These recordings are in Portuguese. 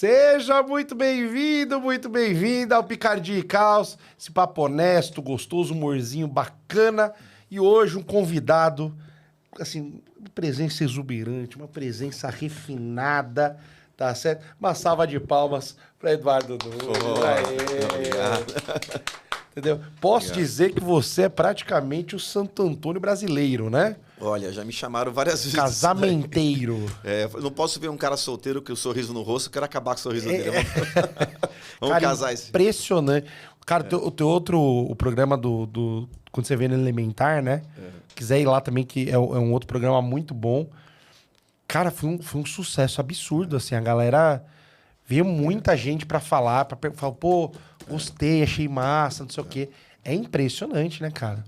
Seja muito bem-vindo ao Picardia e Caos, esse papo honesto, gostoso, humorzinho bacana. E hoje um convidado, assim, uma presença exuberante, uma presença refinada, tá certo? Uma salva de palmas para Eduardo Nunes. Obrigado. Entendeu? Posso dizer que você é praticamente o Santo Antônio brasileiro, né? Olha, já me chamaram várias vezes. Casamenteiro. Eu não posso ver um cara solteiro com o sorriso no rosto, eu quero acabar com o sorriso dele. Vamos Cara, casar esse. Impressionante. Cara, o teu outro, o programa quando você vê no Elementar, né? Quiser ir lá também, que é um outro programa muito bom. Cara, foi um sucesso absurdo, assim. A galera veio muita gente pra falar, pô, gostei, achei massa, não sei o quê. É impressionante, né, cara?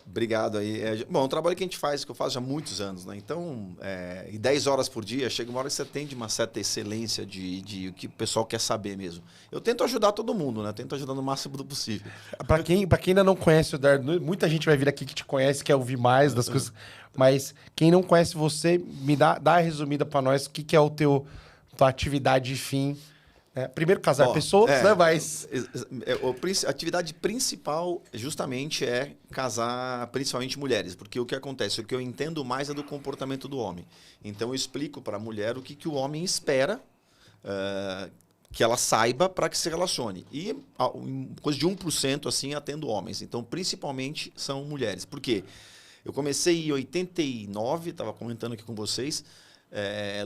Obrigado aí. Bom, um trabalho que a gente faz, que eu faço já há muitos anos, né? Então, e 10 horas por dia, chega uma hora que você tem de uma certa excelência de o que o pessoal quer saber mesmo. Eu tento ajudar todo mundo, né? Eu tento ajudar no máximo do possível. Pra quem ainda não conhece o Eduardo, muita gente vai vir aqui que te conhece, quer ouvir mais das coisas. Mas quem não conhece você, dá a resumida pra nós, o que é tua atividade fim. Primeiro, casar pessoas, né? Mas... A atividade principal justamente é casar principalmente mulheres, porque o que acontece, o que eu entendo mais é do comportamento do homem. Então eu explico para a mulher o que o homem espera que ela saiba para que se relacione. E coisa de 1% assim atendo homens. Então principalmente são mulheres. Por quê? Eu comecei em 89, estava comentando aqui com vocês,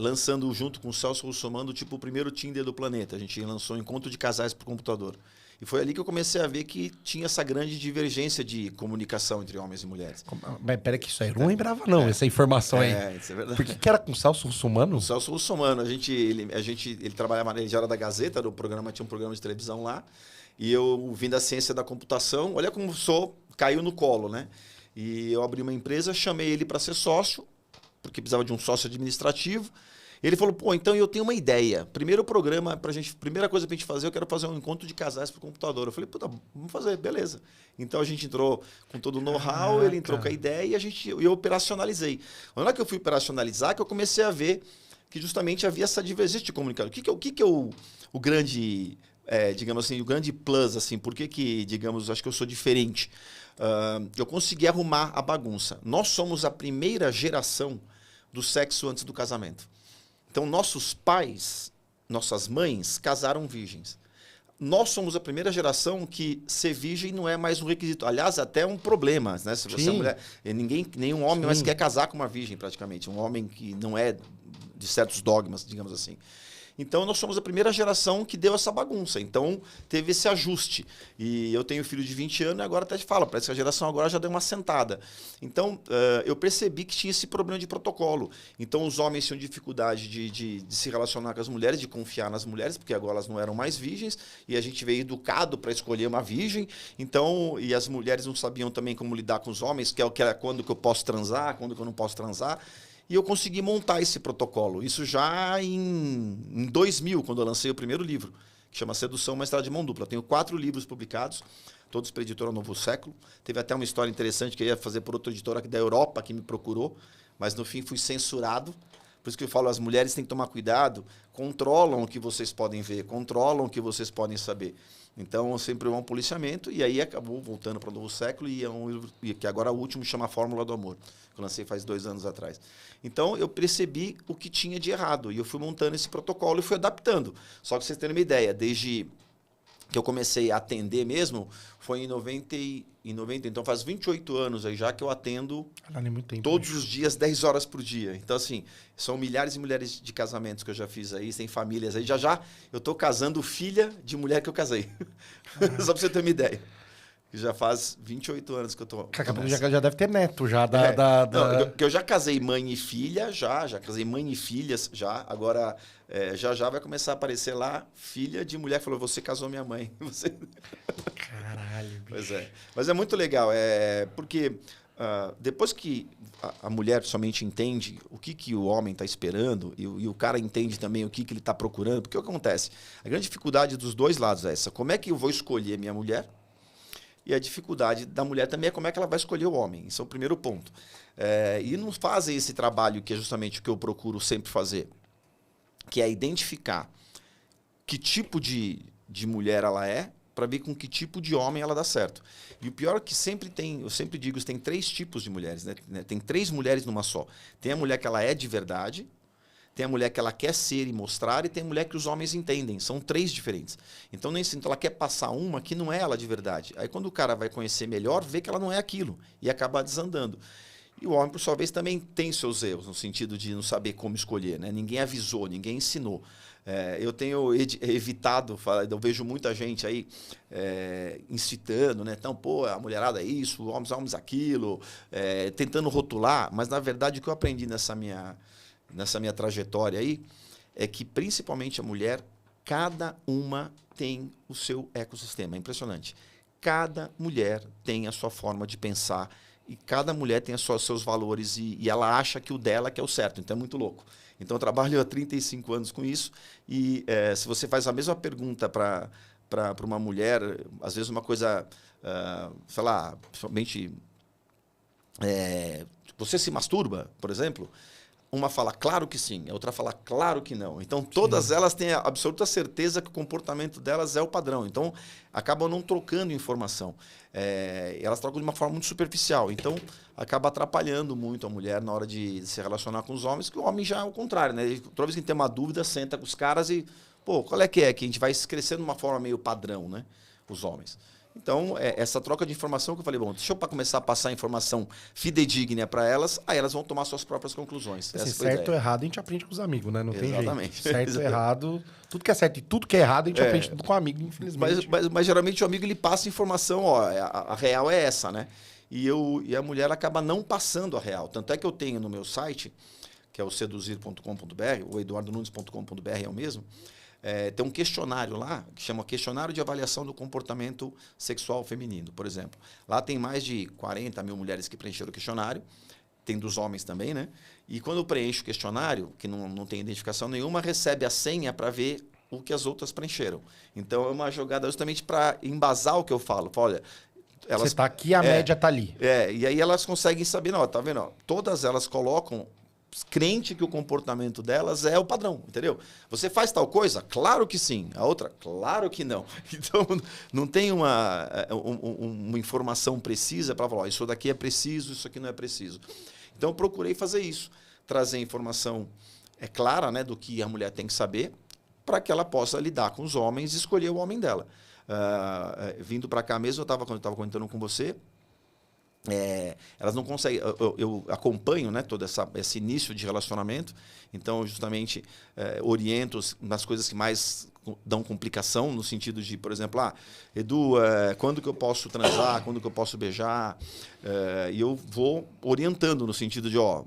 lançando junto com o Celso Russomano, tipo o primeiro Tinder do planeta. A gente lançou Encontro de Casais por Computador. E foi ali que eu comecei a ver que tinha essa grande divergência de comunicação entre homens e mulheres. Mas peraí que isso aí eu não lembrava não, essa informação aí. Isso é verdade. Por que era com o Celso Russomano? O Celso Russomano, ele trabalhava, ele já era da Gazeta, tinha um programa de televisão lá, e eu vim da ciência da computação, olha como caiu no colo, né? E eu abri uma empresa, chamei ele para ser sócio, porque precisava de um sócio administrativo. Ele falou, pô, então eu tenho uma ideia. Primeira coisa pra gente fazer, eu quero fazer um encontro de casais por computador. Eu falei, puta, vamos fazer, beleza. Então a gente entrou com todo o know-how, ele entrou com a ideia e eu operacionalizei. Na hora que eu fui operacionalizar, que eu comecei a ver que justamente havia essa divergência de comunicação. O que é o grande, digamos assim, o grande plus, assim, por que, digamos, acho que eu sou diferente? Eu consegui arrumar a bagunça. Nós somos a primeira geração do sexo antes do casamento. Então, nossos pais, nossas mães, casaram virgens. Nós somos a primeira geração que ser virgem não é mais um requisito. Aliás, até um problema, né? Se você é mulher, nenhum homem mais quer casar com uma virgem, praticamente. Um homem que não é de certos dogmas, digamos assim. Então, nós somos a primeira geração que deu essa bagunça. Então, teve esse ajuste. E eu tenho filho de 20 anos e agora até te falo, parece que a geração agora já deu uma sentada. Então, eu percebi que tinha esse problema de protocolo. Então, os homens tinham dificuldade de se relacionar com as mulheres, de confiar nas mulheres, porque agora elas não eram mais virgens, e a gente veio educado para escolher uma virgem. Então, e as mulheres não sabiam também como lidar com os homens, quando que eu posso transar, quando que eu não posso transar. E eu consegui montar esse protocolo. Isso já em 2000, quando eu lancei o primeiro livro, que chama Sedução, uma Estrada de Mão Dupla. Eu tenho 4 livros publicados, todos para a editora Novo Século. Teve até uma história interessante que eu ia fazer por outra editora aqui da Europa, que me procurou, mas no fim fui censurado. Por isso que eu falo, as mulheres têm que tomar cuidado, controlam o que vocês podem ver, controlam o que vocês podem saber. Então, sempre há um policiamento, e aí acabou voltando para o Novo Século, e é um livro que agora o último chama Fórmula do Amor, que eu lancei faz 2 anos atrás. Então, eu percebi o que tinha de errado, e eu fui montando esse protocolo e fui adaptando. Só que vocês terem uma ideia, desde que eu comecei a atender mesmo, foi em 90, então faz 28 anos aí já que eu atendo todos os dias, 10 horas por dia. Então, assim, são milhares e milhares de casamentos que eu já fiz aí, tem famílias aí. Já eu estou casando filha de mulher que eu casei. Só para você ter uma ideia. Já faz 28 anos que eu tô... Já deve ter neto já Não, que eu já casei mãe e filha, já casei mãe e filhas, já. Agora, já vai começar a aparecer lá, filha de mulher que falou, você casou minha mãe. Você... Caralho, bicho. Pois é. Mas é muito legal, porque depois que a mulher somente entende o que o homem está esperando e o cara entende também o que ele está procurando, porque o que acontece? A grande dificuldade dos dois lados é essa. Como é que eu vou escolher minha mulher? E a dificuldade da mulher também é como é que ela vai escolher o homem. Isso é o primeiro ponto. E não fazem esse trabalho que é justamente o que eu procuro sempre fazer, que é identificar que tipo de mulher ela é, para ver com que tipo de homem ela dá certo. E o pior é que sempre tem, eu sempre digo, tem 3 tipos de mulheres, né? Tem 3 mulheres numa só. Tem a mulher que ela é de verdade, tem a mulher que ela quer ser e mostrar, e tem a mulher que os homens entendem. São 3 diferentes. Então, nesse sentido, ela quer passar uma que não é ela de verdade. Aí, quando o cara vai conhecer melhor, vê que ela não é aquilo e acaba desandando. E o homem, por sua vez, também tem seus erros, no sentido de não saber como escolher, né? Ninguém avisou, ninguém ensinou. Eu tenho evitado, eu vejo muita gente aí incitando, né? Então, pô, a mulherada é isso, homens aquilo, tentando rotular, mas na verdade o que eu aprendi nessa minha trajetória aí é que principalmente a mulher, cada uma tem o seu ecossistema, é impressionante. Cada mulher tem a sua forma de pensar e cada mulher tem os seus valores e ela acha que o dela que é o certo, então é muito louco. Então, eu trabalho há 35 anos com isso e se você faz a mesma pergunta para uma mulher, às vezes uma coisa, sei lá, principalmente, você se masturba, por exemplo? Uma fala, claro que sim, a outra fala, claro que não. Então, todas elas têm a absoluta certeza que o comportamento delas é o padrão. Então, acabam não trocando informação. Elas trocam de uma forma muito superficial. Então, acaba atrapalhando muito a mulher na hora de se relacionar com os homens, que o homem já é o contrário, né? Toda vez que tem uma dúvida, senta com os caras e, pô, qual é? Que a gente vai crescendo de uma forma meio padrão, né? Os homens. Então, essa troca de informação que eu falei, bom, deixa eu começar a passar informação fidedigna para elas, aí elas vão tomar suas próprias conclusões. Assim, certo ou errado a gente aprende com os amigos, né? Não Exatamente. tem jeito. Certo ou errado, tudo que é certo e tudo que é errado a gente aprende tudo com amigo, infelizmente. Mas geralmente o amigo ele passa informação, ó, a real é essa, né? E a mulher acaba não passando a real. Tanto é que eu tenho no meu site, que é o seduzir.com.br, o eduardonunes.com.br é o mesmo, tem um questionário lá, que chama Questionário de Avaliação do Comportamento Sexual Feminino, por exemplo. Lá tem mais de 40 mil mulheres que preencheram o questionário, tem dos homens também, né? E quando eu preencho o questionário, que não tem identificação nenhuma, recebe a senha para ver o que as outras preencheram. Então, é uma jogada justamente para embasar o que eu falo. Olha, você está aqui, a média está ali. E aí elas conseguem saber, não, tá vendo? Ó, todas elas colocam crente que o comportamento delas é o padrão, entendeu? Você faz tal coisa? Claro que sim. A outra? Claro que não. Então, não tem uma informação precisa para falar, ó, isso daqui é preciso, isso aqui não é preciso. Então, eu procurei fazer isso. Trazer informação clara, né, do que a mulher tem que saber para que ela possa lidar com os homens e escolher o homem dela. Vindo para cá mesmo, quando eu estava comentando com você, elas não conseguem. Eu acompanho, né, todo esse início de relacionamento, então justamente oriento nas coisas que mais dão complicação, no sentido de, por exemplo, Edu, quando que eu posso transar, quando que eu posso beijar, e eu vou orientando no sentido de, ó,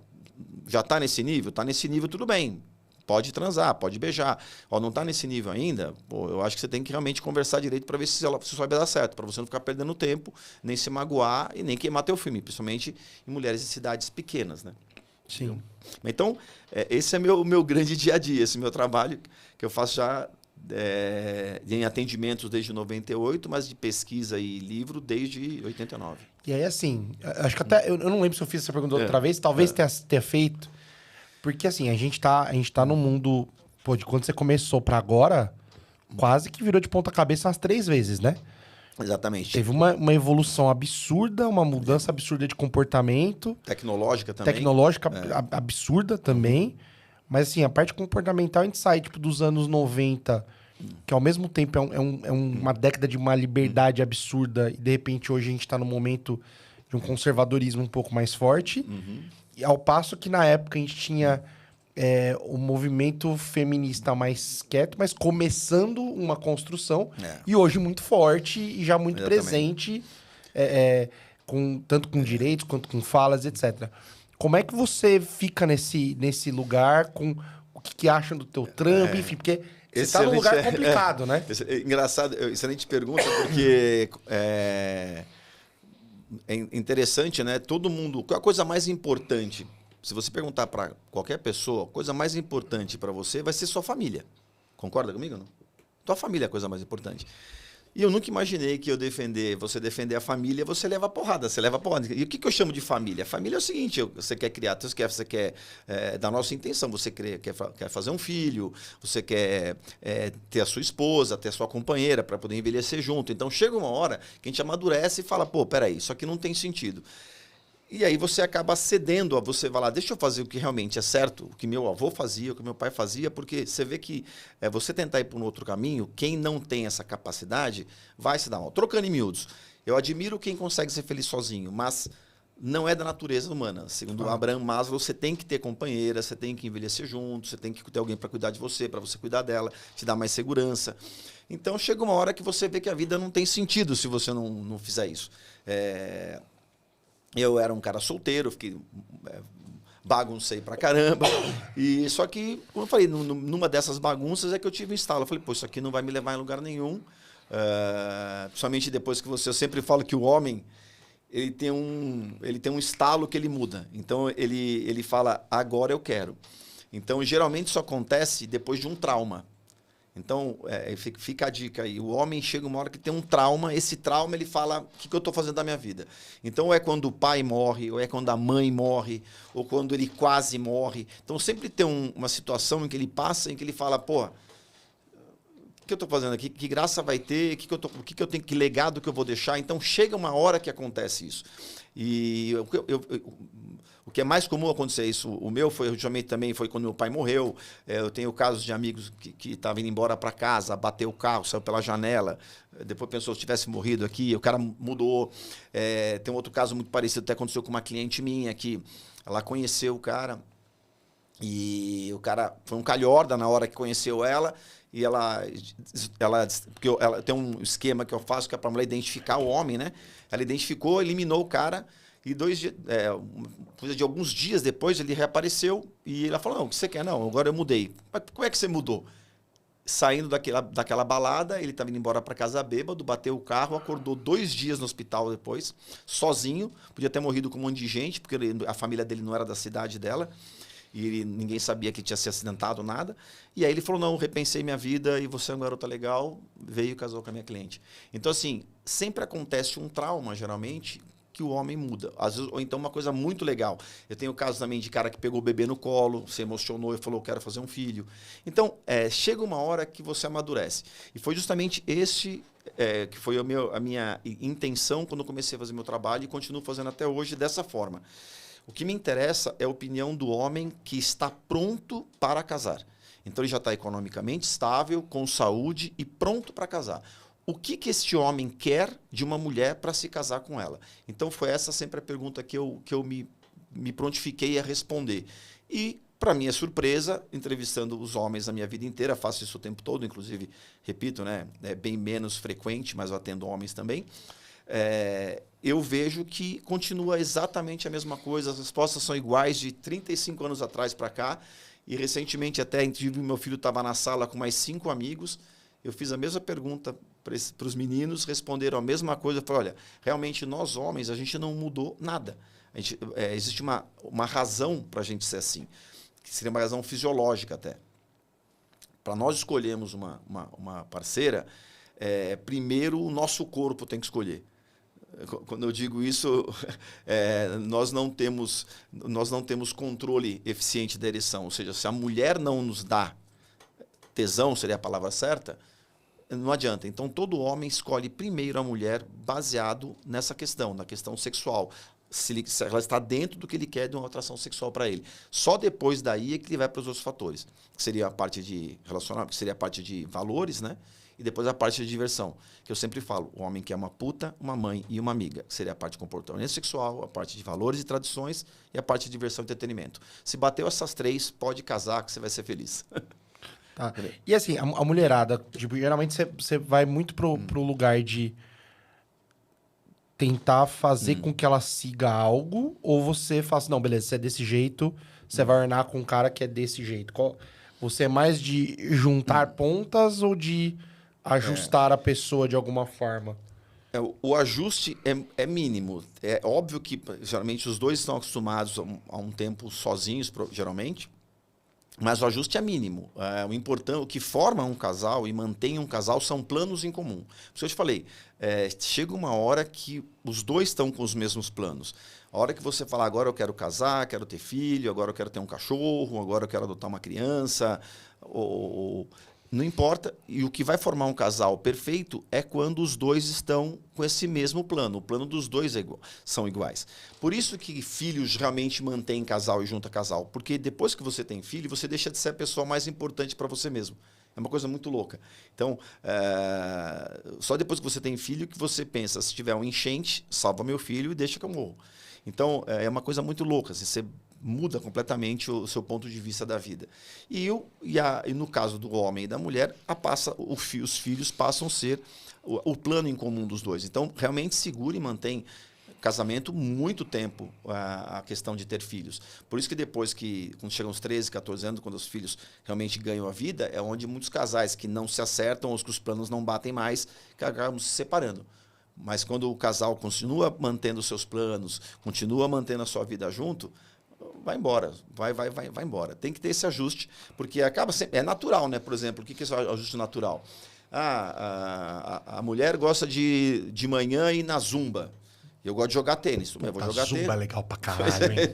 já está nesse nível? Está nesse nível, tudo bem. Pode transar, pode beijar. Ó, não está nesse nível ainda? Pô, eu acho que você tem que realmente conversar direito para ver se isso vai dar certo, para você não ficar perdendo tempo, nem se magoar e nem queimar teu filme, principalmente em mulheres de cidades pequenas, né? Sim. Então, esse é meu grande dia a dia, esse meu trabalho que eu faço já em atendimentos desde 98, mas de pesquisa e livro desde 89. E aí, assim, acho que até... Eu não lembro se eu fiz essa pergunta outra vez, talvez tenha feito... Porque, assim, a gente tá num mundo... Pô, de quando você começou pra agora, quase que virou de ponta cabeça umas 3 vezes, né? Exatamente. Teve uma evolução absurda, uma mudança absurda de comportamento. Tecnológica também. Tecnológica absurda também. Mas, assim, a parte comportamental, a gente sai, tipo, dos anos 90, que ao mesmo tempo é uma década de uma liberdade absurda, e, de repente, hoje a gente tá num momento de um conservadorismo um pouco mais forte. E ao passo que na época a gente tinha o movimento feminista mais quieto, mas começando uma construção. E hoje muito forte e já muito presente, tanto com direitos quanto com falas, etc. Como é que você fica nesse lugar, com o que acham do teu trampo, enfim, porque você está num lugar complicado, né? Engraçado, excelente pergunta, porque... É interessante, né? Todo mundo... Qual é a coisa mais importante? Se você perguntar para qualquer pessoa, a coisa mais importante para você vai ser sua família. Concorda comigo ou não? Tua família é a coisa mais importante. E eu nunca imaginei que você defender a família, você leva porrada, você leva porrada. E o que eu chamo de família? Família é o seguinte, você quer criar, você quer da nossa intenção, você quer fazer um filho, você quer ter a sua esposa, ter a sua companheira para poder envelhecer junto. Então chega uma hora que a gente amadurece e fala, pô, peraí, isso aqui não tem sentido. E aí você acaba cedendo a você vai lá, deixa eu fazer o que realmente é certo, o que meu avô fazia, o que meu pai fazia, porque você vê que você tentar ir por um outro caminho, quem não tem essa capacidade vai se dar mal. Trocando em miúdos, eu admiro quem consegue ser feliz sozinho, mas não é da natureza humana. Segundo Abraham Maslow, você tem que ter companheira, você tem que envelhecer junto, você tem que ter alguém para cuidar de você, para você cuidar dela, te dar mais segurança. Então chega uma hora que você vê que a vida não tem sentido se você não fizer isso. Eu era um cara solteiro, fiquei baguncei pra caramba. E só que, como eu falei, numa dessas bagunças é que eu tive um estalo. Eu falei, pô, isso aqui não vai me levar em lugar nenhum. Principalmente depois que eu sempre falo que o homem ele tem um estalo que ele muda. Então ele fala, agora eu quero. Então geralmente isso acontece depois de um trauma. Então, fica a dica aí. O homem chega uma hora que tem um trauma, esse trauma ele fala, o que eu estou fazendo da minha vida? Então, ou é quando o pai morre, ou é quando a mãe morre, ou quando ele quase morre. Então, sempre tem uma situação em que ele passa, em que ele fala, pô, o que eu estou fazendo aqui? Que graça vai ter? Que legado que eu vou deixar? Então, chega uma hora que acontece isso. E o que é mais comum acontecer isso, o meu foi justamente também foi quando meu pai morreu. Eu tenho casos de amigos que estavam indo embora para casa, bateu o carro, saiu pela janela, depois pensou se tivesse morrido aqui, o cara mudou. Tem outro caso muito parecido, até aconteceu com uma cliente minha que ela conheceu o cara e o cara foi um calhorda na hora que conheceu ela. E porque ela tem um esquema que eu faço que é para a mulher identificar o homem, né? Ela identificou, eliminou o cara e coisa de alguns dias depois ele reapareceu e ela falou, não, o que você quer? Não, agora eu mudei. Mas como é que você mudou? Saindo daquela balada, ele estava indo embora para casa bêbado, bateu o carro, acordou 2 dias no hospital depois, sozinho, podia ter morrido com um monte de gente, porque a família dele não era da cidade dela. E ninguém sabia que tinha se acidentado, nada. E aí ele falou, não, repensei minha vida e você é uma garota legal, veio e casou com a minha cliente. Então, assim, sempre acontece um trauma, geralmente, que o homem muda. Às vezes, ou então uma coisa muito legal. Eu tenho casos também de cara que pegou o bebê no colo, se emocionou e falou, quero fazer um filho. Então, chega uma hora que você amadurece. E foi justamente que foi a minha intenção quando eu comecei a fazer meu trabalho e continuo fazendo até hoje dessa forma. O que me interessa é a opinião do homem que está pronto para casar. Então, ele já está economicamente estável, com saúde e pronto para casar. O que este homem quer de uma mulher para se casar com ela? Então, foi essa sempre a pergunta que eu me prontifiquei a responder. E, para minha surpresa, entrevistando os homens a minha vida inteira, faço isso o tempo todo, inclusive, repito, né, é bem menos frequente, mas eu atendo homens também. Eu vejo que continua exatamente a mesma coisa, as respostas são iguais de 35 anos atrás para cá, e recentemente até meu filho estava na sala com mais 5 amigos, eu fiz a mesma pergunta para os meninos, responderam a mesma coisa, eu falei, olha, realmente nós homens, a gente não mudou nada, existe uma razão para a gente ser assim, que seria uma razão fisiológica até. Para nós escolhermos uma parceira, primeiro o nosso corpo tem que escolher. Quando eu digo isso, nós não temos controle eficiente da ereção. Ou seja, se a mulher não nos dá tesão, seria a palavra certa, não adianta. Então, todo homem escolhe primeiro a mulher baseado nessa questão, na questão sexual. Se ela está dentro do que ele quer de uma atração sexual para ele. Só depois daí é que ele vai para os outros fatores. Que seria a parte de relacionamento, que seria a parte de valores, né? E depois a parte de diversão, que eu sempre falo, o homem quer uma puta, uma mãe e uma amiga, que seria a parte de comportamento sexual, a parte de valores e tradições e a parte de diversão e entretenimento. Se bateu essas 3, pode casar que você vai ser feliz. Tá. E assim, a mulherada, tipo, geralmente você vai muito pro lugar de tentar fazer com que ela siga algo, ou você fala assim, não, beleza, se é desse jeito, você vai ornar com um cara que é desse jeito. Você é mais de juntar pontas ou de ajustar a pessoa de alguma forma? O ajuste é mínimo. É óbvio que, geralmente, os dois estão acostumados a um tempo sozinhos, geralmente. Mas o ajuste é mínimo. O importante, o que forma um casal e mantém um casal são planos em comum. Por isso eu te falei, chega uma hora que os dois estão com os mesmos planos. A hora que você falar, agora eu quero casar, quero ter filho, agora eu quero ter um cachorro, agora eu quero adotar uma criança, não importa. E o que vai formar um casal perfeito é quando os dois estão com esse mesmo plano. O plano dos dois são iguais. Por isso que filhos realmente mantêm casal e junta casal. Porque depois que você tem filho, você deixa de ser a pessoa mais importante para você mesmo. É uma coisa muito louca. Então, só depois que você tem filho que você pensa, se tiver um enchente, salva meu filho e deixa que eu morro. Então, é uma coisa muito louca. Assim, você muda completamente o seu ponto de vista da vida. E no caso do homem e da mulher, os filhos passam a ser o plano em comum dos dois. Então, realmente segura e mantém casamento muito tempo a questão de ter filhos. Por isso que depois quando chegam uns 13, 14 anos, quando os filhos realmente ganham a vida, é onde muitos casais que não se acertam, ou que os planos não batem mais, que acabam se separando. Mas quando o casal continua mantendo os seus planos, continua mantendo a sua vida junto, vai embora, vai embora. Tem que ter esse ajuste, porque acaba sempre, é natural, né? Por exemplo, o que é esse ajuste natural? A mulher gosta de manhã ir na zumba. Eu gosto de jogar tênis. Eu vou jogar zumba tênis. é legal pra caralho, hein?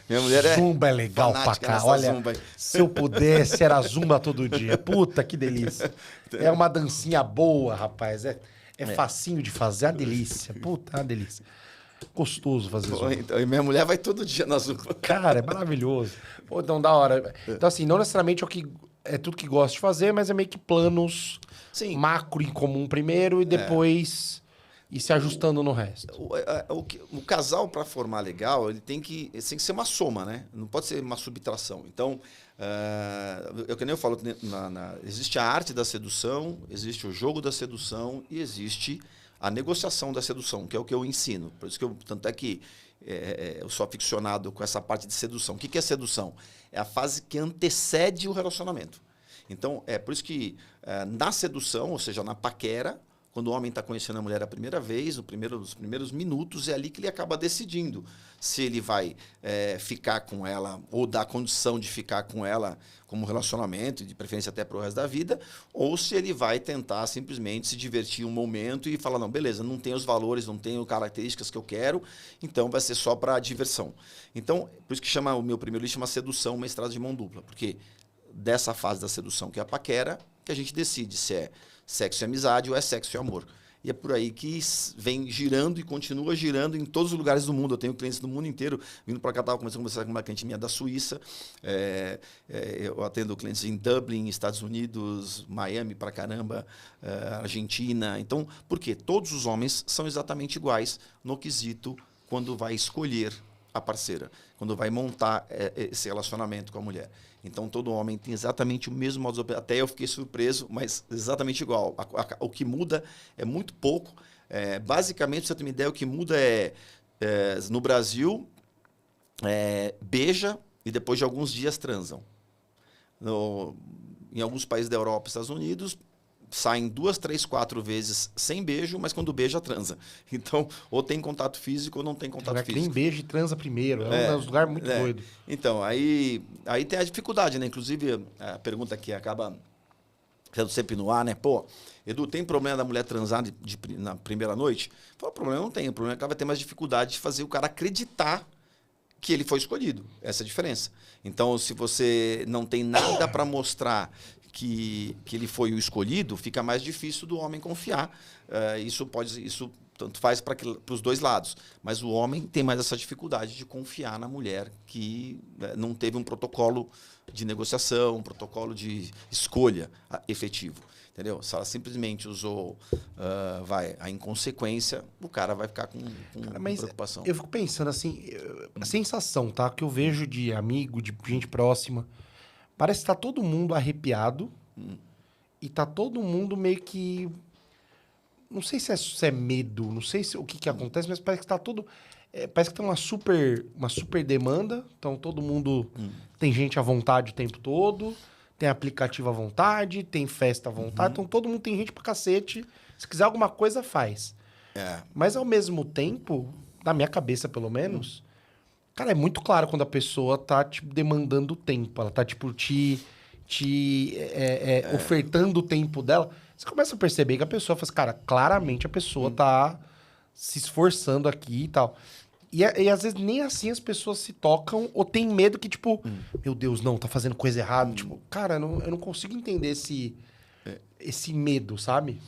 Minha mulher zumba é legal pra caralho. Olha, zumba. Se eu pudesse, era zumba todo dia. Puta, que delícia. É uma dancinha boa, rapaz. É facinho de fazer, é uma delícia. Puta, é uma delícia. Gostoso fazer zumba. Então, e minha mulher vai todo dia na zumba. Cara, é maravilhoso. Pô, então, da hora. Então, assim, não necessariamente é tudo que gosto de fazer, mas é meio que planos macro em comum primeiro e depois ir se ajustando no resto. O casal, para formar legal, ele tem que ser uma soma, né? Não pode ser uma subtração. Então, que nem eu falo, existe a arte da sedução, existe o jogo da sedução e existe a negociação da sedução, que é o que eu ensino. Por isso que tanto é que eu sou aficionado com essa parte de sedução. O que é sedução? É a fase que antecede o relacionamento. Então, é por isso que na sedução, ou seja, na paquera, quando o homem está conhecendo a mulher a primeira vez, nos primeiros minutos, é ali que ele acaba decidindo se ele vai ficar com ela ou dar condição de ficar com ela como relacionamento, de preferência até para o resto da vida, ou se ele vai tentar simplesmente se divertir um momento e falar, não, beleza, não tem os valores, não tem as características que eu quero, então vai ser só para diversão. Então, por isso que o meu primeiro livro chama Sedução, uma estrada de mão dupla, porque dessa fase da sedução, que é a paquera, que a gente decide se é sexo e amizade ou é sexo e amor. E é por aí que vem girando e continua girando em todos os lugares do mundo. Eu tenho clientes do mundo inteiro. Vindo para cá, estava começando a conversar com uma cliente minha da Suíça. Eu atendo clientes em Dublin, Estados Unidos, Miami para caramba, Argentina. Então, por quê? Todos os homens são exatamente iguais no quesito quando vai escolher a parceira, quando vai montar esse relacionamento com a mulher. Então, todo homem tem exatamente o mesmo modo de operar. Até eu fiquei surpreso, mas exatamente igual. O que muda é muito pouco. Basicamente, para você ter uma ideia, o que muda no Brasil, beija e depois de alguns dias transam. Em alguns países da Europa e Estados Unidos, saem 2, 3, 4 vezes sem beijo, mas quando beija, transa. Então, ou tem contato físico ou não tem contato físico. Quem beija e transa primeiro. É um lugar muito doido. Então, aí tem a dificuldade, né? Inclusive, a pergunta que acaba sendo sempre no ar, né? Pô, Edu, tem problema da mulher transar na primeira noite? O problema não tem. O problema é que ela vai ter mais dificuldade de fazer o cara acreditar que ele foi escolhido. Essa é a diferença. Então, se você não tem nada para mostrar que ele foi o escolhido, fica mais difícil do homem confiar. Isso tanto faz para os dois lados. Mas o homem tem mais essa dificuldade de confiar na mulher que não teve um protocolo de negociação, um protocolo de escolha efetivo. Entendeu? Se ela simplesmente usou a inconsequência, o cara vai ficar com preocupação. Eu fico pensando assim, a sensação, tá, que eu vejo de amigo, de gente próxima, parece que tá todo mundo arrepiado e tá todo mundo meio que... Não sei se é medo, não sei o que acontece, mas parece que tá todo... parece que tem uma super demanda, então todo mundo tem gente à vontade o tempo todo, tem aplicativo à vontade, tem festa à vontade, então todo mundo tem gente pra cacete. Se quiser alguma coisa, faz. Mas ao mesmo tempo, na minha cabeça pelo menos, Cara, é muito claro quando a pessoa tá, tipo, demandando tempo. Ela tá, tipo, ofertando o tempo dela. Você começa a perceber que a pessoa faz, cara, claramente a pessoa tá se esforçando aqui e tal. E às vezes nem assim as pessoas se tocam ou tem medo que, tipo, meu Deus, não, tá fazendo coisa errada. Tipo, cara, eu não consigo entender esse medo, sabe?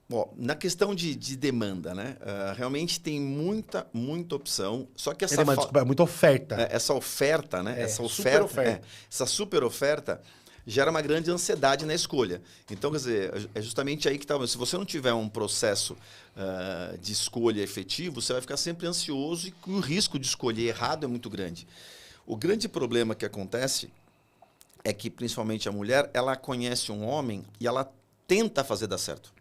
Bom, na questão de demanda, né? Realmente tem muita opção. Só que essa, Desculpa, é muita oferta. essa oferta, né?Essa super oferta, oferta. essa super oferta gera uma grande ansiedade na escolha. Então, quer dizer, é justamente aí que está. Se você não tiver um processo de escolha efetivo, você vai ficar sempre ansioso e o risco de escolher errado é muito grande. O grande problema que acontece é que, principalmente a mulher, ela conhece um homem e ela tenta fazer dar certo.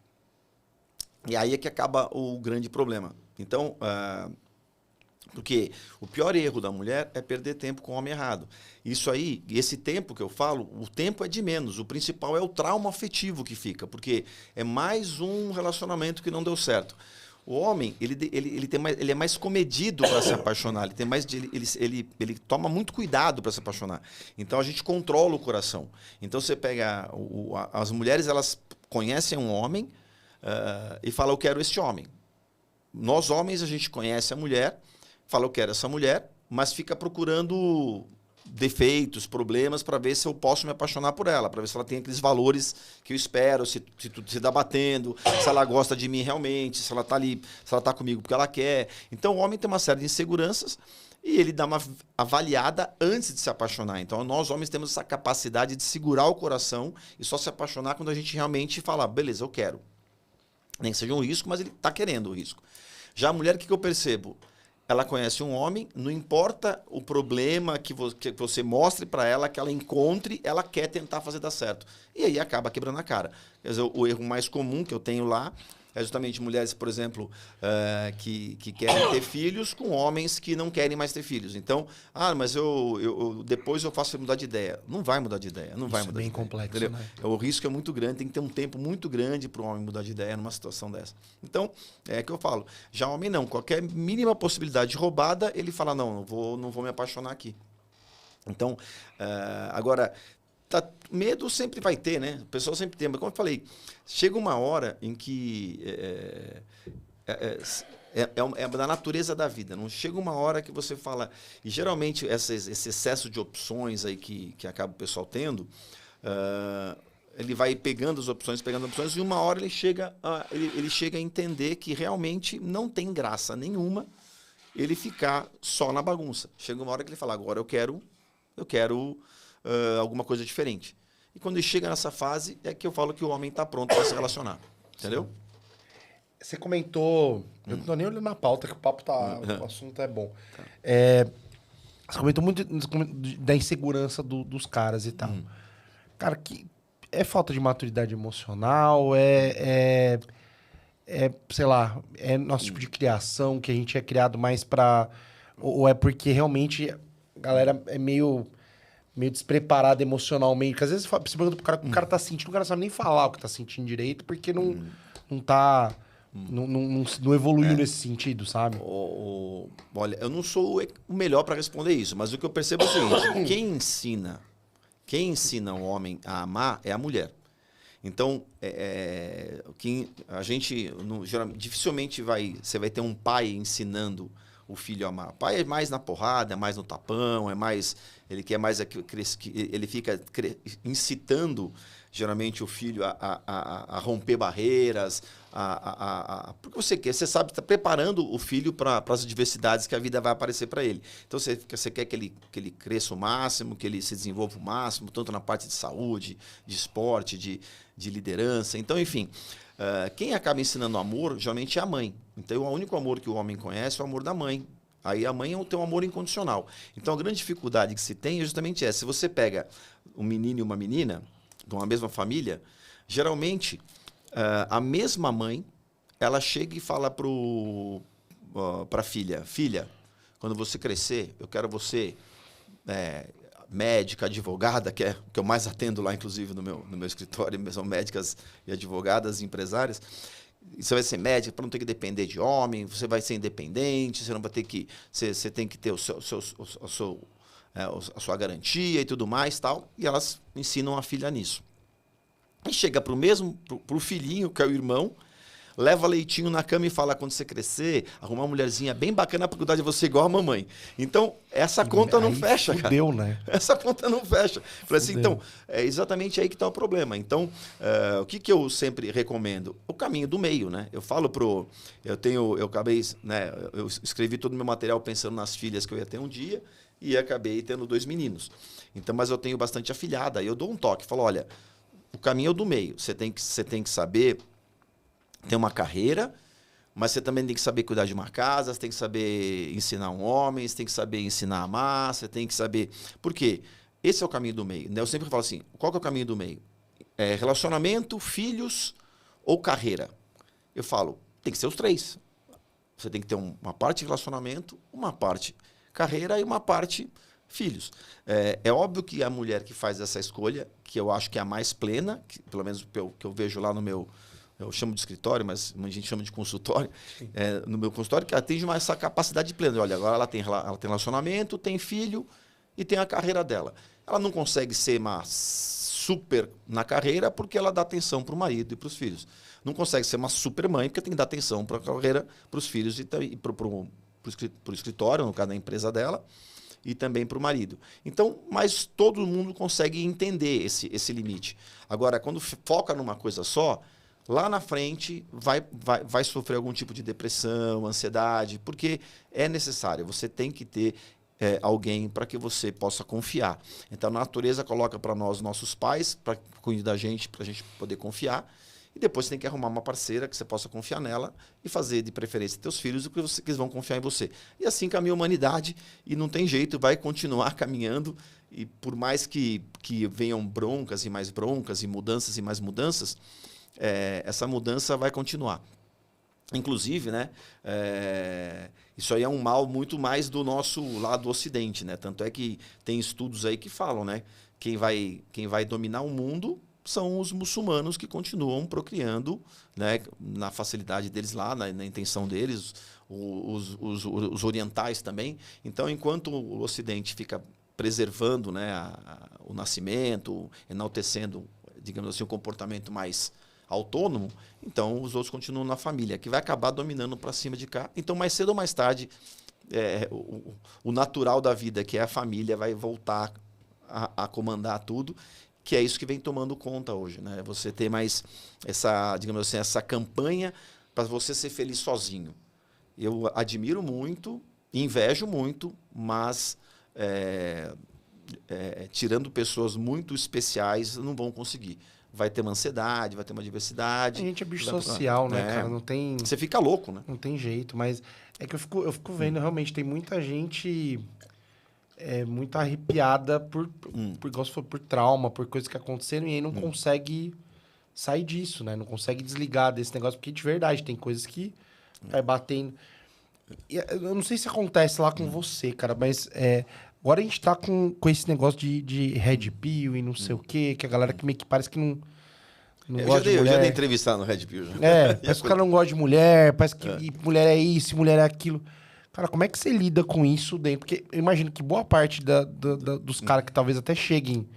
E aí é que acaba o grande problema. Então, porque o pior erro da mulher é perder tempo com o homem errado. Isso aí, esse tempo que eu falo, o tempo é de menos. O principal é o trauma afetivo que fica, porque é mais um relacionamento que não deu certo. O homem, ele é mais comedido para se apaixonar, ele toma muito cuidado para se apaixonar. Então, a gente controla o coração. Então, você pega... as mulheres, elas conhecem um homem e falam, eu quero este homem. Nós, homens, a gente conhece a mulher, fala, eu quero essa mulher, mas fica procurando defeitos, problemas, para ver se eu posso me apaixonar por ela, para ver se ela tem aqueles valores que eu espero, se tudo se dá batendo, se ela gosta de mim realmente, se ela está ali, se ela está comigo porque ela quer. Então, o homem tem uma série de inseguranças e ele dá uma avaliada antes de se apaixonar. Então, nós, homens, temos essa capacidade de segurar o coração e só se apaixonar quando a gente realmente fala, beleza, eu quero. Nem que seja um risco, mas ele está querendo o risco. Já a mulher, o que eu percebo? Ela conhece um homem, não importa o problema que você mostre para ela, que ela encontre, ela quer tentar fazer dar certo. E aí acaba quebrando a cara. Quer dizer, o erro mais comum que eu tenho lá é justamente mulheres, por exemplo, que querem ter filhos com homens que não querem mais ter filhos. Então, mas depois eu faço mudar de ideia. Não vai mudar de ideia, não vai mudar de ideia. Isso é bem complexo, entendeu? né? O risco é muito grande, tem que ter um tempo muito grande para o homem mudar de ideia numa situação dessa. Então, é que eu falo, já homem não, qualquer mínima possibilidade de roubada, ele fala, não vou me apaixonar aqui. Então, agora... medo sempre vai ter, né? O pessoal sempre tem. Mas como eu falei, chega uma hora em que é da natureza da vida. Não chega uma hora que você fala... E geralmente esse excesso de opções aí que acaba o pessoal tendo, ele vai pegando as opções, e uma hora ele chega a entender que realmente não tem graça nenhuma ele ficar só na bagunça. Chega uma hora que ele fala, agora eu quero alguma coisa diferente. E quando ele chega nessa fase, é que eu falo que o homem está pronto para se relacionar. Entendeu? Você comentou... Eu não tô nem olhando na pauta, que o papo tá... O assunto é bom. Tá. Você comentou muito da insegurança dos caras e tal. Cara, que é falta de maturidade emocional, sei lá, é nosso tipo de criação, que a gente é criado mais pra... Ou é porque realmente a galera é meio despreparada emocionalmente. Porque às vezes você pergunta pro cara o que o cara tá sentindo, o cara não sabe nem falar o que tá sentindo direito, porque não tá... Não evoluiu nesse sentido, sabe? Olha, eu não sou o melhor para responder isso, mas o que eu percebo é o seguinte: quem ensina o homem a amar é a mulher. Então, a gente dificilmente você vai ter um pai ensinando o filho a amar. O pai é mais na porrada, é mais no tapão, ele quer mais ele fica incitando geralmente o filho a romper barreiras, porque você sabe, está preparando o filho para as adversidades que a vida vai aparecer para ele. Então você quer que ele cresça o máximo, que ele se desenvolva o máximo, tanto na parte de saúde, de esporte, de liderança. Então, enfim, quem acaba ensinando amor, geralmente é a mãe. Então, o único amor que o homem conhece é o amor da mãe. Aí a mãe tem um amor incondicional. Então, a grande dificuldade que se tem é justamente essa. Se você pega um menino e uma menina de uma mesma família, geralmente a mesma mãe, ela chega e fala para a filha, quando você crescer, eu quero você médica, advogada, que eu mais atendo lá, inclusive, no meu escritório, são médicas e advogadas, empresárias. Você vai ser médica para não ter que depender de homem, você vai ser independente, você não vai ter que... Você tem que ter a sua garantia e tudo mais, tal. E elas ensinam a filha nisso. E chega pro filhinho, que é o irmão, leva leitinho na cama e fala, quando você crescer, arruma uma mulherzinha bem bacana pra cuidar de você igual a mamãe. Então, essa conta não fecha, cara. Fudeu, né? Essa conta não fecha. Falei assim, então, é exatamente aí que está o problema. Então, o que eu sempre recomendo? O caminho do meio, né? Eu falo eu acabei, né? Eu escrevi todo o meu material pensando nas filhas que eu ia ter um dia e acabei tendo 2 meninos. Então, mas eu tenho bastante afilhada. Aí eu dou um toque, falo, olha, o caminho é o do meio. Você tem que saber ter uma carreira, mas você também tem que saber cuidar de uma casa, você tem que saber ensinar um homem, você tem que saber ensinar a amar, você tem que saber... Por quê? Esse é o caminho do meio. Eu sempre falo assim, qual que é o caminho do meio? Relacionamento, filhos ou carreira? Eu falo, tem que ser os 3. Você tem que ter uma parte de relacionamento, uma parte carreira e uma parte filhos. É óbvio que a mulher que faz essa escolha, que eu acho que é a mais plena, pelo menos que eu vejo lá no meu... Eu chamo de escritório, mas a gente chama de consultório. No meu consultório, que ela tem essa capacidade plena. Olha, agora ela tem relacionamento, tem filho e tem a carreira dela. Ela não consegue ser uma super na carreira porque ela dá atenção para o marido e para os filhos. Não consegue ser uma super mãe porque tem que dar atenção para a carreira, para os filhos e para o escritório, no caso da empresa dela, e também para o marido. Então, mas todo mundo consegue entender esse limite. Agora, quando foca numa coisa só, lá na frente vai sofrer algum tipo de depressão, ansiedade, porque é necessário. Você tem que ter alguém para que você possa confiar. Então, a natureza coloca para nós, nossos pais, para cuidar da gente, para a gente poder confiar. E depois você tem que arrumar uma parceira que você possa confiar nela e fazer, de preferência, teus filhos, que eles vão confiar em você. E assim caminha a humanidade e não tem jeito, vai continuar caminhando. E por mais que venham broncas e mudanças e mais mudanças, essa mudança vai continuar. Inclusive, né, isso aí é um mal muito mais do nosso lado ocidente, né? Tanto é que tem estudos aí que falam, né, quem vai dominar o mundo são os muçulmanos que continuam procriando, né, na facilidade deles lá, na intenção deles, os orientais também. Então, enquanto o ocidente fica preservando, né, o nascimento, enaltecendo, digamos assim, o comportamento mais autônomo, então os outros continuam na família, que vai acabar dominando para cima de cá. Então, mais cedo ou mais tarde, o natural da vida, que é a família, vai voltar a comandar tudo, que é isso que vem tomando conta hoje, né? Você ter mais essa, digamos assim, essa campanha para você ser feliz sozinho. Eu admiro muito, invejo muito, mas tirando pessoas muito especiais, não vão conseguir. Vai ter uma ansiedade, vai ter uma diversidade. A gente é bicho social, né, cara? Não tem... Você fica louco, né? Não tem jeito, mas é que eu fico vendo, realmente, tem muita gente muito arrepiada por trauma, por coisas que aconteceram, e aí não consegue sair disso, né? Não consegue desligar desse negócio, porque de verdade, tem coisas que vai batendo. E eu não sei se acontece lá com você, cara, mas agora a gente tá com esse negócio de Red Pill e não sei o quê, que a galera que meio que parece que não gosta de mulher. Eu já dei entrevistar no Red Pill. Já. Parece que o cara não gosta de mulher, parece que mulher é isso, mulher é aquilo. Cara, como é que você lida com isso dentro? Porque eu imagino que boa parte dos caras que talvez até cheguem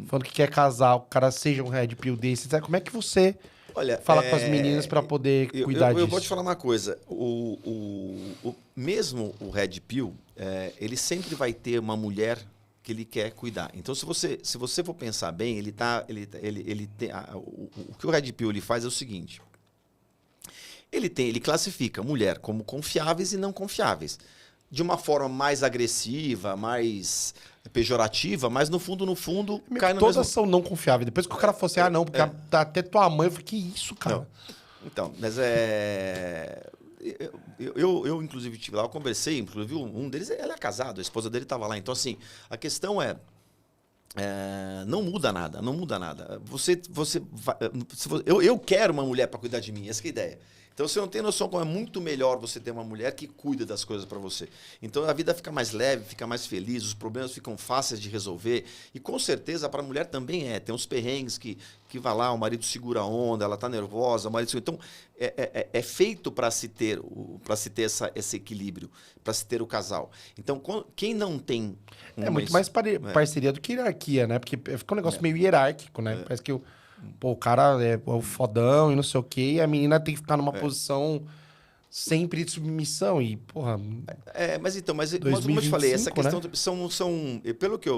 falando que quer casar, o cara seja um Red Pill desse, como é que você fala com as meninas para poder cuidar disso? Eu vou te falar uma coisa. Mesmo o Red Pill, ele sempre vai ter uma mulher que ele quer cuidar. Então, se você for pensar bem, ele tem, o que o Red Pill ele faz é o seguinte. Ele classifica mulher como confiáveis e não confiáveis. De uma forma mais agressiva, mais pejorativa, mas no fundo, cai no todas mesmo... são não confiáveis. Depois que o cara fosse, não, porque até tua mãe, eu falei, que isso, cara? Não. Então, mas eu inclusive estive lá, eu conversei, inclusive um deles, ele é casado, a esposa dele estava lá. Então, assim, a questão não muda nada. Você vai, eu quero uma mulher para cuidar de mim, essa que é a ideia. Então você não tem noção como é muito melhor você ter uma mulher que cuida das coisas para você. Então a vida fica mais leve, fica mais feliz, os problemas ficam fáceis de resolver. E com certeza para a mulher também tem uns perrengues que vai lá, o marido segura a onda, ela está nervosa, o marido segura... Então é feito para se ter esse equilíbrio, para se ter o casal. Então quem não tem... muito mais parceria do que hierarquia, né? Porque fica um negócio meio hierárquico, né? Parece que o cara é o fodão e não sei o quê, e a menina tem que ficar numa posição sempre de submissão. E, porra. Mas como eu te falei, essa questão, né? pelo que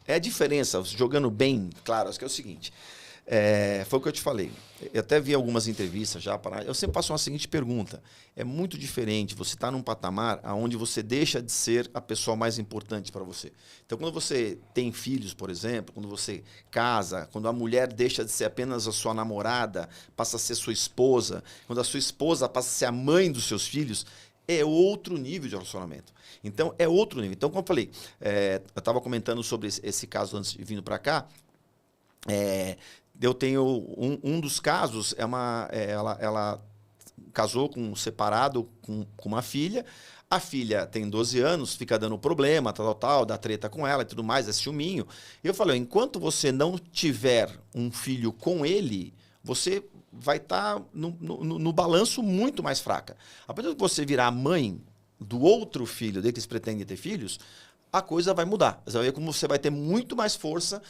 é a diferença, jogando bem, claro, acho que é o seguinte. Foi o que eu te falei. Eu até vi algumas entrevistas já. Eu sempre faço uma seguinte pergunta. É muito diferente você estar num patamar onde você deixa de ser a pessoa mais importante para você. Então, quando você tem filhos, por exemplo, quando você casa, quando a mulher deixa de ser apenas a sua namorada, passa a ser sua esposa, quando a sua esposa passa a ser a mãe dos seus filhos, é outro nível de relacionamento. Então, é outro nível. Então, como eu falei, eu estava comentando sobre esse caso antes de vindo para cá. Eu tenho um dos casos, ela casou separado com uma filha. A filha tem 12 anos, fica dando problema, tal, dá treta com ela e tudo mais, é ciúminho. E eu falei, enquanto você não tiver um filho com ele, você vai estar no balanço muito mais fraca. A partir de você virar mãe do outro filho, dele que eles pretendem ter filhos, a coisa vai mudar. Você vai ver como você vai ter muito mais força.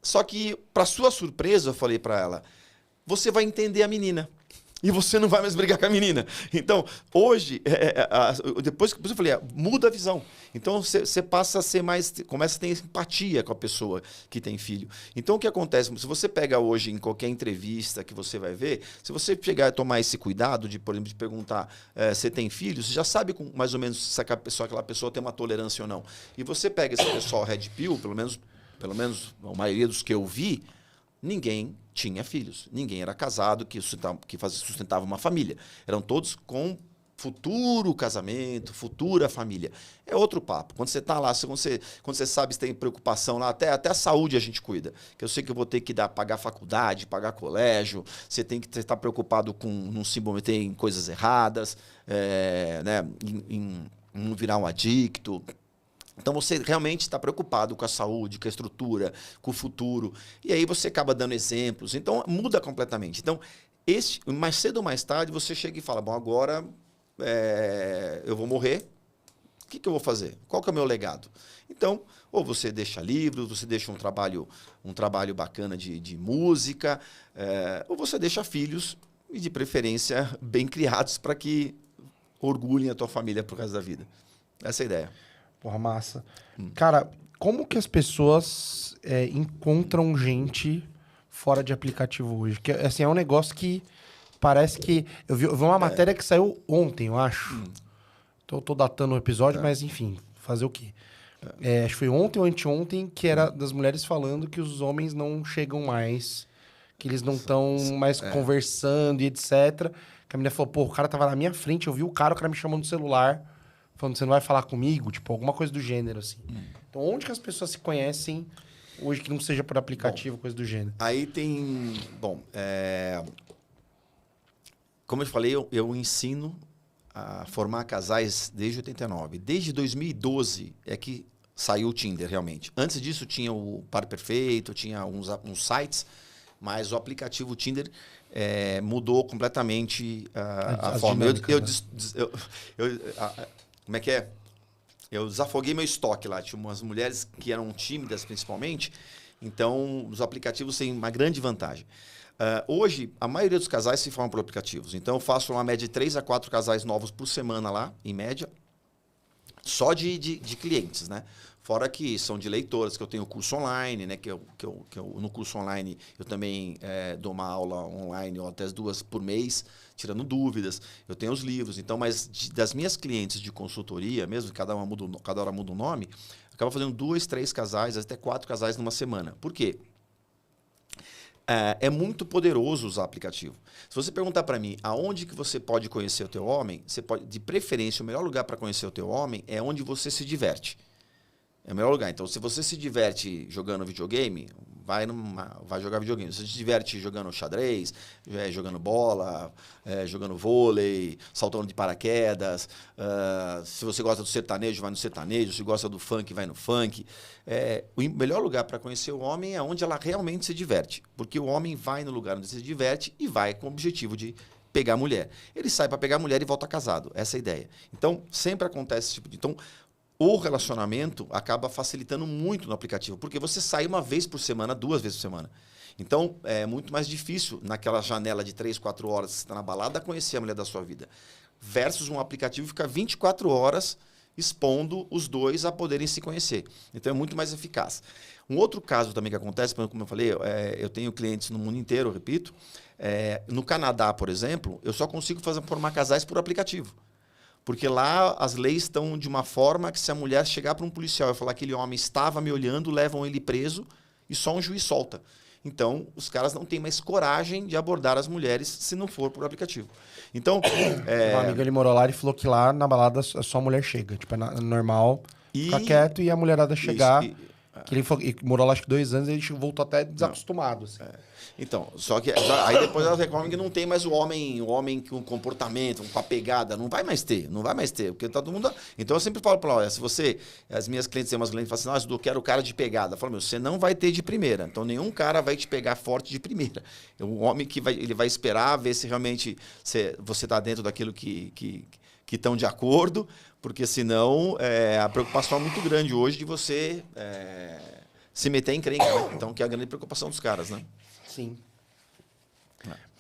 Só que, para sua surpresa, eu falei para ela, você vai entender a menina. E você não vai mais brigar com a menina. Então, hoje, depois eu falei, muda a visão. Então, você passa a ser mais... Começa a ter empatia com a pessoa que tem filho. Então, o que acontece? Se você pega hoje em qualquer entrevista que você vai ver, se você chegar a tomar esse cuidado de, por exemplo, de perguntar você tem filho, você já sabe mais ou menos se aquela pessoa tem uma tolerância ou não. E você pega esse pessoal Red Pill, pelo menos a maioria dos que eu vi, ninguém tinha filhos. Ninguém era casado que sustentava uma família. Eram todos com futuro casamento, futura família. É outro papo. Quando você está lá, quando você sabe que tem preocupação lá, até a saúde a gente cuida. Que eu sei que eu vou ter que pagar faculdade, pagar colégio, você tem que estar preocupado com não se meter em coisas erradas, né, em não virar um adicto. Então, você realmente está preocupado com a saúde, com a estrutura, com o futuro. E aí você acaba dando exemplos. Então, muda completamente. Então, mais cedo ou mais tarde, você chega e fala, bom, agora eu vou morrer. O que eu vou fazer? Qual que é o meu legado? Então, ou você deixa livros, você deixa um trabalho bacana de música, ou você deixa filhos, e de preferência bem criados, para que orgulhem a tua família por causa da vida. Essa é a ideia. Porra, massa. Cara, como que as pessoas encontram gente fora de aplicativo hoje? Porque, assim, é um negócio que parece que... Eu vi uma matéria que saiu ontem, eu acho. Tô datando o episódio, mas, enfim, fazer o quê? Acho que foi ontem ou anteontem que era das mulheres falando que os homens não chegam mais, que eles não estão mais conversando e etc. Que a menina falou, pô, o cara tava na minha frente, eu vi o cara me chamando no celular... Falando, você não vai falar comigo? Tipo, alguma coisa do gênero, assim. Então, onde que as pessoas se conhecem hoje que não seja por aplicativo, coisa do gênero? Aí tem... Bom, como eu te falei, eu ensino a formar casais desde 89. Desde 2012 é que saiu o Tinder, realmente. Antes disso, tinha o Par Perfeito, tinha uns sites, mas o aplicativo Tinder mudou completamente a forma. Como é que é? Eu desafoguei meu estoque lá. Tinha umas mulheres que eram tímidas, principalmente. Então, os aplicativos têm uma grande vantagem. Hoje, a maioria dos casais se formam por aplicativos. Então, eu faço uma média de 3 a 4 casais novos por semana lá, em média. Só de clientes, né? Fora que são de leitoras, que eu tenho curso online, né? Que eu no curso online eu também dou uma aula online, ou até 2 por mês, tirando dúvidas. Eu tenho os livros. Então, mas das minhas clientes de consultoria, mesmo que cada hora muda um nome, eu acabo fazendo 2, 3 casais, até 4 casais numa semana. Por quê? É muito poderoso usar aplicativo. Se você perguntar para mim aonde que você pode conhecer o teu homem, você pode, de preferência, o melhor lugar para conhecer o teu homem é onde você se diverte. É o melhor lugar. Então, se você se diverte jogando videogame, vai jogar videogame. Você se diverte jogando xadrez, jogando bola, jogando vôlei, saltando de paraquedas. Se você gosta do sertanejo, vai no sertanejo. Se gosta do funk, vai no funk. O melhor lugar para conhecer o homem é onde ela realmente se diverte. Porque o homem vai no lugar onde se diverte e vai com o objetivo de pegar a mulher. Ele sai para pegar a mulher e volta casado. Essa é a ideia. Então, sempre acontece esse tipo de... Então, o relacionamento acaba facilitando muito no aplicativo, porque você sai uma vez por semana, 2 vezes por semana. Então, é muito mais difícil, naquela janela de 3, 4 horas que você está na balada, conhecer a mulher da sua vida. Versus um aplicativo que fica 24 horas expondo os dois a poderem se conhecer. Então, é muito mais eficaz. Um outro caso também que acontece, como eu falei, eu tenho clientes no mundo inteiro, eu repito. No Canadá, por exemplo, eu só consigo formar casais por aplicativo. Porque lá as leis estão de uma forma que se a mulher chegar para um policial e falar que aquele homem estava me olhando, levam ele preso e só um juiz solta. Então, os caras não têm mais coragem de abordar as mulheres se não for por aplicativo. Então, Um amigo, ele morou lá e falou que lá na balada só a mulher chega. Tipo, é normal ficar quieto e a mulherada chegar. Que ele morou lá acho que 2 anos e ele voltou até desacostumado. Assim. Então, só que aí depois elas reclamam que não tem mais o homem com comportamento, com a pegada, não vai mais ter, porque tá todo mundo... Então eu sempre falo para ela, se você, as minhas clientes, tem umas clientes que falam assim, eu quero o cara de pegada. Eu falo, você não vai ter de primeira, então nenhum cara vai te pegar forte de primeira. O homem ele vai esperar ver se realmente você tá dentro daquilo que estão de acordo, porque senão a preocupação é muito grande hoje de você se meter em encrenca, né? Então, que é a grande preocupação dos caras, né? Sim.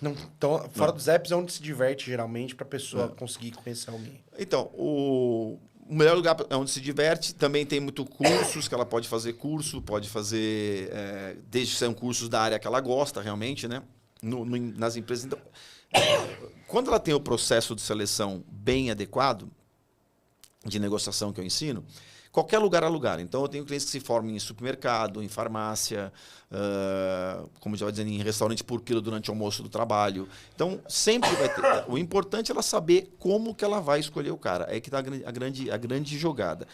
Não, então, fora dos apps é onde se diverte, geralmente, para a pessoa conseguir conhecer alguém. Então, o melhor lugar é onde se diverte. Também tem muito cursos, que ela pode fazer pode fazer... desde que sejam cursos da área que ela gosta, realmente, né? Nas empresas. Então, quando ela tem o processo de seleção bem adequado, de negociação que eu ensino, qualquer lugar é lugar. Então, eu tenho clientes que se formam em supermercado, em farmácia, como já vai dizendo, em restaurante por quilo durante o almoço do trabalho. Então, sempre vai ter... O importante é ela saber como que ela vai escolher o cara. É que está a grande jogada.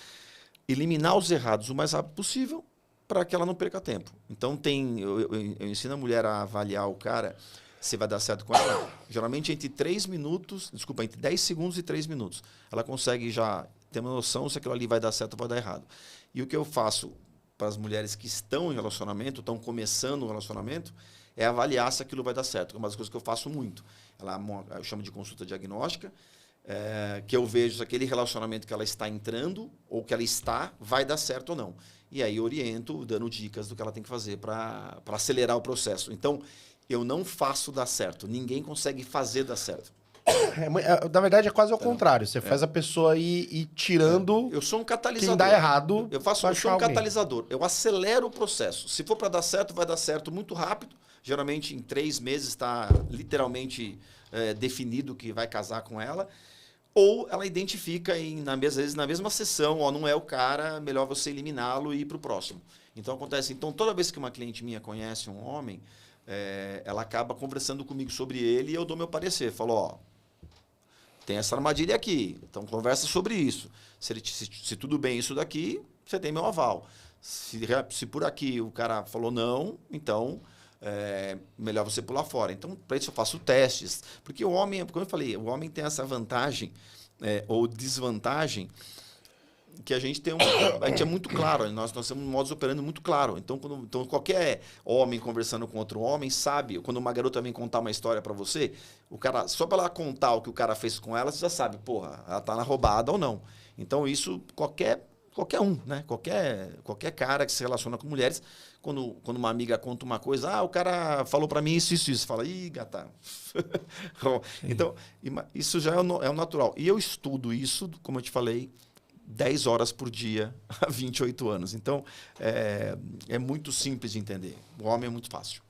Eliminar os errados o mais rápido possível para que ela não perca tempo. Então, eu ensino a mulher a avaliar o cara se vai dar certo com ela. Geralmente, entre 10 segundos e 3 minutos. Ela consegue já ter uma noção se aquilo ali vai dar certo ou vai dar errado. E o que eu faço para as mulheres que estão em relacionamento, estão começando um relacionamento, é avaliar se aquilo vai dar certo. É uma das coisas que eu faço muito. Eu chamo de consulta diagnóstica, que eu vejo se aquele relacionamento que ela está entrando ou que ela está vai dar certo ou não. E aí oriento, dando dicas do que ela tem que fazer para acelerar o processo. Então, eu não faço dar certo. Ninguém consegue fazer dar certo. Na verdade, é quase ao contrário. Você faz a pessoa ir tirando. Eu sou um catalisador. Quem dá errado. Eu sou um catalisador. Eu acelero o processo. Se for para dar certo, vai dar certo muito rápido. Geralmente, em 3 meses, está literalmente definido que vai casar com ela. Ou ela identifica, às vezes, na mesma sessão, não é o cara, melhor você eliminá-lo e ir para o próximo. Então, acontece. Então, toda vez que uma cliente minha conhece um homem, ela acaba conversando comigo sobre ele e eu dou meu parecer. Falo, tem essa armadilha aqui, então conversa sobre isso. Se tudo bem isso daqui, você tem meu aval. Se por aqui o cara falou não, então melhor você pular fora. Então, para isso eu faço testes. Porque o homem, como eu falei, o homem tem essa vantagem ou desvantagem que a gente é muito claro, nós temos um modus operandi muito claro. Então, qualquer homem conversando com outro homem sabe, quando uma garota vem contar uma história para você, o cara, só para ela contar o que o cara fez com ela, você já sabe, porra, ela tá na roubada ou não. Então, isso qualquer um, né? Qualquer cara que se relaciona com mulheres, quando uma amiga conta uma coisa, o cara falou para mim isso, fala, ih, gata. Então, isso já é o natural. E eu estudo isso, como eu te falei, 10 horas por dia há 28 anos. Então, é muito simples de entender. O homem é muito fácil.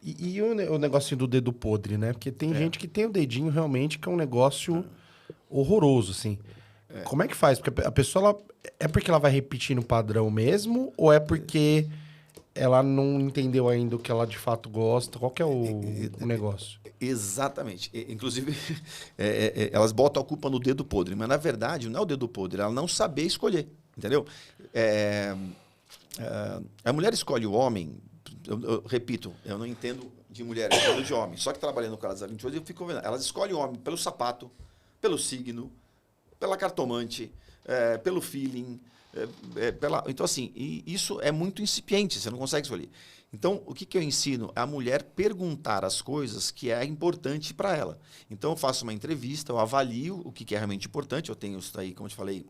E o negocinho do dedo podre, né? Porque tem gente que tem o dedinho realmente que é um negócio horroroso, assim. Como é que faz? Porque a pessoa, é porque ela vai repetindo o padrão mesmo? Ou é porque ela não entendeu ainda o que ela de fato gosta? Qual que é o negócio? Exatamente. Inclusive, elas botam a culpa no dedo podre, mas na verdade não é o dedo podre, ela não saber escolher, entendeu? A mulher escolhe o homem, eu repito, eu não entendo de mulher, eu entendo de homem. Só que trabalhando com elas há 28 eu fico vendo. Elas escolhem o homem pelo sapato, pelo signo, pela cartomante, pelo feeling. Então, assim, isso é muito incipiente, você não consegue escolher. Então, o que eu ensino? A mulher perguntar as coisas que é importante para ela. Então, eu faço uma entrevista, eu avalio o que é realmente importante. Eu tenho isso daí, como eu te falei,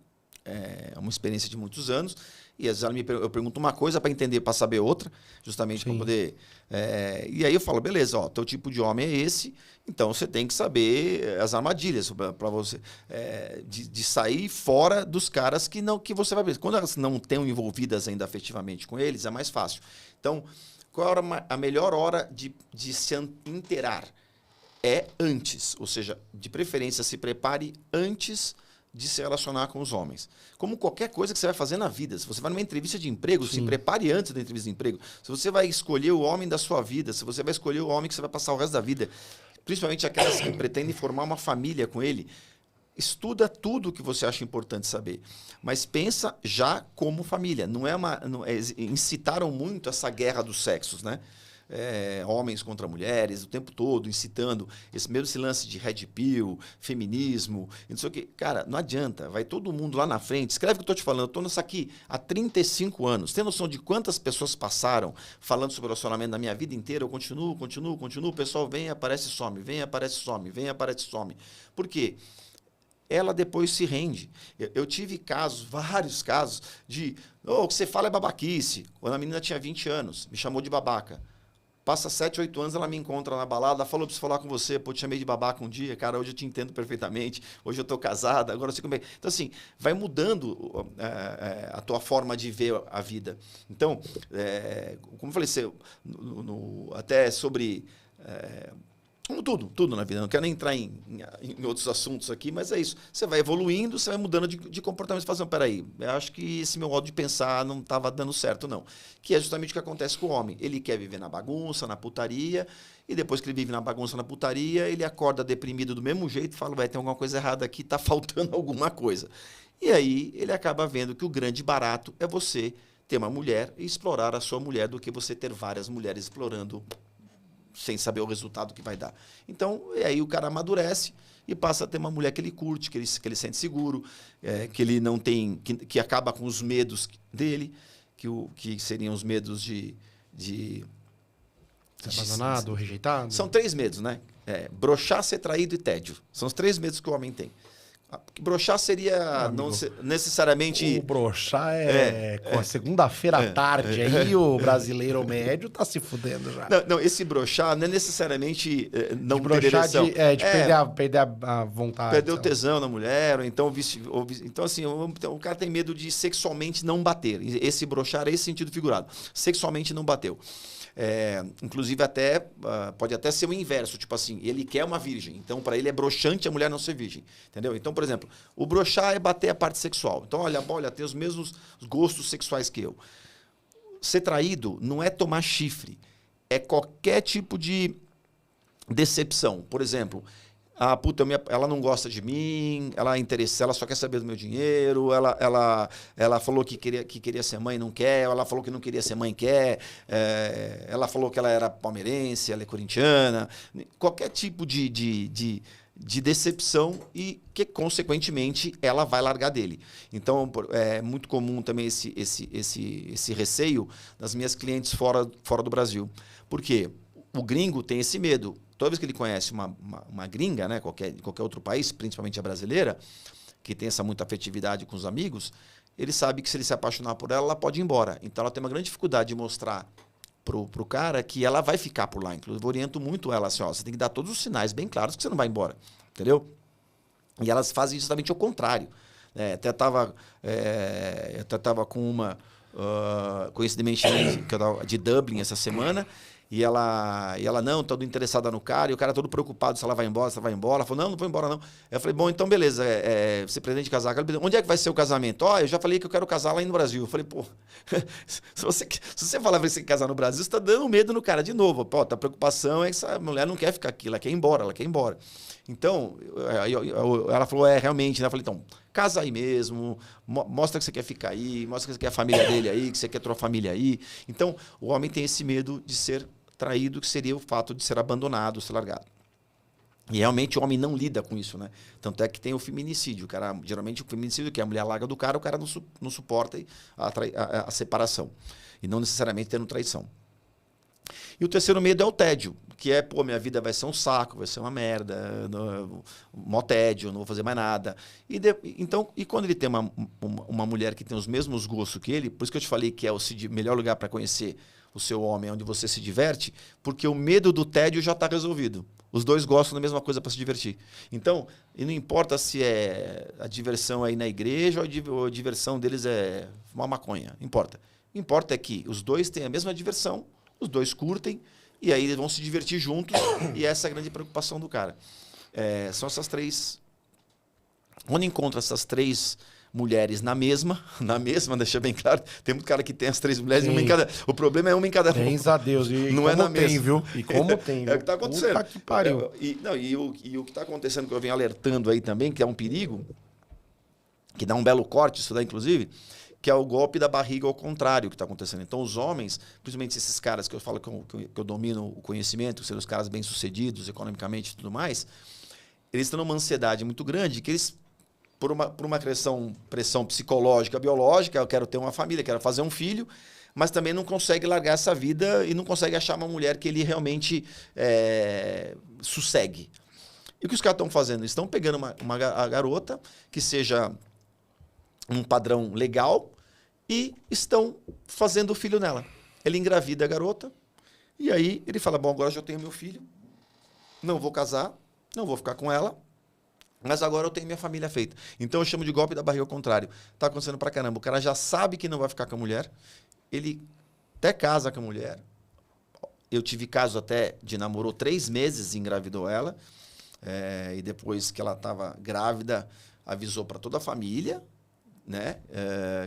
uma experiência de muitos anos. E às vezes eu pergunto uma coisa para entender, para saber outra, justamente para poder... e aí eu falo, beleza, ó, teu tipo de homem é esse, então você tem que saber as armadilhas para você, de sair fora dos caras que você vai ver. Quando elas não estão envolvidas ainda afetivamente com eles, é mais fácil. Então, qual é a melhor hora de se inteirar? É antes, ou seja, de preferência se prepare antes de se relacionar com os homens. Como qualquer coisa que você vai fazer na vida. Se você vai numa entrevista de emprego, se prepare antes da entrevista de emprego. Se você vai escolher o homem da sua vida, se você vai escolher o homem que você vai passar o resto da vida, principalmente aquelas que pretendem formar uma família com ele, estuda tudo o que você acha importante saber. Mas pensa já como família. Incitaram muito essa guerra dos sexos, né? Homens contra mulheres, o tempo todo, incitando esse lance de red pill, feminismo, não sei o quê. Cara, não adianta, vai todo mundo lá na frente, escreve o que eu estou te falando, eu estou nisso aqui há 35 anos, tem noção de quantas pessoas passaram falando sobre relacionamento na minha vida inteira, eu continuo, o pessoal vem, aparece, some, vem, aparece, some, vem, aparece, some. Por quê? Ela depois se rende. Eu tive vários casos de, o que você fala é babaquice, quando a menina tinha 20 anos, me chamou de babaca. Passa 7, 8 anos, ela me encontra na balada, falou, preciso falar com você, pô, te chamei de babaca um dia, cara, hoje eu te entendo perfeitamente, hoje eu tô casada, agora eu sei como é. Então, assim, vai mudando a tua forma de ver a vida. Então, como eu falei, até sobre... como tudo na vida. Não quero nem entrar em outros assuntos aqui, mas é isso. Você vai evoluindo, você vai mudando de comportamento. Você fala assim, peraí, eu acho que esse meu modo de pensar não estava dando certo, não. Que é justamente o que acontece com o homem. Ele quer viver na bagunça, na putaria, e depois que ele vive na bagunça, na putaria, ele acorda deprimido do mesmo jeito e fala, vai ter alguma coisa errada aqui, está faltando alguma coisa. E aí ele acaba vendo que o grande barato é você ter uma mulher e explorar a sua mulher do que você ter várias mulheres explorando sem saber o resultado que vai dar. Então, aí o cara amadurece e passa a ter uma mulher que ele curte, que ele sente seguro, que ele não tem, que acaba com os medos dele, que seriam os medos de ser abandonado, rejeitado. São 3 medos, né? Broxar, ser traído e tédio. São os 3 medos que o homem tem. Broxar seria não necessariamente... O broxar com a segunda-feira à tarde. Aí o brasileiro médio tá se fudendo já. Não, esse broxar não é necessariamente não ter ereção. De perder a vontade. Perder o tesão na mulher, ou então... Então, assim, o cara tem medo de sexualmente não bater. Esse broxar é esse sentido figurado. Sexualmente não bateu. Inclusive pode até ser o inverso, tipo assim, ele quer uma virgem, então para ele é broxante a mulher não ser virgem, entendeu? Então, por exemplo, o broxar é bater a parte sexual. Então, olha, tem os mesmos gostos sexuais que eu. Ser traído não é tomar chifre, é qualquer tipo de decepção. Por exemplo, ela não gosta de mim, ela só quer saber do meu dinheiro, ela falou que queria ser mãe, não quer, ela falou que não queria ser mãe, quer, ela falou que ela era palmeirense, ela é corintiana, qualquer tipo de decepção e que, consequentemente, ela vai largar dele. Então, é muito comum também esse receio das minhas clientes fora do Brasil. Por quê? O gringo tem esse medo. Toda vez que ele conhece uma gringa, né, qualquer outro país, principalmente a brasileira, que tem essa muita afetividade com os amigos, ele sabe que se ele se apaixonar por ela, ela pode ir embora. Então ela tem uma grande dificuldade de mostrar pro cara que ela vai ficar por lá. Inclusive, eu oriento muito ela assim, você tem que dar todos os sinais bem claros que você não vai embora. Entendeu? E elas fazem justamente o contrário. Até estava com uma, coincidentemente, de Dublin essa semana, e ela não, todo interessada no cara, e o cara todo preocupado se ela vai embora, Ela falou, não vou embora não. Eu falei, bom, então beleza, você pretende casar? Onde é que vai ser o casamento? Eu já falei que eu quero casar lá no Brasil. Eu falei, pô, se você falar que você quer casar no Brasil, você está dando medo no cara de novo. Pô, a preocupação é que essa mulher não quer ficar aqui, ela quer ir embora. Então, ela falou, realmente, né? Eu falei, então, casa aí mesmo, mostra que você quer ficar aí, mostra que você quer a família dele aí, que você quer a tua família aí. Então, o homem tem esse medo de ser traído, que seria o fato de ser abandonado, ser largado. E realmente o homem não lida com isso, né? Tanto é que tem o feminicídio. Geralmente o feminicídio, que é a mulher larga do cara, o cara não suporta a separação. E não necessariamente tendo traição. E o terceiro medo é o tédio, que é, pô, minha vida vai ser um saco, vai ser uma merda, mó tédio, não vou fazer mais nada. E quando ele tem uma mulher que tem os mesmos gostos que ele, por isso que eu te falei que é o melhor lugar para conhecer o seu homem, onde você se diverte, porque o medo do tédio já está resolvido. Os dois gostam da mesma coisa para se divertir. Então, e não importa se é a diversão aí na igreja ou a diversão deles é uma maconha, não importa. O que importa é que os dois têm a mesma diversão, os dois curtem, e aí eles vão se divertir juntos, e essa é a grande preocupação do cara. São essas três... Quando encontra essas três mulheres na mesma, deixa bem claro, tem muito cara que tem as três mulheres, uma em cada... O problema é uma em cada... Graças a Deus. E não como é na tem, mesma. viu? E como tem, viu? É o que está acontecendo. Puta que pariu. E o que está acontecendo, que eu venho alertando aí também, que é um perigo, que dá um belo corte, isso daí, inclusive, que é o golpe da barriga ao contrário que está acontecendo. Então, os homens, principalmente esses caras que eu falo que eu domino o conhecimento, que são os caras bem-sucedidos economicamente e tudo mais, eles estão numa ansiedade muito grande que eles, por uma pressão psicológica, biológica, eu quero ter uma família, quero fazer um filho, mas também não consegue largar essa vida e não consegue achar uma mulher que ele realmente sossegue. E o que os caras estão fazendo? Eles estão pegando a garota que seja um padrão legal e estão fazendo o filho nela. Ele engravida a garota e aí ele fala, bom, agora já tenho meu filho, não vou casar, não vou ficar com ela, mas agora eu tenho minha família feita. Então eu chamo de golpe da barriga ao contrário. Tá acontecendo pra caramba. O cara já sabe que não vai ficar com a mulher, ele até casa com a mulher. Eu tive caso até de namorou 3 meses e engravidou ela, e depois que ela estava grávida, avisou para toda a família, né,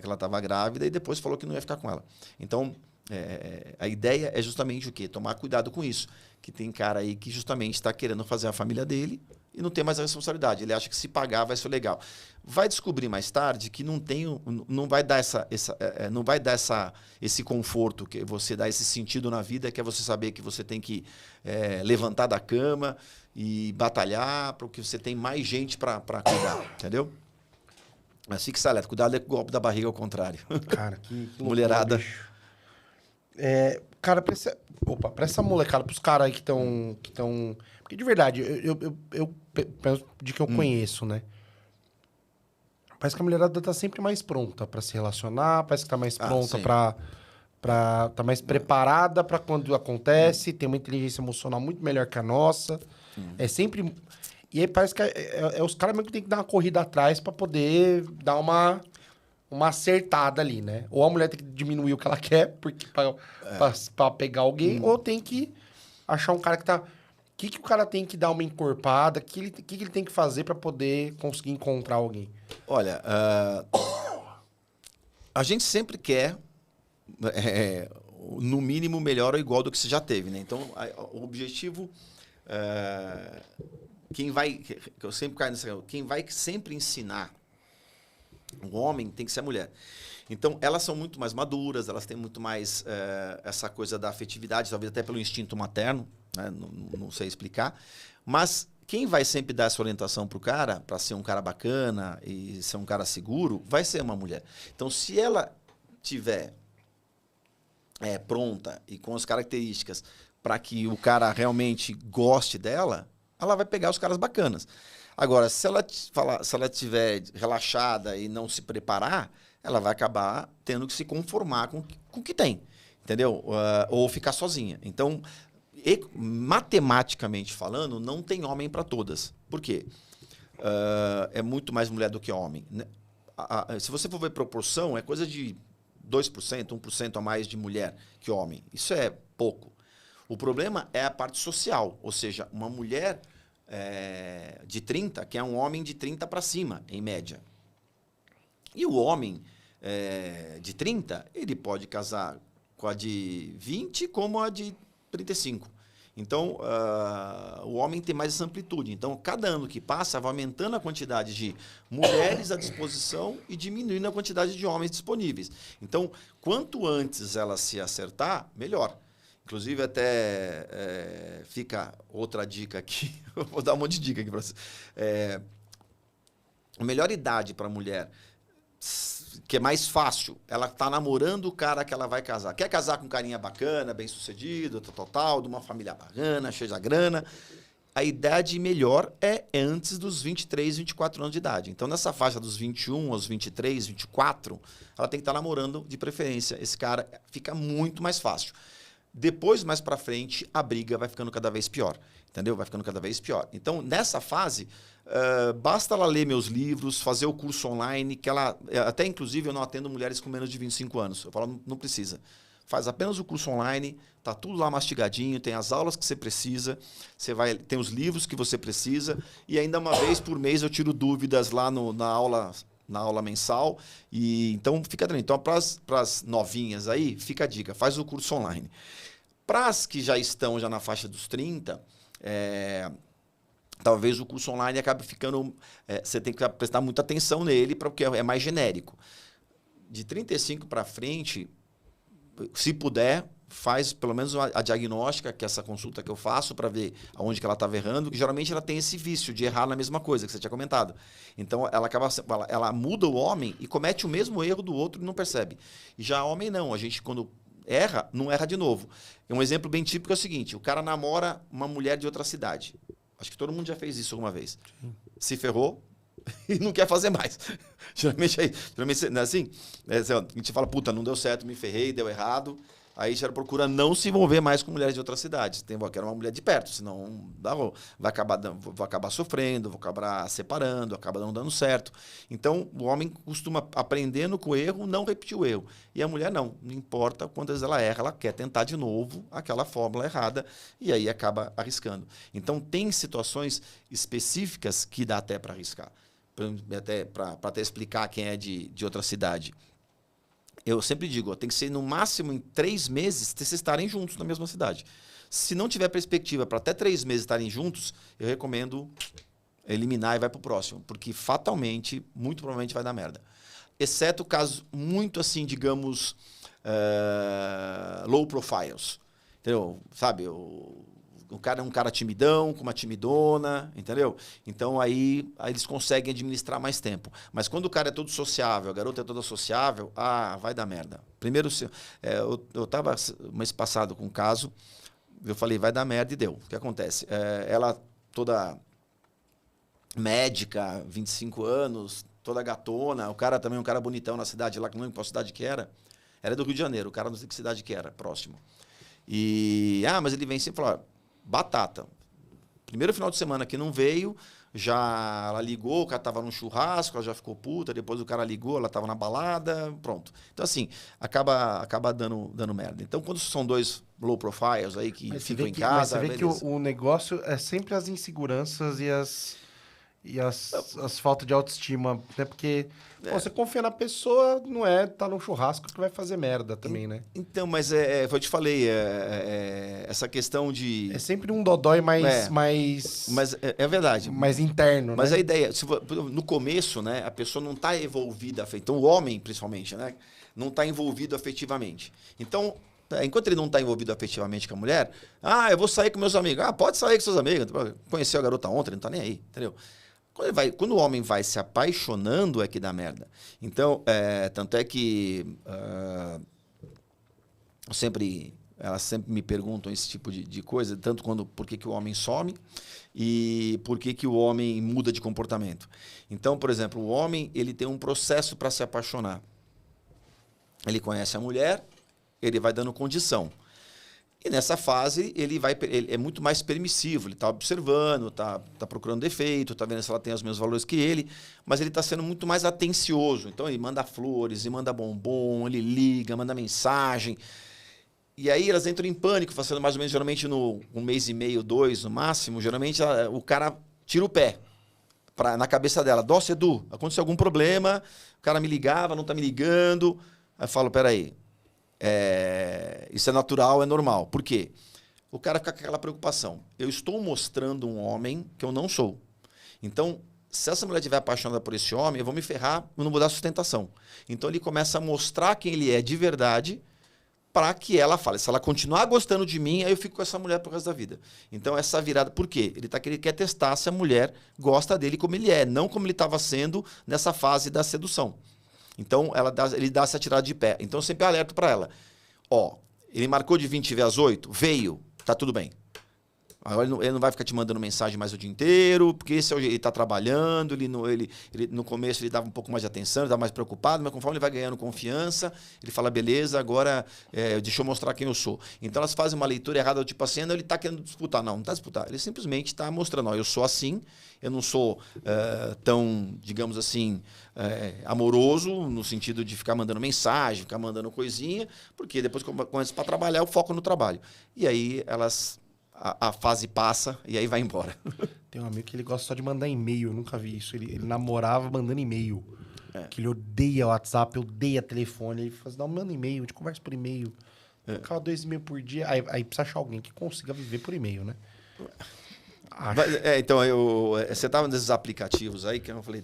que ela estava grávida, e depois falou que não ia ficar com ela. Então, a ideia é justamente o quê? Tomar cuidado com isso. Que tem cara aí que justamente está querendo fazer a família dele e não tem mais a responsabilidade. Ele acha que se pagar vai ser legal. Vai descobrir mais tarde que não vai dar esse conforto, que você dá esse sentido na vida, que é você saber que você tem que levantar da cama e batalhar, porque você tem mais gente para cuidar, entendeu? Assim que sai, cuidado com o golpe da barriga ao contrário. Cara, que mulherada. Bicho. Cara, pra essa molecada, pros caras aí que estão... Porque de verdade, eu penso de que eu conheço, né? Parece que a mulherada tá sempre mais pronta pra se relacionar, parece que tá mais pronta tá mais preparada pra quando acontece, tem uma inteligência emocional muito melhor que a nossa. É sempre... E aí parece que os caras mesmo que tem que dar uma corrida atrás pra poder dar uma acertada ali, né? Ou a mulher tem que diminuir o que ela quer pra pegar alguém, ou tem que achar um cara que tá... O que o cara tem que dar uma encorpada? O que ele tem que fazer pra poder conseguir encontrar alguém? Olha, a gente sempre quer, no mínimo, melhor ou igual do que você já teve, né? Então, o objetivo... quem vai sempre ensinar o homem tem que ser a mulher. Então, elas são muito mais maduras, elas têm muito mais essa coisa da afetividade, talvez até pelo instinto materno, né? Não sei explicar. Mas quem vai sempre dar essa orientação para o cara, para ser um cara bacana e ser um cara seguro, vai ser uma mulher. Então, se ela tiver pronta e com as características para que o cara realmente goste dela, ela vai pegar os caras bacanas. Agora, se ela estiver relaxada e não se preparar, ela vai acabar tendo que se conformar com o que tem, entendeu? Ou ficar sozinha. Então, matematicamente falando, não tem homem para todas. Por quê? É muito mais mulher do que homem. Se você for ver proporção, é coisa de 2%, 1% a mais de mulher que homem. Isso é pouco. O problema é a parte social, ou seja, uma mulher de 30, que é um homem de 30 para cima, em média. E o homem de 30, ele pode casar com a de 20 como a de 35. Então, o homem tem mais essa amplitude. Então, cada ano que passa, vai aumentando a quantidade de mulheres à disposição e diminuindo a quantidade de homens disponíveis. Então, quanto antes ela se acertar, melhor. Inclusive, até fica outra dica aqui. Eu vou dar um monte de dica aqui para você. A melhor idade para a mulher, que é mais fácil, ela tá namorando o cara que ela vai casar. Quer casar com um carinha bacana, bem sucedido, tal, de uma família bacana, cheia de grana. A idade melhor é antes dos 23, 24 anos de idade. Então, nessa faixa dos 21 aos 23, 24, ela tem que estar namorando de preferência. Esse cara fica muito mais fácil. Depois, mais para frente, a briga vai ficando cada vez pior. Entendeu? Vai ficando cada vez pior. Então, nessa fase, basta ela ler meus livros, fazer o curso online, que ela... Até, inclusive, eu não atendo mulheres com menos de 25 anos. Eu falo, não precisa. Faz apenas o curso online, tá tudo lá mastigadinho, tem as aulas que você precisa, tem os livros que você precisa, e ainda uma vez por mês eu tiro dúvidas lá na aula mensal. E então, fica tranquilo. Então, para as novinhas aí, fica a dica, faz o curso online. Para as que já estão na faixa dos 30... talvez o curso online acabe ficando... você tem que prestar muita atenção nele, porque é mais genérico. De 35 para frente, se puder, faz pelo menos a diagnóstica, que é essa consulta que eu faço para ver aonde que ela estava errando, que geralmente ela tem esse vício de errar na mesma coisa que você tinha comentado. Então, ela muda o homem e comete o mesmo erro do outro e não percebe. E já homem não. A gente, quando erra, não erra de novo. Um exemplo bem típico é o seguinte: o cara namora uma mulher de outra cidade. Acho que todo mundo já fez isso alguma vez. Sim. Se ferrou e não quer fazer mais. Geralmente não é assim? A gente fala, puta, não deu certo, me ferrei, deu errado. Aí já procura não se envolver mais com mulheres de outras cidades. Quero uma mulher de perto, senão vou acabar sofrendo, vou acabar separando, acaba não dando certo. Então, o homem costuma, aprendendo com o erro, não repetir o erro. E a mulher não importa quantas ela erra, ela quer tentar de novo aquela fórmula errada e aí acaba arriscando. Então, tem situações específicas que dá até para arriscar. Para até explicar quem é de outra cidade. Eu sempre digo, tem que ser no máximo em 3 meses vocês estarem juntos na mesma cidade. Se não tiver perspectiva para até 3 meses estarem juntos, eu recomendo eliminar e vai para o próximo. Porque fatalmente, muito provavelmente vai dar merda. Exceto casos muito assim, digamos, low profiles. Entendeu? Sabe, o cara é um cara timidão, com uma timidona, entendeu? Então, aí eles conseguem administrar mais tempo. Mas quando o cara é todo sociável, a garota é toda sociável, vai dar merda. Primeiro, eu estava mês passado com um caso, eu falei, vai dar merda, e deu. O que acontece? Ela toda médica, 25 anos, toda gatona, o cara também, um cara bonitão na cidade lá, que não lembro qual cidade que era do Rio de Janeiro, o cara não sei que cidade que era, próximo. E, mas ele vem sempre e fala, batata. Primeiro final de semana que não veio, ela ligou, o cara estava num churrasco, ela já ficou puta, depois o cara ligou, ela estava na balada, pronto. Então, assim, acaba dando merda. Então, quando são dois low profiles aí que ficam em casa... Mas você vê que o negócio é sempre as inseguranças e as faltas de autoestima, né? Porque você confia na pessoa, não tá num churrasco que vai fazer merda também, né? Então, mas eu te falei, essa questão de... É sempre um dodói mais... Mas é verdade. Mais interno, mas né? A ideia, no começo, né, a pessoa não está envolvida, então o homem, principalmente, né, não está envolvido afetivamente. Então, enquanto ele não está envolvido afetivamente com a mulher, eu vou sair com meus amigos. Pode sair com seus amigos. Conheceu a garota ontem, não está nem aí, entendeu? Quando o homem vai se apaixonando é que dá merda. Então, tanto é que elas sempre me perguntam esse tipo de coisa, tanto por que o homem some e por que o homem muda de comportamento. Então, por exemplo, o homem ele tem um processo para se apaixonar. Ele conhece a mulher, ele vai dando condição. E nessa fase, ele é muito mais permissivo. Ele está observando, está procurando defeito, está vendo se ela tem os mesmos valores que ele, mas ele está sendo muito mais atencioso. Então, ele manda flores, ele manda bombom, ele liga, manda mensagem. E aí, elas entram em pânico, fazendo mais ou menos, geralmente, no 1 mês e meio, 2, no máximo. Geralmente, o cara tira o pé na cabeça dela. Nossa, Edu, aconteceu algum problema, o cara me ligava, não está me ligando. Aí eu falo, peraí. Isso é natural, é normal. Por quê? o cara fica com aquela preocupação. Eu estou mostrando um homem que eu não sou. Então, se essa mulher estiver apaixonada por esse homem, eu vou me ferrar, eu não vou dar sustentação. Então, ele começa a mostrar quem ele é de verdade para que ela fale. Se ela continuar gostando de mim, aí eu fico com essa mulher pro resto da vida. Então, essa virada... Por quê? Ele quer testar se a mulher gosta dele como ele é, não como ele estava sendo nessa fase da sedução. Então, ele dá essa tirada de pé. Então, eu sempre alerto para ela. Ó, ele marcou de 20 e ver às 8, veio, tá tudo bem. Agora ele não vai ficar te mandando mensagem mais o dia inteiro, porque esse é o jeito, ele está trabalhando, no começo ele dava um pouco mais de atenção, ele estava mais preocupado, mas conforme ele vai ganhando confiança, ele fala, beleza, agora deixa eu mostrar quem eu sou. Então elas fazem uma leitura errada, tipo assim, ele está querendo disputar. Não está disputando. Ele simplesmente está mostrando, ó, eu sou assim, eu não sou tão, digamos assim, amoroso, no sentido de ficar mandando mensagem, ficar mandando coisinha, porque depois que começa para trabalhar, eu foco no trabalho. E aí a fase passa e aí vai embora. Tem um amigo que ele gosta só de mandar e-mail, eu nunca vi isso. Ele namorava mandando e-mail. Que ele odeia WhatsApp, odeia telefone. Ele fala assim, não, manda e-mail, a gente conversa por e-mail. Ficava 2 e-mails por dia. Aí precisa achar alguém que consiga viver por e-mail, né? Então, você estava nesses aplicativos aí, que eu falei,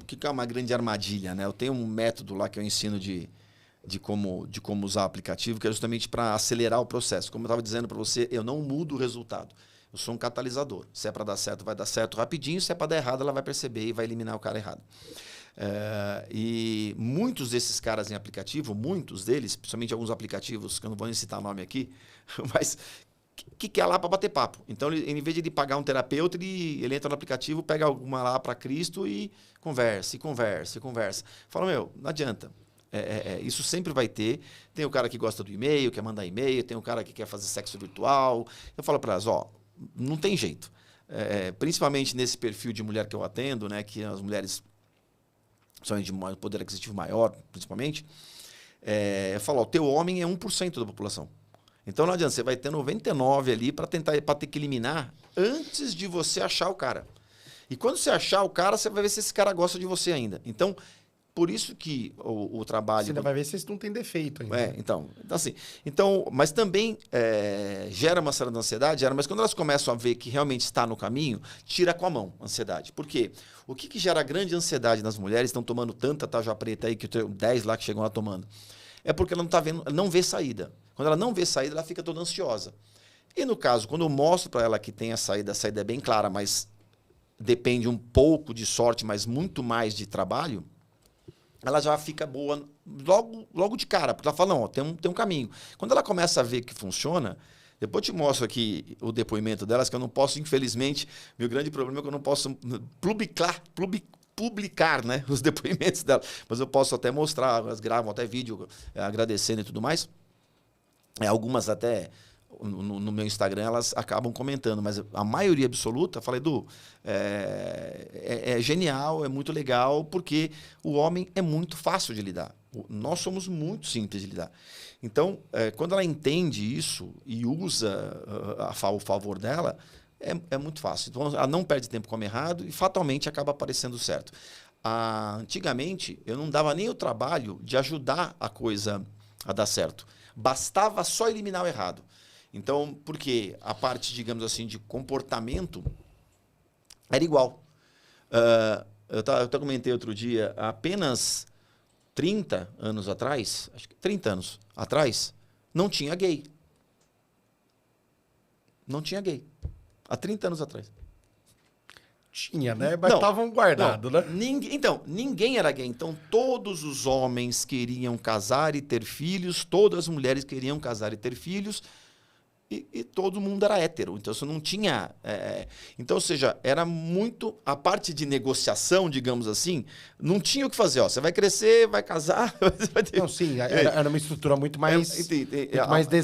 que é uma grande armadilha, né? Eu tenho um método lá que eu ensino de como usar o aplicativo, que é justamente para acelerar o processo. Como eu estava dizendo para você, eu não mudo o resultado. Eu sou um catalisador. Se é para dar certo, vai dar certo rapidinho. Se é para dar errado, ela vai perceber e vai eliminar o cara errado. E muitos desses caras em aplicativo, muitos deles, principalmente alguns aplicativos, que eu não vou nem citar nome aqui, mas que quer lá para bater papo. Então, em vez de ele pagar um terapeuta, ele entra no aplicativo, pega alguma lá para Cristo e conversa. Fala, não adianta. Isso sempre vai ter. Tem o cara que gosta do e-mail, quer mandar e-mail, tem o cara que quer fazer sexo virtual. Eu falo para elas, não tem jeito. Principalmente nesse perfil de mulher que eu atendo, né, que as mulheres são de poder aquisitivo maior, principalmente. Eu falo, o teu homem é 1% da população. Então não adianta, você vai ter 99 ali para ter que eliminar antes de você achar o cara. E quando você achar o cara, você vai ver se esse cara gosta de você ainda. Então, por isso que o trabalho... Você ainda vai ver se não tem defeito ainda. Mas também gera uma certa ansiedade, mas quando elas começam a ver que realmente está no caminho, tira com a mão a ansiedade. Por quê? O que gera grande ansiedade nas mulheres, estão tomando tanta tarja preta aí, que eu tenho 10 lá que chegam lá tomando, é porque ela não está vendo, ela não vê saída. Quando ela não vê saída, ela fica toda ansiosa. E no caso, quando eu mostro para ela que tem a saída é bem clara, mas depende um pouco de sorte, mas muito mais de trabalho, ela já fica boa logo de cara, porque ela fala, não, tem um caminho. Quando ela começa a ver que funciona, depois eu te mostro aqui o depoimento delas, que eu não posso, infelizmente, meu grande problema é que eu não posso publicar, né, os depoimentos dela, mas eu posso até mostrar, elas gravam até vídeo agradecendo e tudo mais. Algumas até no meu Instagram elas acabam comentando, mas a maioria absoluta fala, Edu, é genial, é muito legal, porque o homem é muito fácil de lidar. Nós somos muito simples de lidar. Então, quando ela entende isso e usa a favor dela, é muito fácil. Então, ela não perde tempo com o homem errado e fatalmente acaba aparecendo certo. Antigamente, eu não dava nem o trabalho de ajudar a coisa a dar certo. Bastava só eliminar o errado. Então, porque a parte, digamos assim, de comportamento era igual. Eu até comentei outro dia, apenas 30 anos atrás, acho que 30 anos atrás, não tinha gay. Não tinha gay. Há 30 anos atrás. Tinha, né? Mas estavam guardados, né? Ninguém era gay. Então, todos os homens queriam casar e ter filhos, todas as mulheres queriam casar e ter filhos, e todo mundo era hétero. Então, você não tinha... Então, ou seja, era muito... A parte de negociação, digamos assim, não tinha o que fazer. Você vai crescer, vai casar... Vai ter... Não, sim. Era uma estrutura muito mais...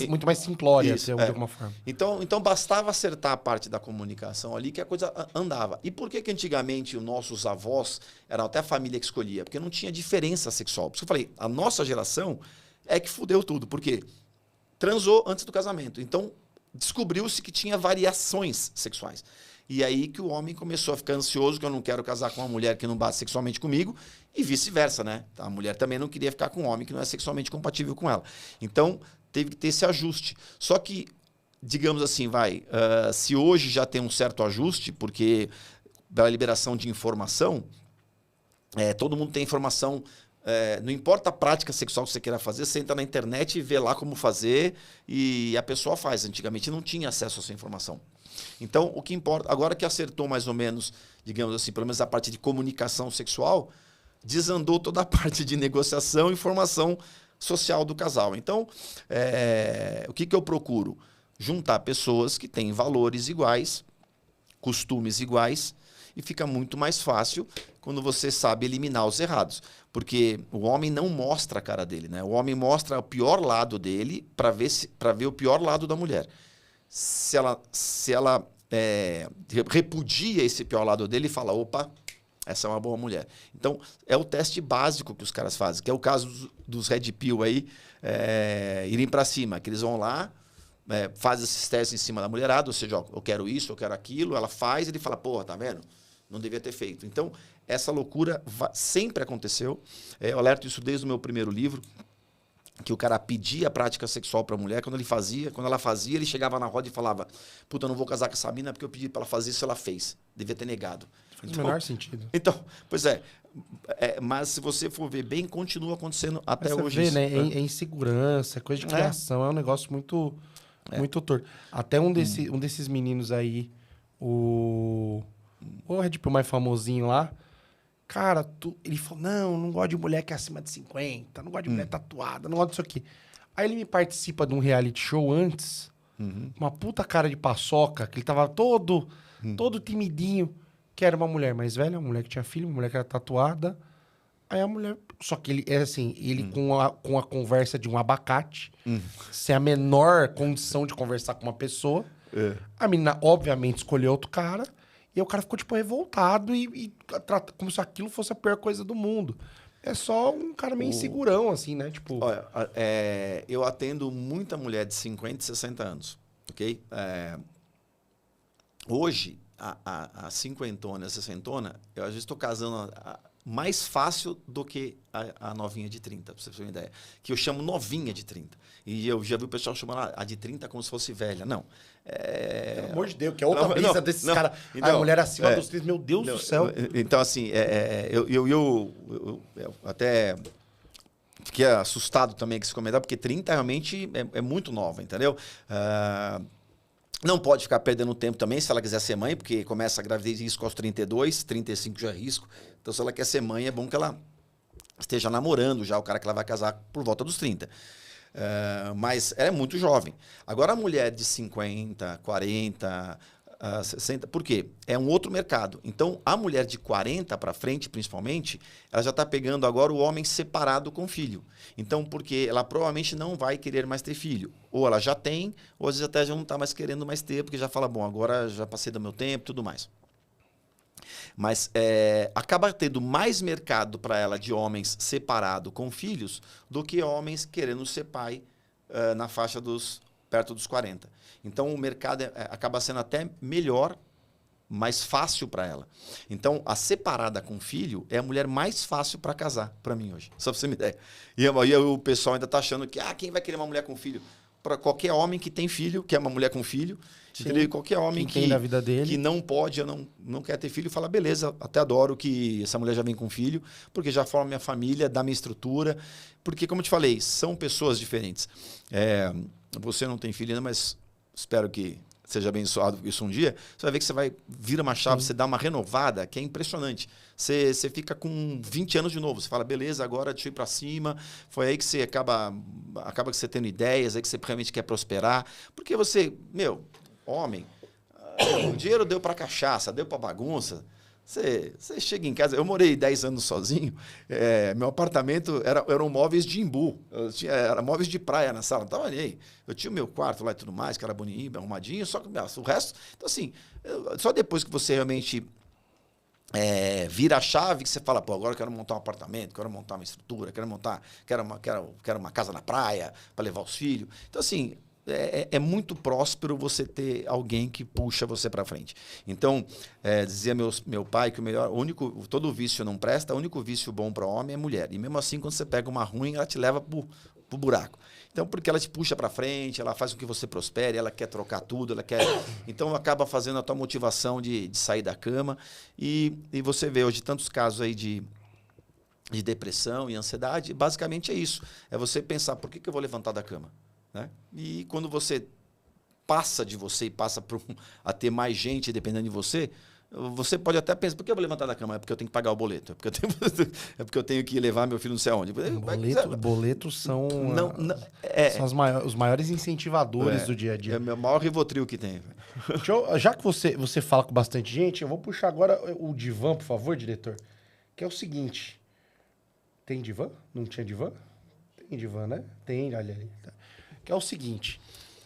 muito mais simplória, de alguma forma. Então, bastava acertar a parte da comunicação ali que a coisa andava. E por que antigamente os nossos avós eram até a família que escolhia? Porque não tinha diferença sexual. Por isso que eu falei, a nossa geração é que fudeu tudo. Por quê? Transou antes do casamento. Então, descobriu-se que tinha variações sexuais. E aí que o homem começou a ficar ansioso, que eu não quero casar com uma mulher que não bate sexualmente comigo, e vice-versa, né? A mulher também não queria ficar com um homem que não é sexualmente compatível com ela. Então, teve que ter esse ajuste. Só que digamos assim, se hoje já tem um certo ajuste, porque pela liberação de informação, todo mundo tem informação, não importa a prática sexual que você queira fazer, você entra na internet e vê lá como fazer e a pessoa faz. Antigamente não tinha acesso a essa informação. Então, o que importa, agora que acertou mais ou menos, digamos assim, pelo menos a parte de comunicação sexual, desandou toda a parte de negociação e formação social do casal. Então, o que eu procuro? Juntar pessoas que têm valores iguais, costumes iguais, e fica muito mais fácil quando você sabe eliminar os errados. Porque o homem não mostra a cara dele, né? O homem mostra o pior lado dele para ver o pior lado da mulher. Se ela repudia esse pior lado dele e fala, opa, essa é uma boa mulher. Então, é o teste básico que os caras fazem, que é o caso dos Red Pill aí, irem para cima, que eles vão lá, fazem esses testes em cima da mulherada, ou seja, ó, eu quero isso, eu quero aquilo, ela faz, ele fala, porra, tá vendo? Não devia ter feito. Então, essa loucura sempre aconteceu. Eu alerto isso desde o meu primeiro livro, que o cara pedia prática sexual para a mulher, quando ela fazia, ele chegava na roda e falava, puta, eu não vou casar com essa mina porque eu pedi para ela fazer isso, ela fez. Devia ter negado. Faz o menor sentido. Então, pois mas se você for ver bem, continua acontecendo até hoje. Você vê, né? É insegurança, é coisa de criação, é um negócio muito torto. Até um desses meninos aí, o Red Pill mais famosinho lá, cara, ele falou, não gosto de mulher que é acima de 50, não gosto de mulher tatuada, não gosto disso aqui. Aí ele me participa de um reality show antes, uma puta cara de paçoca, que ele tava todo timidinho, que era uma mulher mais velha, uma mulher que tinha filho, uma mulher que era tatuada. Aí a mulher... Só que ele, com a conversa de um abacate, sem a menor condição de conversar com uma pessoa, a menina, obviamente, escolheu outro cara, e aí o cara ficou, tipo, revoltado e trata como se aquilo fosse a pior coisa do mundo. É só um cara meio insegurão, assim, né? Tipo... Olha, eu atendo muita mulher de 50 e 60 anos, ok? Hoje, a cinquentona, a sessentona, eu às vezes estou casando mais fácil do que a novinha de 30, pra você ter uma ideia. Que eu chamo novinha de 30. E eu já vi o pessoal chamando a de 30 como se fosse velha. Não. Pelo amor de Deus, que é outra brisa desses caras. Então, a mulher acima dos 30, meu Deus do céu. Então, assim, eu até fiquei assustado também com esse comentário, porque 30 realmente é muito nova, entendeu? Não pode ficar perdendo tempo também se ela quiser ser mãe, porque começa a gravidez de risco aos 32, 35 já é risco. Então, se ela quer ser mãe, é bom que ela esteja namorando já o cara que ela vai casar por volta dos 30. Mas ela é muito jovem. Agora, a mulher de 50, 40, 60... Por quê? É um outro mercado. Então, a mulher de 40 para frente, principalmente, ela já está pegando agora o homem separado com filho. Então, porque ela provavelmente não vai querer mais ter filho. Ou ela já tem, ou às vezes até já não está mais querendo mais ter, porque já fala, bom, agora já passei do meu tempo e tudo mais. Mas acaba tendo mais mercado para ela de homens separados com filhos do que homens querendo ser pai na faixa perto dos 40. Então, o mercado acaba sendo até melhor, mais fácil para ela. Então, a separada com filho é a mulher mais fácil para casar, para mim hoje. Só para você me ideia. E aí o pessoal ainda está achando que quem vai querer uma mulher com filho? Para qualquer homem que tem filho, quer uma mulher com filho, entendeu? Qualquer homem que da vida dele, que não pode, não quer ter filho, fala, beleza, até adoro que essa mulher já vem com filho, porque já forma minha família, dá minha estrutura. Porque, como eu te falei, são pessoas diferentes. Você não tem filho ainda, mas espero que seja abençoado com isso um dia. Você vai ver que você vira uma chave, você dá uma renovada, que é impressionante. Você fica com 20 anos de novo. Você fala, beleza, agora deixa eu ir para cima. Foi aí que você acaba que você tendo ideias, aí que você realmente quer prosperar. Porque você, homem, o dinheiro deu para cachaça, deu para bagunça. Você chega em casa... Eu morei 10 anos sozinho. Meu apartamento eram móveis de imbu. Era móveis de praia na sala. Não estava nem aí. Eu tinha o meu quarto lá e tudo mais, que era bonitinho, arrumadinho. Só que o resto... Então, assim, só depois que você realmente vira a chave, que você fala, pô, agora eu quero montar um apartamento, quero montar uma estrutura, quero uma casa na praia para levar os filhos. Então, assim... É muito próspero você ter alguém que puxa você para frente. Então, dizia meu pai que todo vício não presta, o único vício bom para homem é mulher. E mesmo assim, quando você pega uma ruim, ela te leva pro buraco. Então, porque ela te puxa para frente, ela faz com que você prospere, ela quer trocar tudo, ela quer... Então, acaba fazendo a tua motivação de sair da cama. E você vê hoje tantos casos aí de depressão e ansiedade. Basicamente é isso. É você pensar, por que eu vou levantar da cama? Né? E quando você passa de você e passa a ter mais gente dependendo de você, você pode até pensar, por que eu vou levantar da cama? É porque eu tenho que pagar o boleto. É porque eu tenho que levar meu filho não sei aonde. Boletos são, são os maiores incentivadores do dia a dia. É o meu maior Rivotril que tem. Já que você fala com bastante gente, eu vou puxar agora o divã, por favor, diretor. Que é o seguinte. Tem divã? Não tinha divã? Tem divã, né? Tem, olha ali. Que é o seguinte.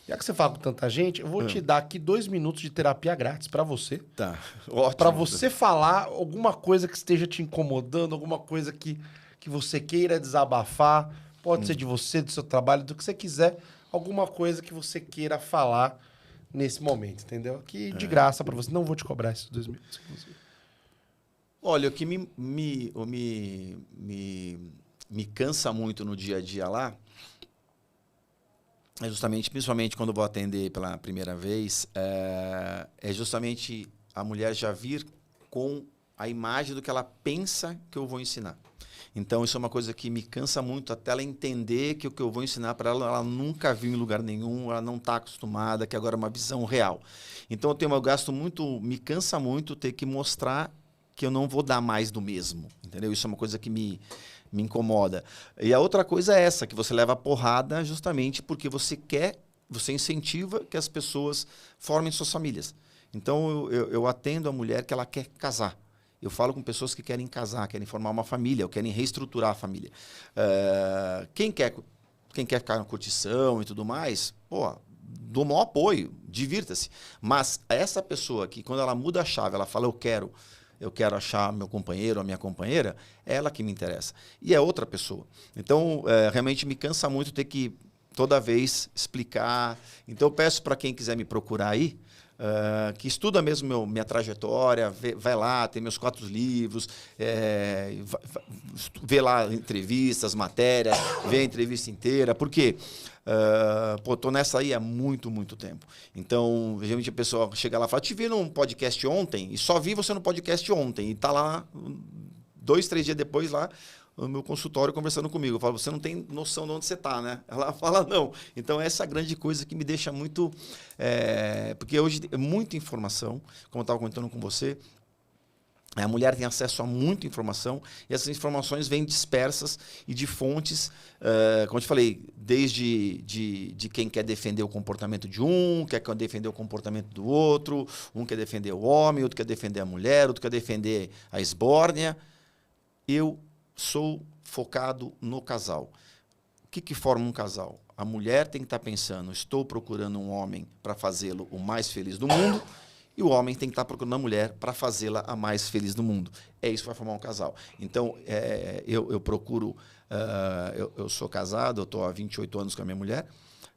Já que você fala com tanta gente, eu vou te dar aqui 2 minutos de terapia grátis para você. Tá, ótimo. Para você falar alguma coisa que esteja te incomodando, alguma coisa que você queira desabafar. Pode ser de você, do seu trabalho, do que você quiser. Alguma coisa que você queira falar nesse momento, entendeu? Que de graça para você. Não vou te cobrar esses 2 minutos. Olha, o que me cansa muito no dia a dia lá é justamente, principalmente quando eu vou atender pela primeira vez, é justamente a mulher já vir com a imagem do que ela pensa que eu vou ensinar. Então, isso é uma coisa que me cansa muito, até ela entender que o que eu vou ensinar para ela, ela nunca viu em lugar nenhum, ela não está acostumada, que agora é uma visão real. Então, me cansa muito ter que mostrar que eu não vou dar mais do mesmo, entendeu? Isso é uma coisa que me incomoda. E a outra coisa é essa, que você leva a porrada justamente porque você incentiva que as pessoas formem suas famílias. Então, eu atendo a mulher que ela quer casar. Eu falo com pessoas que querem casar, querem formar uma família, ou querem reestruturar a família. Quem quer ficar na curtição e tudo mais, dou o maior apoio, divirta-se. Mas essa pessoa que, quando ela muda a chave, ela fala, eu quero achar meu companheiro ou a minha companheira, é ela que me interessa. E é outra pessoa. Então, realmente me cansa muito ter que, toda vez, explicar. Então, eu peço para quem quiser me procurar aí, que estuda mesmo minha trajetória, vai lá, tem meus 4 livros, vê lá entrevistas, matérias, vê a entrevista inteira. Por quê? Tô nessa aí há muito, muito tempo. Então, geralmente a pessoa chega lá e fala, te vi num podcast ontem, e só vi você no podcast ontem, e tá lá 2, 3 dias depois lá no meu consultório conversando comigo. Eu falo, você não tem noção de onde você está, né? Ela fala, não. Então, essa é a grande coisa que me deixa muito... porque hoje é muita informação, como eu estava comentando com você, a mulher tem acesso a muita informação e essas informações vêm dispersas e de fontes, como eu te falei, desde de quem quer defender o comportamento de um, quer defender o comportamento do outro, um quer defender o homem, outro quer defender a mulher, outro quer defender a esbórnia. Eu sou focado no casal. O que forma um casal? A mulher tem que estar pensando, estou procurando um homem para fazê-lo o mais feliz do mundo, e o homem tem que estar procurando uma mulher para fazê-la a mais feliz do mundo. É isso que vai formar um casal. Então, eu procuro... eu sou casado, eu estou há 28 anos com a minha mulher,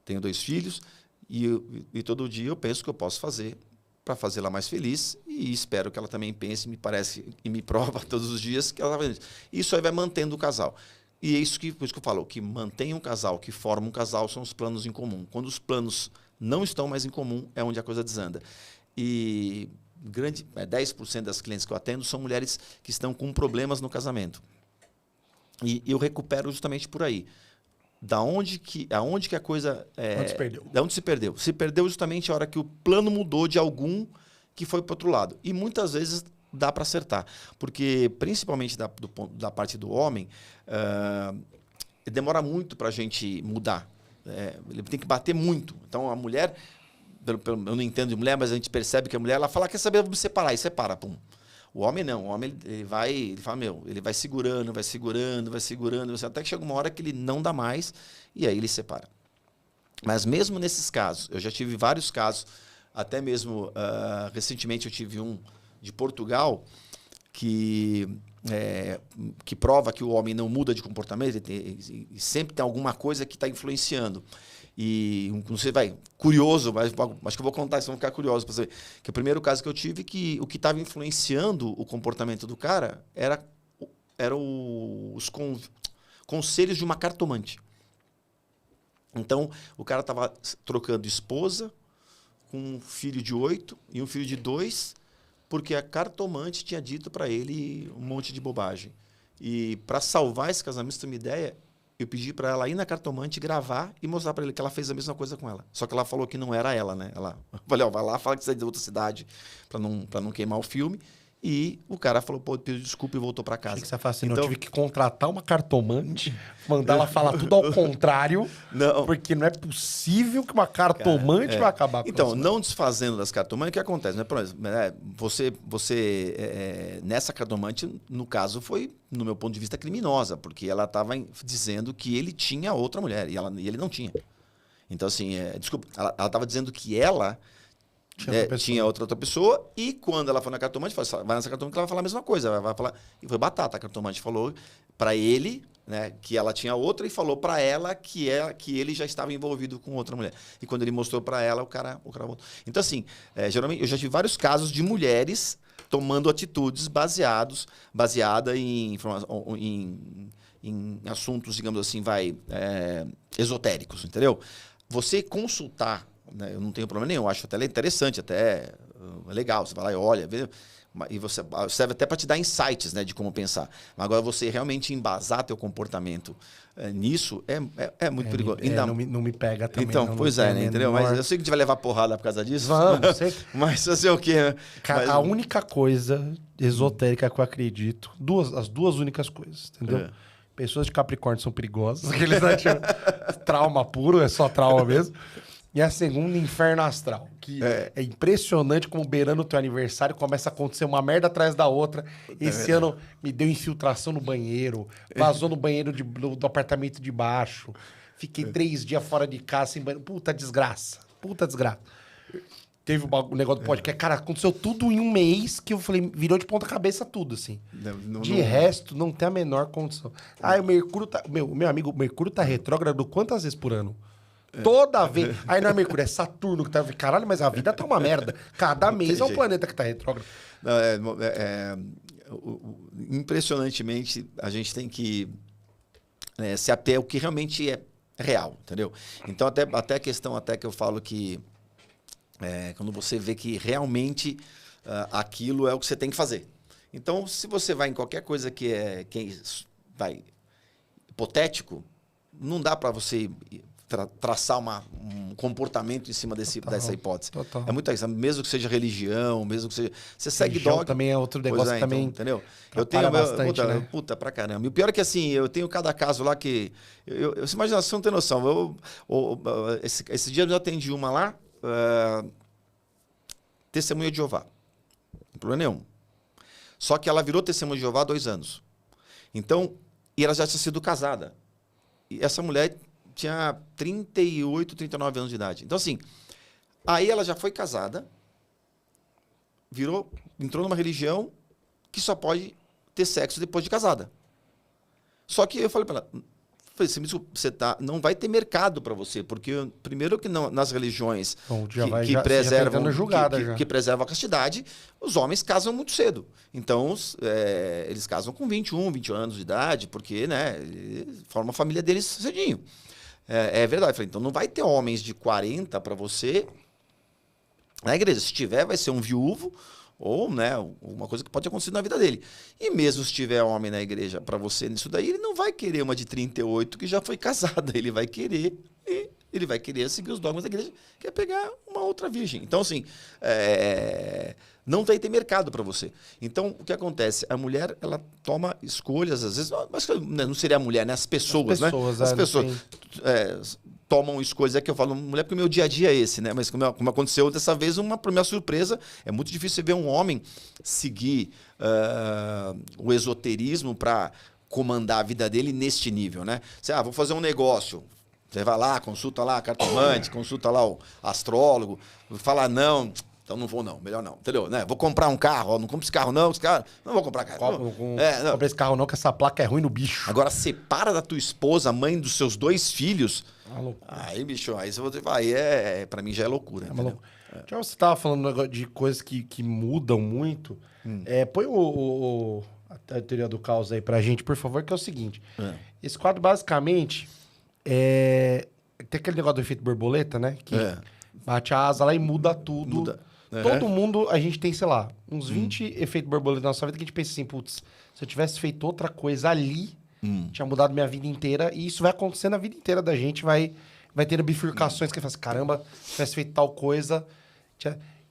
tenho 2 filhos, e todo dia eu penso que eu posso fazer para fazê-la mais feliz, e espero que ela também pense, me parece e me prova todos os dias que ela está fazendo isso. Isso aí vai mantendo o casal. E é por isso que eu falo, que mantém um casal, que forma um casal, são os planos em comum. Quando os planos não estão mais em comum, é onde a coisa desanda. E 10% das clientes que eu atendo são mulheres que estão com problemas no casamento. E eu recupero justamente por aí. Aonde que a coisa... Onde se perdeu? Da onde se perdeu? Se perdeu justamente a hora que o plano mudou de algum que foi para o outro lado. E muitas vezes dá para acertar. Porque, principalmente da parte do homem, demora muito para a gente mudar. Ele tem que bater muito. Então, a mulher... eu não entendo de mulher, mas a gente percebe que a mulher, ela fala, quer saber, eu vou me separar, e separa, pum. O homem não, o homem ele fala, ele vai segurando, até que chega uma hora que ele não dá mais, e aí ele separa. Mas mesmo nesses casos, eu já tive vários casos, até mesmo, recentemente eu tive um de Portugal, que prova que o homem não muda de comportamento, e sempre tem alguma coisa que está influenciando. E você vai, curioso, mas acho que eu vou contar, vocês vão ficar curiosos para saber. Que o primeiro caso que eu tive, que o que estava influenciando o comportamento do cara era os conselhos de uma cartomante. Então, o cara estava trocando esposa com um filho de 8 e um filho de 2, porque a cartomante tinha dito para ele um monte de bobagem. E para salvar esse casamento, você tem uma ideia, eu pedi para ela ir na cartomante, gravar e mostrar para ele que ela fez a mesma coisa com ela. Só que ela falou que não era ela, né? Eu falei, ó, vai lá, fala que você é de outra cidade para não queimar o filme. E o cara falou, pô, pediu desculpa e voltou para casa. Achei que você fala assim, Então, eu tive que contratar uma cartomante, mandar ela falar tudo ao contrário, não. porque não é possível que uma cartomante vai acabar com Então, isso. não desfazendo das cartomantes, o que acontece? Né? Por exemplo, nessa cartomante, no caso, foi, no meu ponto de vista, criminosa, porque ela estava dizendo que ele tinha outra mulher, e ele não tinha. Então, assim, desculpa, ela estava dizendo que ela tinha outra pessoa, e quando ela foi na cartomante, falou, vai nessa cartomante que ela vai falar a mesma coisa, ela vai falar, e foi batata. A cartomante falou para ele, né, que ela tinha outra, e falou para ela que ele já estava envolvido com outra mulher. E quando ele mostrou para ela, o cara voltou. Então, assim, geralmente, eu já tive vários casos de mulheres tomando atitudes baseada em assuntos, digamos assim, esotéricos, entendeu? Você consultar, né, eu não tenho problema nenhum, eu acho até interessante, até legal, você vai lá e olha, vê, e você serve até para te dar insights, né, de como pensar. Mas agora você realmente embasar teu comportamento nisso é muito perigoso. Não me pega também. Então, não, pois não né, entendeu? Mas eu sei que a gente vai levar porrada por causa disso. Vamos, sei. Mas fazer o quê? Cara, a única coisa esotérica que eu acredito, as duas únicas coisas, entendeu? Pessoas de Capricórnio são perigosas, aqueles trauma puro, é só trauma mesmo. E a segunda, inferno astral. Que é impressionante como beirando o teu aniversário começa a acontecer uma merda atrás da outra. Esse ano me deu infiltração no banheiro, vazou no banheiro do apartamento de baixo. Fiquei 3 dias fora de casa sem banheiro. Puta desgraça. Teve o negócio do podcast. Cara, aconteceu tudo em um mês que eu falei, virou de ponta cabeça tudo, assim. De resto, não tem a menor condição. O Mercúrio tá... Meu amigo, o Mercúrio tá retrógrado quantas vezes por ano? Toda vez. Aí não é Mercúrio, é Saturno que tá... Caralho, mas a vida tá uma merda. Cada mês é um planeta que tá retrógrado. Impressionantemente, a gente tem que se ater ao que realmente é real, entendeu? Então, até a questão até que eu falo que quando você vê que realmente aquilo é o que você tem que fazer. Então, se você vai em qualquer coisa que vai hipotético, não dá para você traçar um comportamento em cima dessa hipótese. Total. É muito isso. Mesmo que seja religião, mesmo que seja... Você segue religião dogma. Também é outro negócio então, também. Entendeu? Eu tenho bastante, né? Puta pra caramba. E o pior é que assim, eu tenho cada caso lá que... Você imagina, você não tem noção. Esse dia eu atendi uma lá, testemunha de Jeová. Não tem problema nenhum. Só que ela virou testemunha de Jeová há 2 anos. Então, e ela já tinha sido casada. E essa mulher tinha 38, 39 anos de idade. Então, assim, aí ela já foi casada, entrou numa religião que só pode ter sexo depois de casada. Só que eu falei para ela, não vai ter mercado para você, porque primeiro que não, nas religiões que preservam a castidade, os homens casam muito cedo. Então, eles casam com 21, 21 anos de idade, porque, né, formam a família deles cedinho. É verdade. Eu falei, então não vai ter homens de 40 para você na igreja. Se tiver, vai ser um viúvo ou, né, uma coisa que pode acontecer na vida dele. E mesmo se tiver homem na igreja para você nisso daí, ele não vai querer uma de 38 que já foi casada. Ele vai querer seguir os dogmas da igreja, que é pegar uma outra virgem. Então, assim, não vai ter mercado para você. Então, o que acontece? A mulher, ela toma escolhas, às vezes, mas não seria a mulher, né? As pessoas, né? As pessoas tomam escolhas. É que eu falo, mulher, porque o meu dia a dia é esse, né? Mas como aconteceu dessa vez, para minha surpresa, é muito difícil você ver um homem seguir o esoterismo para comandar a vida dele neste nível, né? Você, vou fazer um negócio. Você vai lá, consulta lá a cartomante, consulta lá o astrólogo, fala, não, então não vou não, melhor não, entendeu? Né? Vou comprar um carro, não compro esse carro não, não vou comprar carro. Não compra esse carro não, que essa placa é ruim no bicho. Agora, separa da tua esposa, mãe dos seus 2 filhos, aí, bicho, aí você vai, pra mim já é loucura. Já você tava falando de coisas que mudam muito, põe a teoria do caos aí pra gente, por favor, que é o seguinte, esse quadro basicamente... Tem aquele negócio do efeito borboleta, né? Que bate a asa lá e muda tudo. Muda. Todo mundo, a gente tem, sei lá, uns 20 efeitos borboleta na nossa vida que a gente pensa assim, putz, se eu tivesse feito outra coisa ali, tinha mudado minha vida inteira. E isso vai acontecer na vida inteira da gente, vai ter bifurcações que fala assim, caramba, se tivesse feito tal coisa...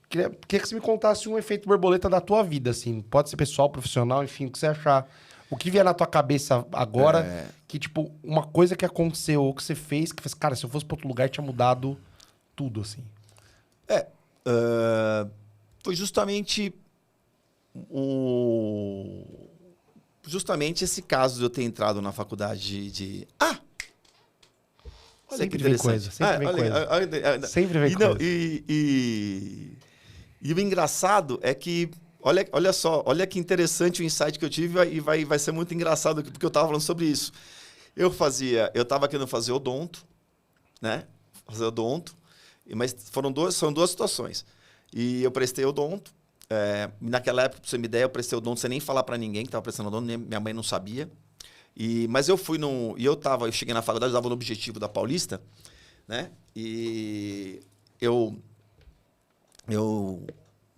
Queria que você me contasse um efeito borboleta da tua vida, assim. Pode ser pessoal, profissional, enfim, o que você achar. O que vier na tua cabeça agora, que, tipo, uma coisa que aconteceu ou que você fez, que fez, cara, se eu fosse pra outro lugar, tinha mudado tudo, assim. Foi justamente esse caso de eu ter entrado na faculdade de... Sempre vem coisa, sempre vem coisa. Sempre vem coisa. E o engraçado é que, olha só, olha que interessante o insight que eu tive e vai ser muito engraçado, porque eu estava falando sobre isso. Eu estava querendo fazer odonto, né? Fazer odonto, mas são duas situações. E eu prestei odonto. Naquela época, pra você ter uma ideia, eu prestei odonto sem nem falar para ninguém que estava prestando odonto, minha mãe não sabia. Mas eu fui eu cheguei na faculdade, eu estava no Objetivo da Paulista, né? E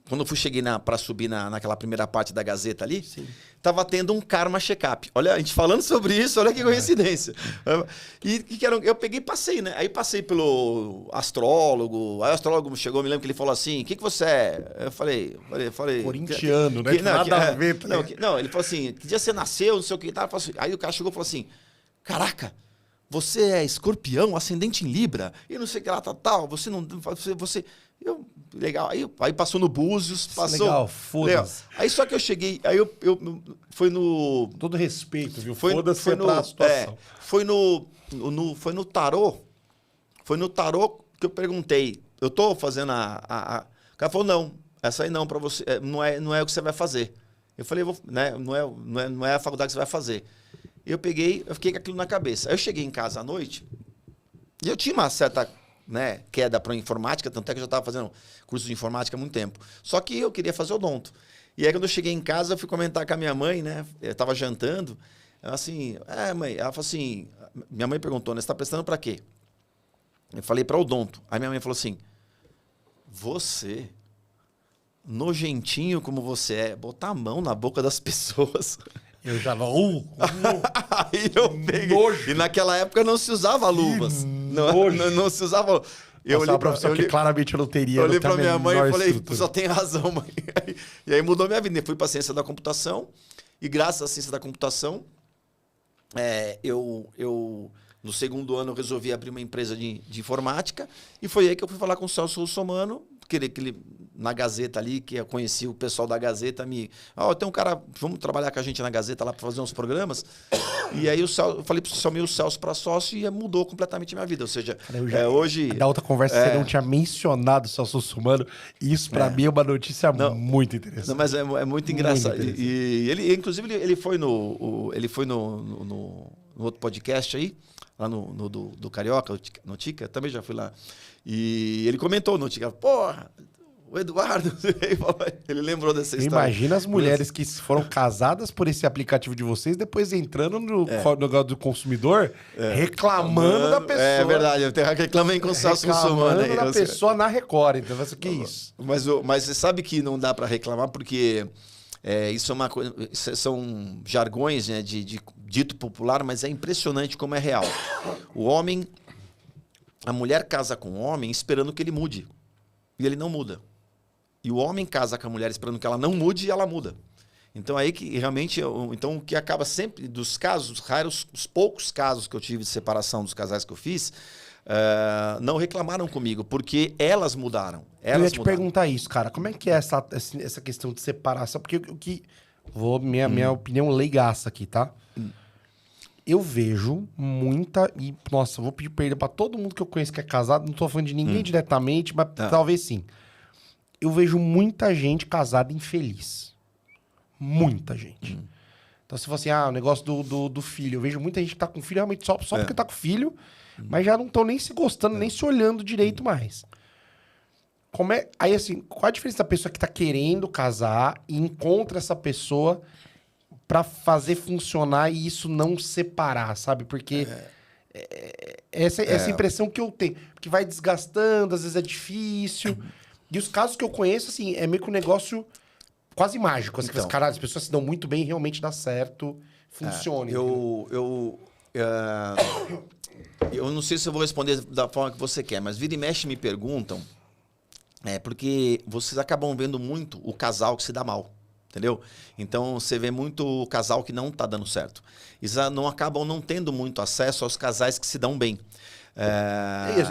quando eu cheguei para subir naquela primeira parte da Gazeta ali, tava tendo um karma check-up. Olha, a gente falando sobre isso, olha que coincidência. Eu peguei e passei, né? Aí passei pelo astrólogo, aí o astrólogo chegou, me lembro que ele falou assim, o que você é? Eu falei... Corintiano, né? Nada a ver. Não, ele falou assim, que dia você nasceu, não sei o que. Aí o cara chegou e falou assim, caraca, você é escorpião, ascendente em Libra, e não sei o que lá, tal, você não... Legal. Aí passou no Búzios, passou... Legal, foda-se. Aí só que eu cheguei... Aí eu foi no... Todo respeito, viu? Foda-se pra situação. Foi no tarô. Foi no tarô que eu perguntei. Eu tô fazendo O cara falou, não, essa aí não, pra você. Não é o que você vai fazer. Eu falei, né, não é a faculdade que você vai fazer. Eu fiquei com aquilo na cabeça. Aí eu cheguei em casa à noite e eu tinha uma certa... né, queda para informática, tanto é que eu já estava fazendo curso de informática há muito tempo. Só que eu queria fazer odonto. E aí, quando eu cheguei em casa, eu fui comentar com a minha mãe, né? Eu estava jantando. Ela assim, mãe. Ela falou assim, minha mãe perguntou, né? Você está prestando para quê? Eu falei para odonto. Aí minha mãe falou assim, você, nojentinho como você é, botar a mão na boca das pessoas... Eu já não. Aí eu peguei. Nojo. E naquela época não se usava luvas. Não se usava. Eu olhei pra profissão que claramente eu não teria. Eu olhei pra minha mãe e falei, só tem razão, mãe. E aí mudou minha vida. Eu fui pra ciência da computação. E graças à ciência da computação, eu no segundo ano eu resolvi abrir uma empresa de informática. E foi aí que eu fui falar com o Celso Russomano, que ele na Gazeta ali, que eu conheci o pessoal da Gazeta, tem um cara, vamos trabalhar com a gente na Gazeta lá para fazer uns programas. E aí eu falei para o Celso para sócio e mudou completamente a minha vida. Ou seja, hoje... Da outra conversa você não tinha mencionado o Celso Russomano, e isso para mim é uma notícia muito interessante. Não, mas é muito engraçado. E ele, inclusive, ele foi no outro podcast aí, lá do Carioca, no Tica, também já fui lá. E ele comentou no Tica, porra, o Eduardo, ele lembrou dessa história. Imagina as mulheres que foram casadas por esse aplicativo de vocês, depois entrando no negócio do consumidor, reclamando da pessoa. É verdade, eu reclamei com o Celso Russomano. Reclamando da pessoa na Record, então que é isso? Mas você sabe que não dá para reclamar, porque isso é uma coisa, são jargões, né, de dito popular, mas é impressionante como é real. A mulher casa com o homem esperando que ele mude, e ele não muda. E o homem casa com a mulher esperando que ela não mude e ela muda. Então aí que realmente, então o que acaba sempre dos casos raros, os poucos casos que eu tive de separação dos casais que eu fiz, não reclamaram comigo, porque elas mudaram. Eu ia te perguntar isso, cara. Como é que é essa questão de separação? Porque minha opinião leigaça aqui, tá? Eu vejo muita... E, nossa, vou pedir perdão pra todo mundo que eu conheço que é casado. Não tô falando de ninguém diretamente, mas talvez sim. Eu vejo muita gente casada infeliz. Muita gente. Então, se você o negócio do filho. Eu vejo muita gente que tá com filho realmente só porque tá com filho, mas já não estão nem se gostando, nem se olhando direito mais. Aí, assim, qual a diferença da pessoa que tá querendo casar e encontra essa pessoa pra fazer funcionar e isso não separar, sabe? Porque essa impressão que eu tenho. Porque vai desgastando, às vezes é difícil. E os casos que eu conheço, assim, é meio que um negócio quase mágico. Assim, Então. caralho, as pessoas se dão muito bem, realmente dá certo, funciona. Eu não sei se eu vou responder da forma que você quer, mas vira e mexe me perguntam, porque vocês acabam vendo muito o casal que se dá mal, entendeu? Então, você vê muito o casal que não tá dando certo. Eles acabam não tendo muito acesso aos casais que se dão bem.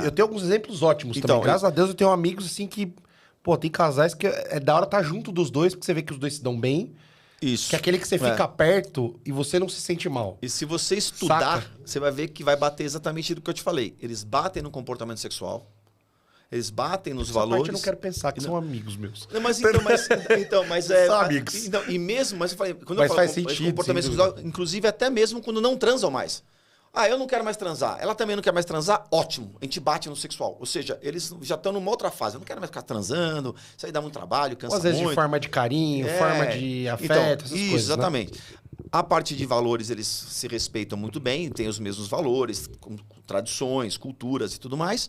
Eu tenho alguns exemplos ótimos também. Graças a Deus eu tenho amigos, assim, que... Pô, tem casais que é da hora estar junto dos dois, porque você vê que os dois se dão bem. Isso. Que é aquele que você fica perto e você não se sente mal. E se você estudar, Saca? você vai ver que vai bater exatamente do que eu te falei. Eles batem no comportamento sexual, eles batem nos Essa valores. parte eu não quero pensar, que são amigos meus. Não, mas São amigos. Então, e mesmo, mas eu falei, quando Mas eu falo faz sentido, comportamento sem sexual, inclusive até mesmo quando não transam mais. Eu não quero mais transar. Ela também não quer mais transar? Ótimo. A gente bate no sexual. Ou seja, eles já estão numa outra fase. Eu não quero mais ficar transando. Isso aí dá muito trabalho, cansa muito. Às vezes de forma de carinho, forma de afeto, essas isso, coisas, exatamente. Né? A parte de valores, eles se respeitam muito bem, têm os mesmos valores, com tradições, culturas e tudo mais.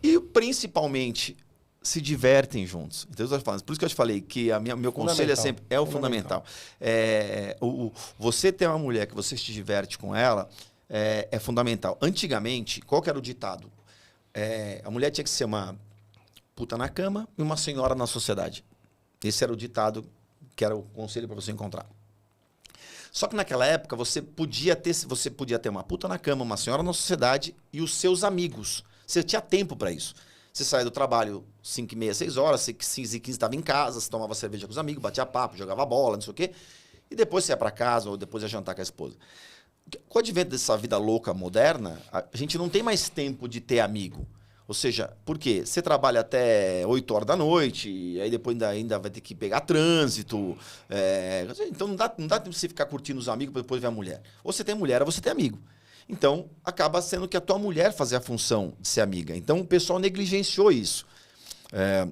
E principalmente se divertem juntos. Então, por isso que eu te falei que meu conselho é sempre o fundamental. Você ter uma mulher que você se diverte com ela é fundamental. Antigamente, qual que era o ditado? A mulher tinha que ser uma puta na cama e uma senhora na sociedade. Esse era o ditado, que era o conselho para você encontrar. Só que naquela época você podia ter uma puta na cama, uma senhora na sociedade e os seus amigos. Você tinha tempo para isso. Você saía do trabalho 5h30, 6 horas, 6h15 estava em casa, você tomava cerveja com os amigos, batia papo, jogava bola, não sei o quê. E depois você ia para casa ou depois ia jantar com a esposa. Com o advento dessa vida louca moderna, a gente não tem mais tempo de ter amigo. Ou seja, por quê? Você trabalha até 8 horas da noite, e aí depois ainda vai ter que pegar trânsito. Então não dá tempo de você ficar curtindo os amigos para depois ver a mulher. Ou você tem mulher ou você tem amigo. Então, acaba sendo que a tua mulher fazia a função de ser amiga. Então, o pessoal negligenciou isso.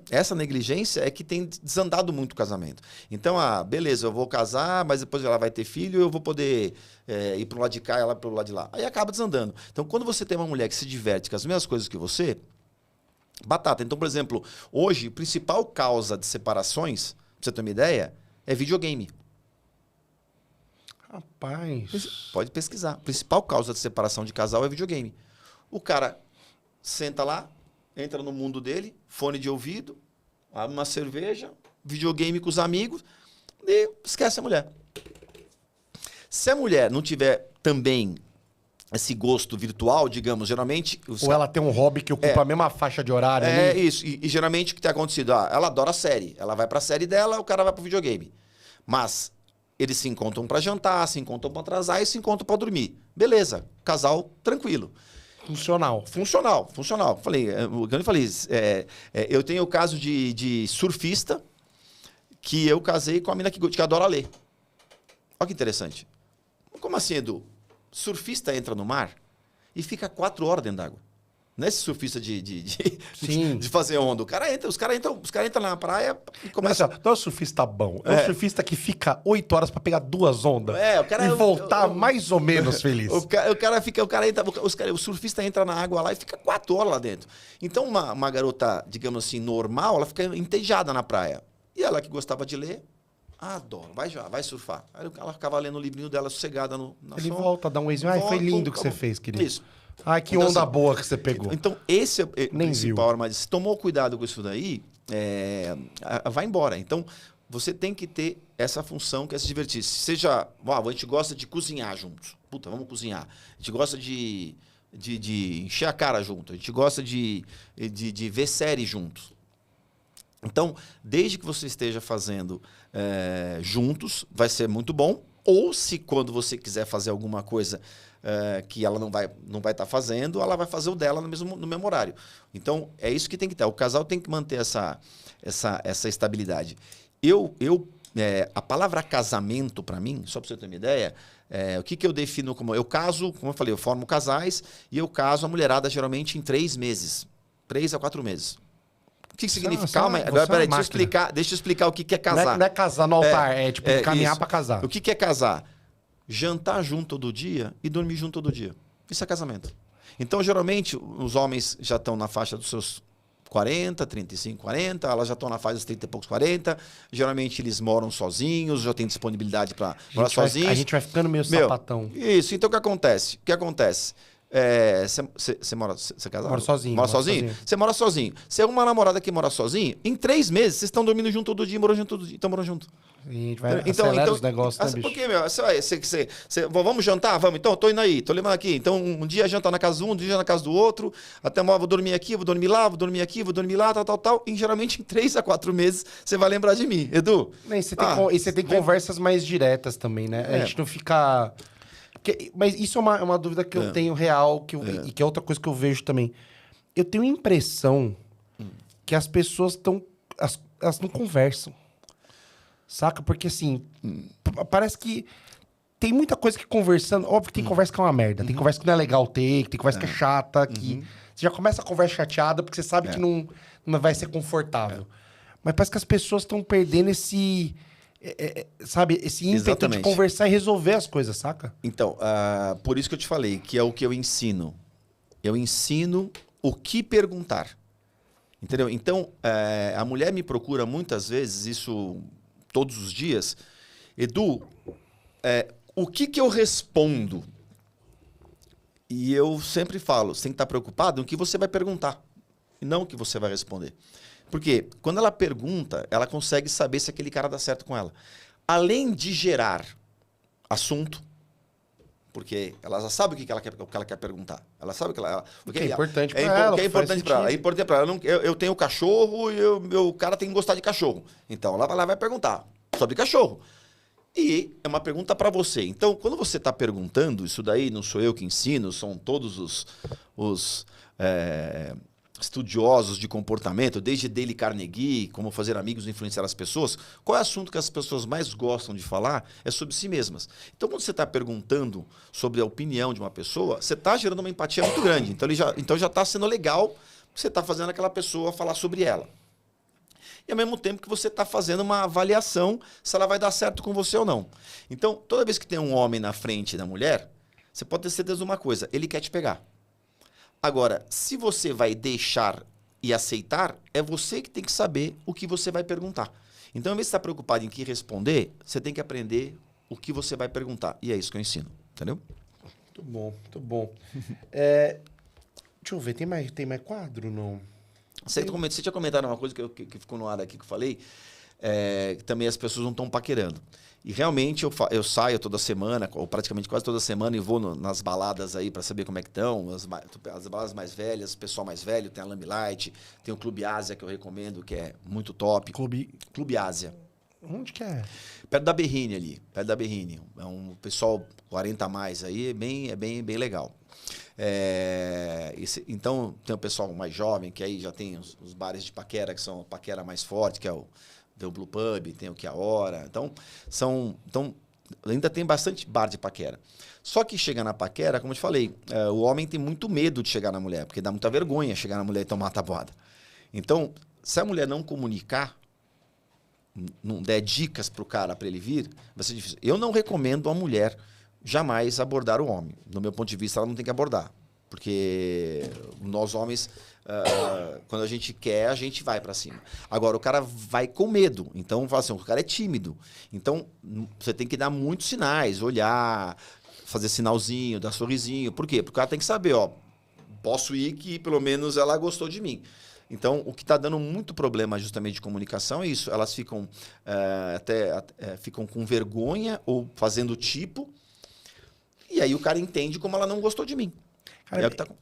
Essa negligência é que tem desandado muito o casamento. Então, beleza, eu vou casar, mas depois ela vai ter filho, eu vou poder ir para o lado de cá e ela para o lado de lá. Aí acaba desandando. Então, quando você tem uma mulher que se diverte com as mesmas coisas que você, batata. Então, por exemplo, hoje, a principal causa de separações, pra você ter uma ideia, é videogame. Rapaz. Pode pesquisar. A principal causa de separação de casal é videogame. O cara senta lá, entra no mundo dele, fone de ouvido, abre uma cerveja, videogame com os amigos e esquece a mulher. Se a mulher não tiver também esse gosto virtual, digamos, geralmente... Ou ela tem um hobby que ocupa a mesma faixa de horário. Isso. E geralmente o que tem acontecido? Ela adora série. Ela vai pra série dela, o cara vai pro videogame. Mas... eles se encontram para jantar, se encontram para transar e se encontram para dormir. Beleza, casal tranquilo. Funcional. Falei, eu tenho o caso de surfista que eu casei com a mina que adora ler. Olha que interessante. Como assim, Edu? Surfista entra no mar e fica 4 horas dentro d'água. Não é esse surfista de fazer onda. Os caras entram na praia e começam... Não é o surfista bom. É o surfista que fica 8 horas pra pegar 2 ondas. E voltar mais ou menos feliz. O surfista entra na água lá e fica 4 horas lá dentro. Então, uma garota, digamos assim, normal, ela fica entediada na praia. E ela que gostava de ler, adora, vai surfar. Aí ela ficava lendo o livrinho dela sossegada na Ele volta, dá um wayzinho. Foi lindo que você fez, querido. Isso. Ai, que então, onda boa que você pegou. Então, esse é o principal. Viu. Mas se tomou cuidado com isso daí, vai embora. Então, você tem que ter essa função que é se divertir. Seja, a gente gosta de cozinhar juntos. Puta, vamos cozinhar. A gente gosta de encher a cara junto. A gente gosta de ver série juntos. Então, desde que você esteja fazendo juntos, vai ser muito bom. Ou se quando você quiser fazer alguma coisa que ela não vai estar fazendo, ela vai fazer o dela no mesmo horário. Então, é isso que tem que ter. O casal tem que manter essa estabilidade. A palavra casamento, para mim, só para você ter uma ideia, o que eu defino como... Eu caso, como eu falei, eu formo casais e eu caso a mulherada geralmente em 3 meses. 3 a 4 meses. O que significa? Calma, agora, peraí, deixa eu explicar o que é casar. Não é casar no altar, caminhar para casar. O que é casar? Jantar junto todo dia e dormir junto todo dia. Isso é casamento. Então, geralmente, os homens já estão na faixa dos seus 40, 35, 40, elas já estão na fase dos 30 e poucos, 40. Geralmente eles moram sozinhos, já têm disponibilidade para morar sozinhos. A gente vai ficando meio sapatão. Isso, então o que acontece? Você mora casado? Moro sozinho. Mora sozinho? Você mora sozinho. Você é uma namorada que mora sozinho, em 3 meses vocês estão dormindo junto todo dia, moram junto todo dia, então moram junto. E a gente vai acelera os negócios, né, bicho? Porque, meu, vamos jantar? Vamos, então, tô indo aí, tô lembrando aqui. Então, um dia janta na casa de um dia na casa do outro, até uma vou dormir aqui, vou dormir lá, vou dormir aqui, vou dormir lá, tal. E geralmente em 3 a 4 meses você vai lembrar de mim, Edu. E você tem conversas mais diretas também, né? A gente não fica... Mas isso é uma dúvida que eu tenho real, e que é outra coisa que eu vejo também. Eu tenho a impressão que as pessoas elas não conversam. Saca? Porque assim, parece que tem muita coisa que conversando... Óbvio que tem conversa que é uma merda. Tem conversa que não é legal ter, tem conversa que é chata, que... Você já começa a conversa chateada porque você sabe que não vai ser confortável. Mas parece que as pessoas estão perdendo esse... sabe, esse ímpeto de conversar e resolver as coisas, saca? Então, por isso que eu te falei, que é o que eu ensino. Eu ensino o que perguntar. Entendeu? Então, a mulher me procura muitas vezes, isso todos os dias. Edu, o que eu respondo? E eu sempre falo, você tem que estar preocupado no que você vai perguntar, e não o que você vai responder. Porque quando ela pergunta, ela consegue saber se aquele cara dá certo com ela. Além de gerar assunto, porque ela já sabe o que ela quer perguntar. Ela sabe o que é importante para ela. O que é importante para ela. É importante para ela. Eu tenho cachorro e o cara tem que gostar de cachorro. Então ela vai perguntar sobre cachorro. E é uma pergunta para você. Então, quando você está perguntando, isso daí não sou eu que ensino, são todos os estudiosos de comportamento, desde Dale Carnegie, como fazer amigos e influenciar as pessoas. Qual é o assunto que as pessoas mais gostam de falar? É sobre si mesmas. Então, quando você está perguntando sobre a opinião de uma pessoa, você está gerando uma empatia muito grande. Então já está sendo legal, você está fazendo aquela pessoa falar sobre ela. E ao mesmo tempo que você está fazendo uma avaliação se ela vai dar certo com você ou não. Então, toda vez que tem um homem na frente da mulher, você pode ter certeza de uma coisa, ele quer te pegar. Agora, se você vai deixar e aceitar, é você que tem que saber o que você vai perguntar. Então, ao invés de estar preocupado em que responder, você tem que aprender o que você vai perguntar. E é isso que eu ensino, entendeu? Muito bom, muito bom. Deixa eu ver, tem mais quadro ou não? Você tinha comentado uma coisa que ficou no ar aqui que eu falei, que também as pessoas não estão paquerando. E realmente eu saio toda semana, ou praticamente quase toda semana, e vou nas baladas aí para saber como é que estão. As baladas mais velhas, o pessoal mais velho, tem a Lamb Light, tem o Clube Ásia que eu recomendo, que é muito top. Clube Ásia. Onde que é? Perto da Berrine ali, perto da Berrine. É um pessoal 40 a mais aí, é bem legal. Então, tem o pessoal mais jovem, que aí já tem os bares de paquera, que são a paquera mais forte, que é o Blue Pub, tem o que a hora. Então, ainda tem bastante bar de paquera. Só que chegar na paquera, como eu te falei, o homem tem muito medo de chegar na mulher, porque dá muita vergonha chegar na mulher e tomar a tabuada. Então, se a mulher não comunicar, não der dicas pro cara para ele vir, vai ser difícil. Eu não recomendo a mulher jamais abordar o homem. Do meu ponto de vista, ela não tem que abordar. Porque nós homens, quando a gente quer, a gente vai para cima. Agora, o cara vai com medo. Então, fala assim, o cara é tímido. Então, você tem que dar muitos sinais, olhar, fazer sinalzinho, dar sorrisinho. Por quê? Porque o cara tem que saber, posso ir que pelo menos ela gostou de mim. Então, o que está dando muito problema justamente de comunicação é isso. Elas ficam ficam com vergonha ou fazendo tipo. E aí o cara entende como ela não gostou de mim. Cara,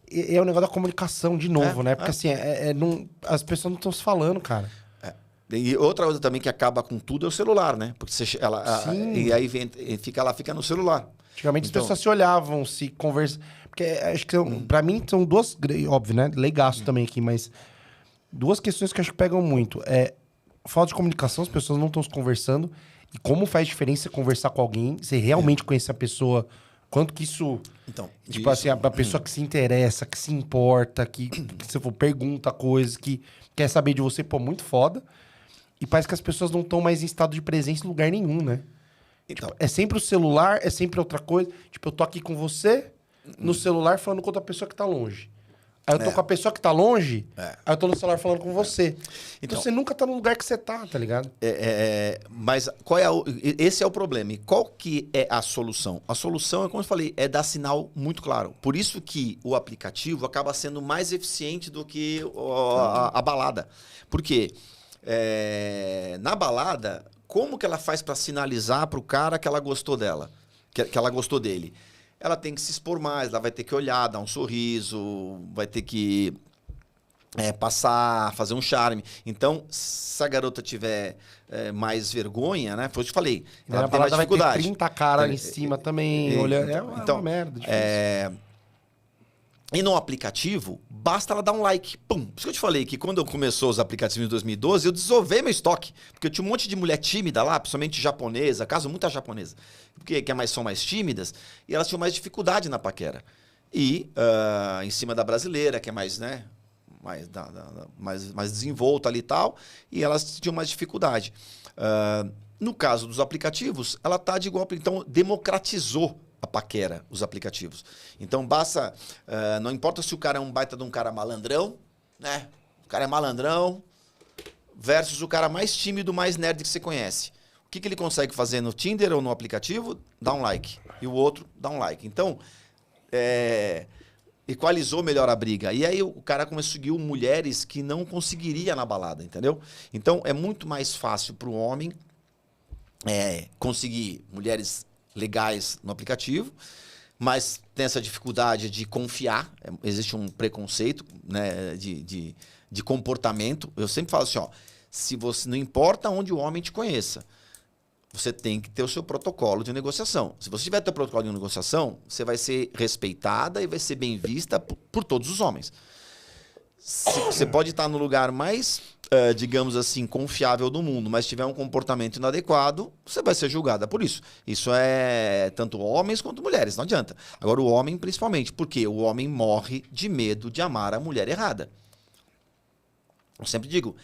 é o negócio da comunicação de novo, né? Porque assim, as pessoas não estão se falando, cara. E outra coisa também que acaba com tudo é o celular, né? Porque e aí fica no celular. Antigamente as pessoas se olhavam, se conversavam. Porque acho que pra mim são duas, óbvio, né? Leigaço também aqui, mas duas questões que acho que pegam muito. Falta de comunicação, as pessoas não estão se conversando. E como faz diferença conversar com alguém, você realmente conhecer a pessoa. Quanto que isso... Então, tipo assim, a pessoa que se interessa, que se importa, que você for, pergunta coisas, que quer saber de você, muito foda. E parece que as pessoas não estão mais em estado de presença em lugar nenhum, né? Então, tipo, é sempre o celular, é sempre outra coisa. Tipo, eu tô aqui com você, no celular falando com outra pessoa que tá longe. Aí eu tô com a pessoa que tá longe, aí eu tô no celular falando com você. Então você nunca tá no lugar que você tá ligado? Mas esse é o problema. E qual que é a solução? A solução, como eu falei, é dar sinal muito claro. Por isso que o aplicativo acaba sendo mais eficiente do que a balada. Por quê? Na balada, como que ela faz para sinalizar pro cara que ela gostou dela? Que ela gostou dele? Ela tem que se expor mais, ela vai ter que olhar, dar um sorriso, vai ter que passar, fazer um charme. Então, se a garota tiver mais vergonha, né? Foi o que eu te falei. Ela tem mais dificuldade. Vai ter 30 caras em cima também, olhando. Então, uma merda. Difícil. E no aplicativo, basta ela dar um like. Pum. Por isso que eu te falei que quando começou os aplicativos em 2012, eu desovei meu estoque. Porque eu tinha um monte de mulher tímida lá, principalmente japonesa, caso muita japonesa, porque são mais tímidas, e elas tinham mais dificuldade na paquera. E em cima da brasileira, que é mais, né, mais desenvolta ali e tal, e elas tinham mais dificuldade. No caso dos aplicativos, ela tá de igual... Então, democratizou a paquera, os aplicativos. Então, basta... não importa se o cara é um baita de um cara malandrão, né? O cara é malandrão versus o cara mais tímido, mais nerd que você conhece. O que ele consegue fazer no Tinder ou no aplicativo? Dá um like. E o outro dá um like. Então, equalizou melhor a briga. E aí o cara conseguiu mulheres que não conseguiria na balada, entendeu? Então, é muito mais fácil para o homem conseguir mulheres legais no aplicativo, mas tem essa dificuldade de confiar. Existe um preconceito, né, de comportamento. Eu sempre falo assim, ó, se você não importa onde o homem te conheça, você tem que ter o seu protocolo de negociação. Se você tiver teu protocolo de negociação, você vai ser respeitada e vai ser bem vista por todos os homens. Você pode estar no lugar mais, digamos assim, confiável do mundo, mas tiver um comportamento inadequado, você vai ser julgada por isso. Isso é tanto homens quanto mulheres, não adianta. Agora, o homem principalmente, porque o homem morre de medo de amar a mulher errada. Eu sempre digo,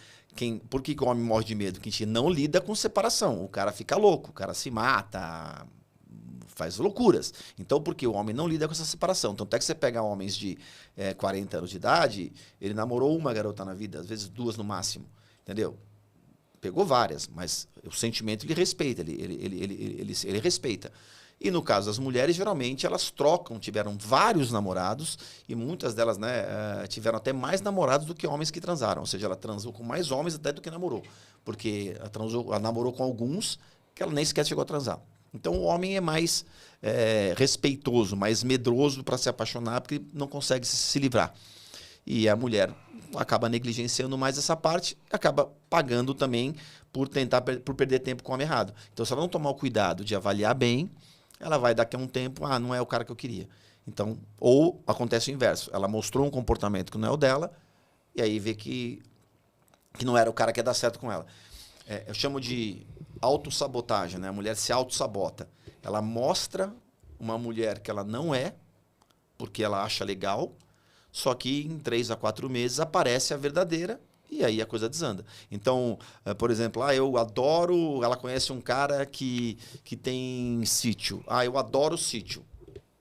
por que o homem morre de medo? Que a gente não lida com separação. O cara fica louco, o cara se mata, faz loucuras. Então, porque o homem não lida com essa separação. Então, até que você pega homens de 40 anos de idade, ele namorou uma garota na vida, às vezes 2 no máximo, entendeu? Pegou várias, mas o sentimento ele respeita, ele respeita. E no caso das mulheres, geralmente elas tiveram vários namorados e muitas delas, né, tiveram até mais namorados do que homens que transaram. Ou seja, ela transou com mais homens até do que namorou. Porque ela namorou com alguns que ela nem sequer chegou a transar. Então o homem é mais respeitoso, mais medroso para se apaixonar, porque não consegue se livrar. E a mulher acaba negligenciando mais essa parte, acaba pagando também por perder tempo com o homem errado. Então, se ela não tomar o cuidado de avaliar bem, ela vai daqui a um tempo, não é o cara que eu queria. Então, ou acontece o inverso, ela mostrou um comportamento que não é o dela, e aí vê que não era o cara que ia dar certo com ela. Eu chamo de autossabotagem, né? A mulher se autossabota. Ela mostra uma mulher que ela não é, porque ela acha legal, só que em 3 a 4 meses aparece a verdadeira e aí a coisa desanda. Então, por exemplo, eu adoro... Ela conhece um cara que tem sítio. Eu adoro sítio.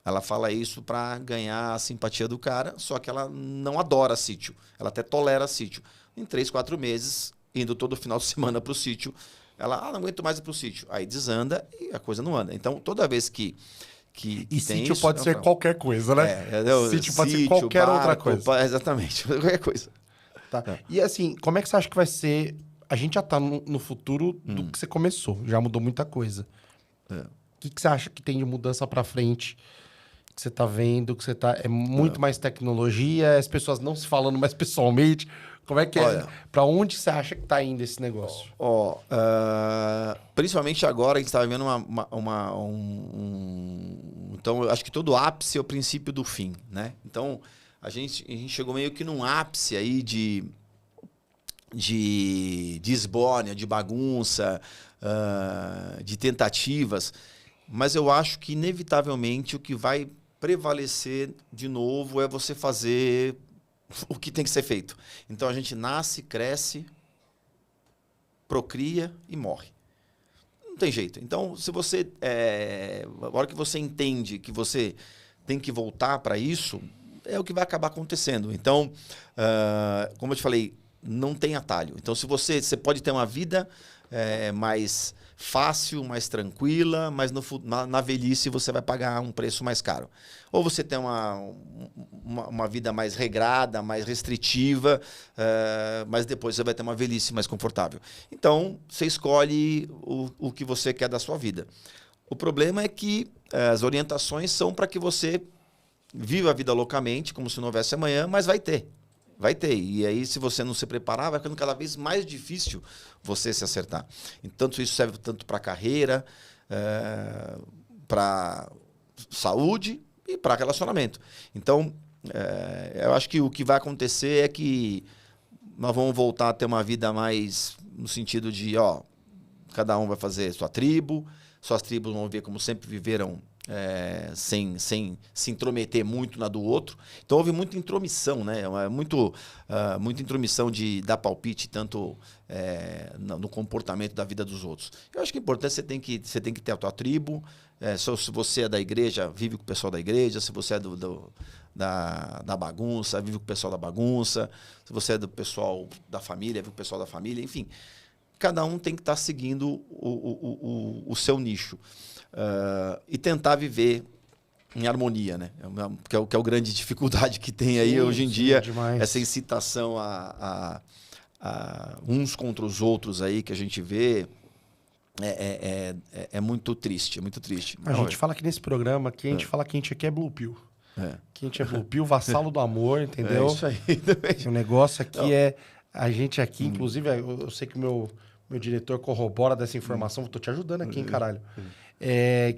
Ela fala isso para ganhar a simpatia do cara, só que ela não adora sítio. Ela até tolera sítio. Em 3, 4 meses, indo todo final de semana para o sítio, ela, não aguento mais ir para o sítio. Aí desanda e a coisa não anda. Então, toda vez que e sítio isso, pode ser qualquer coisa, né? Sítio pode ser qualquer barco, outra coisa. Exatamente, qualquer coisa. Tá. E assim, como é que você acha que vai ser... A gente já tá no futuro do que você começou. Já mudou muita coisa. O que você acha que tem de mudança para frente? Que você tá vendo? Que você tá... É muito mais tecnologia? As pessoas não se falando mais pessoalmente? Como é que é? Para onde você acha que tá indo esse negócio? Principalmente agora, a gente tá vivendo Então, eu acho que todo ápice é o princípio do fim, né? Então, a gente chegou meio que num ápice aí de esbórnia, de bagunça, de tentativas. Mas eu acho que, inevitavelmente, o que vai prevalecer de novo é você fazer o que tem que ser feito. Então, a gente nasce, cresce, procria e morre. Não tem jeito. Então, se você... a hora que você entende que você tem que voltar para isso, é o que vai acabar acontecendo. Então, como eu te falei, não tem atalho. Então, se você pode ter uma vida mais fácil, mais tranquila, mas na velhice você vai pagar um preço mais caro. Ou você tem uma vida mais regrada, mais restritiva, mas depois você vai ter uma velhice mais confortável. Então, você escolhe o que você quer da sua vida. O problema é que as orientações são para que você viva a vida loucamente, como se não houvesse amanhã, mas vai ter. Vai ter. E aí, se você não se preparar, vai ficando cada vez mais difícil você se acertar. Então, isso serve tanto para a carreira, para saúde e para relacionamento. Então, eu acho que o que vai acontecer é que nós vamos voltar a ter uma vida mais no sentido de, cada um vai fazer sua tribo, suas tribos vão ver como sempre viveram, sem se intrometer muito na do outro. Então houve muita intromissão, né? Muita intromissão de dar palpite tanto no comportamento da vida dos outros. Eu acho que é importante, você tem que ter a tua tribo. Se você é da igreja, vive com o pessoal da igreja. Se você é da bagunça, vive com o pessoal da bagunça. Se você é do pessoal da família, vive com o pessoal da família. Enfim, cada um tem que estar seguindo o seu nicho. E tentar viver em harmonia, né? Que é a grande dificuldade que tem aí hoje em dia, demais. Essa incitação a uns contra os outros aí que a gente vê é muito triste, é muito triste. A gente fala que nesse programa aqui, a gente fala que a gente aqui é Blue Pill. Que a gente é Blue Pill, vassalo do amor, entendeu? É isso aí. O negócio aqui a gente aqui, inclusive, eu sei que o meu diretor corrobora dessa informação, tô te ajudando aqui, hein, caralho.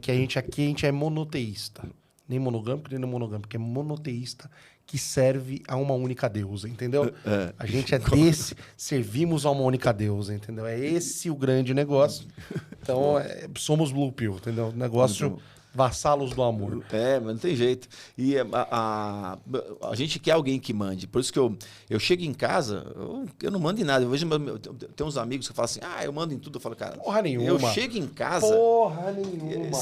Que a gente é monoteísta. Nem monogâmico, nem não monogâmico. É monoteísta que serve a uma única deusa, entendeu? A gente é desse, servimos a uma única deusa, entendeu? É esse o grande negócio. Então, somos Blue Pill, entendeu? Negócio vassalos do amor. Mas não tem jeito. E a gente quer alguém que mande. Por isso que eu chego em casa, eu não mando em nada. Eu vejo, tem uns amigos que falam assim, eu mando em tudo. Eu falo, cara, porra nenhuma. Eu chego em casa... Porra nenhuma.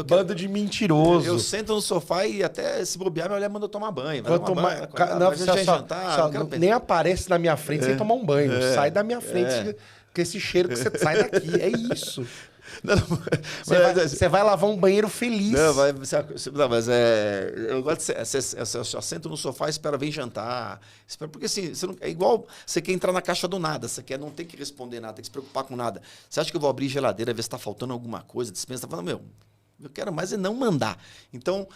Bando de mentiroso. Eu sento no sofá e até se bobear, minha mulher manda eu tomar banho. Nem aparece na minha frente sem tomar um banho. Sai da minha frente com esse cheiro que você sai daqui. É isso. Você vai lavar um banheiro feliz. Não, mas eu gosto de eu sento no sofá e espero vir jantar. Porque assim, é igual você quer entrar na caixa do nada. Você quer não ter que responder nada, tem que se preocupar com nada. Você acha que eu vou abrir geladeira, ver se está faltando alguma coisa, dispensa, tá falando, eu quero mais é não mandar. Então,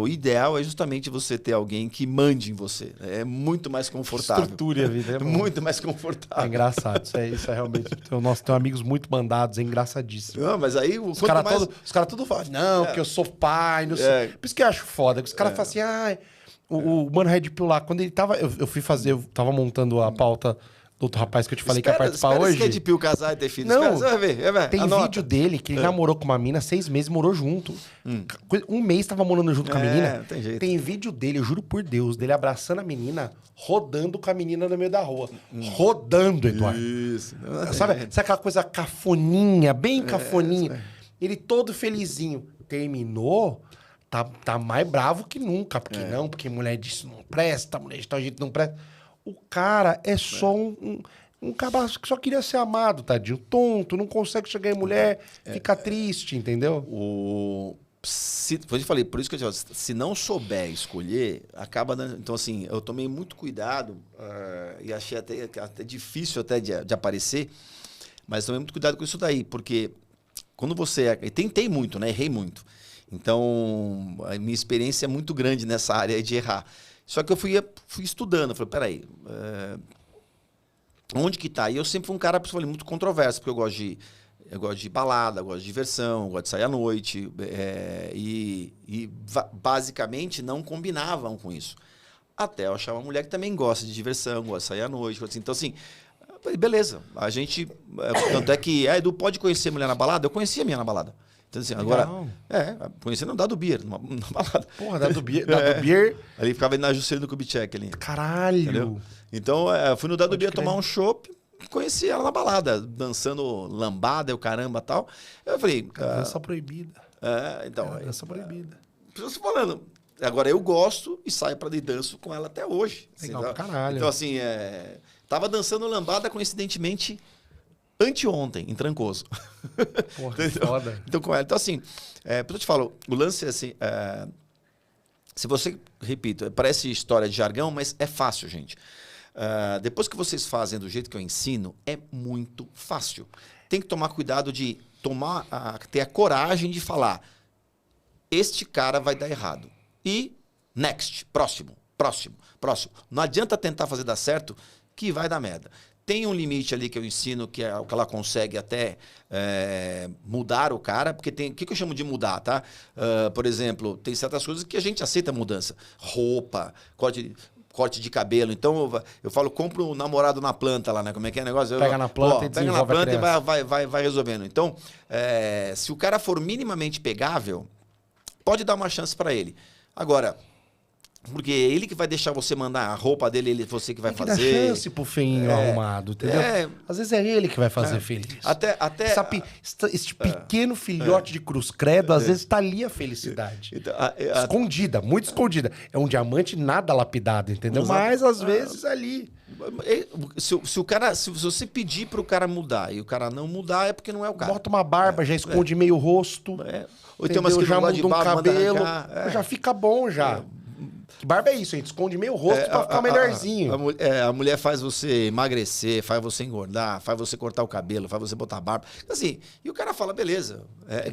o ideal é justamente você ter alguém que mande em você. É muito mais confortável. Estruture a vida. Muito mais confortável. É engraçado. Isso é realmente... Nós temos amigos muito mandados, é engraçadíssimo. Não, mas aí... Os caras tudo falam, não, que eu sou pai, não sei. Por isso que eu acho foda. Os caras falam assim, o Mano Red Pill lá, quando ele tava... Eu tava montando a pauta... Outro rapaz que eu te falei que ia participar hoje. Red Pill casar e ter filhos. Não, você vai ver. Tem vídeo dele que ele namorou com uma mina 6 meses, morou junto. Um mês tava morando junto com a menina. Tem jeito. Tem vídeo dele, eu juro por Deus, dele abraçando a menina, rodando com a menina no meio da rua. Rodando, Eduardo. Isso. Sabe aquela coisa cafoninha, bem cafoninha? Ele todo felizinho. Terminou, tá mais bravo que nunca. Porque mulher disso não presta, mulher de tal jeito não presta. O cara é só um cabaço que só queria ser amado, tadinho. Tonto, não consegue chegar em mulher, fica triste, entendeu? Por isso que eu digo, se não souber escolher, acaba... Então, assim, eu tomei muito cuidado e achei até difícil até de aparecer, mas tomei muito cuidado com isso daí, porque quando você... E tentei muito, né? Errei muito. Então, a minha experiência é muito grande nessa área de errar. Só que eu fui estudando, falei, peraí, onde que tá? E eu sempre fui um cara, muito controverso, porque eu gosto de balada, eu gosto de diversão, eu gosto de sair à noite, basicamente não combinavam com isso. Até eu achar uma mulher que também gosta de diversão, gosta de sair à noite, então assim, beleza, a gente, tanto é que, Edu, pode conhecer mulher na balada? Eu conhecia a minha na balada. Então, assim, agora, conhecendo o Dado Beer, numa balada. Porra, Dado Beer. Ali ficava na Juscelino Kubitschek ali. Caralho. Entendeu? Então, fui no Dado Beer tomar um chopp, conheci ela na balada, dançando lambada e o caramba e tal. Eu falei... Dança proibida. Então... Dança proibida. eu tô falando. Agora, eu gosto e saio pra ir danço com ela até hoje. Legal Assim, pra caralho. então, assim, tava dançando lambada, coincidentemente, anteontem, em Trancoso. Porra, que foda. Então, com ela. Então, assim, eu te falo, o lance é assim... se você, repito, parece história de jargão, mas é fácil, gente. Depois que vocês fazem do jeito que eu ensino, é muito fácil. Tem que tomar cuidado de ter a coragem de falar: este cara vai dar errado. E next, próximo. Não adianta tentar fazer dar certo, que vai dar merda. Tem um limite ali que eu ensino, que é o que ela consegue até mudar o cara, porque tem... O que eu chamo de mudar, tá? Por exemplo, tem certas coisas que a gente aceita mudança. Roupa, corte de cabelo. Então, eu falo, compra um namorado na planta lá, né? Como é que é o negócio? Pega na planta e pega na planta e vai resolvendo. Então, se o cara for minimamente pegável, pode dar uma chance para ele. Agora... Porque é ele que vai deixar você mandar a roupa dele, você que vai fazer. Tem que dar chance pro feinho arrumado, entendeu? Às vezes é ele que vai fazer feliz. Até Este pequeno filhote de cruz credo, às vezes tá ali a felicidade. Então, escondida, muito escondida. É um diamante nada lapidado, entendeu? Mas às vezes ali... Se você pedir pro cara mudar e o cara não mudar, é porque não é o cara. Bota uma barba, já esconde meio rosto. Ou tem umas que já muda de um barba, cabelo. Já fica bom já. Que barba é isso, a gente esconde meio rosto pra ficar melhorzinho. A mulher faz você emagrecer, faz você engordar, faz você cortar o cabelo, faz você botar barba. Assim, e o cara fala, beleza.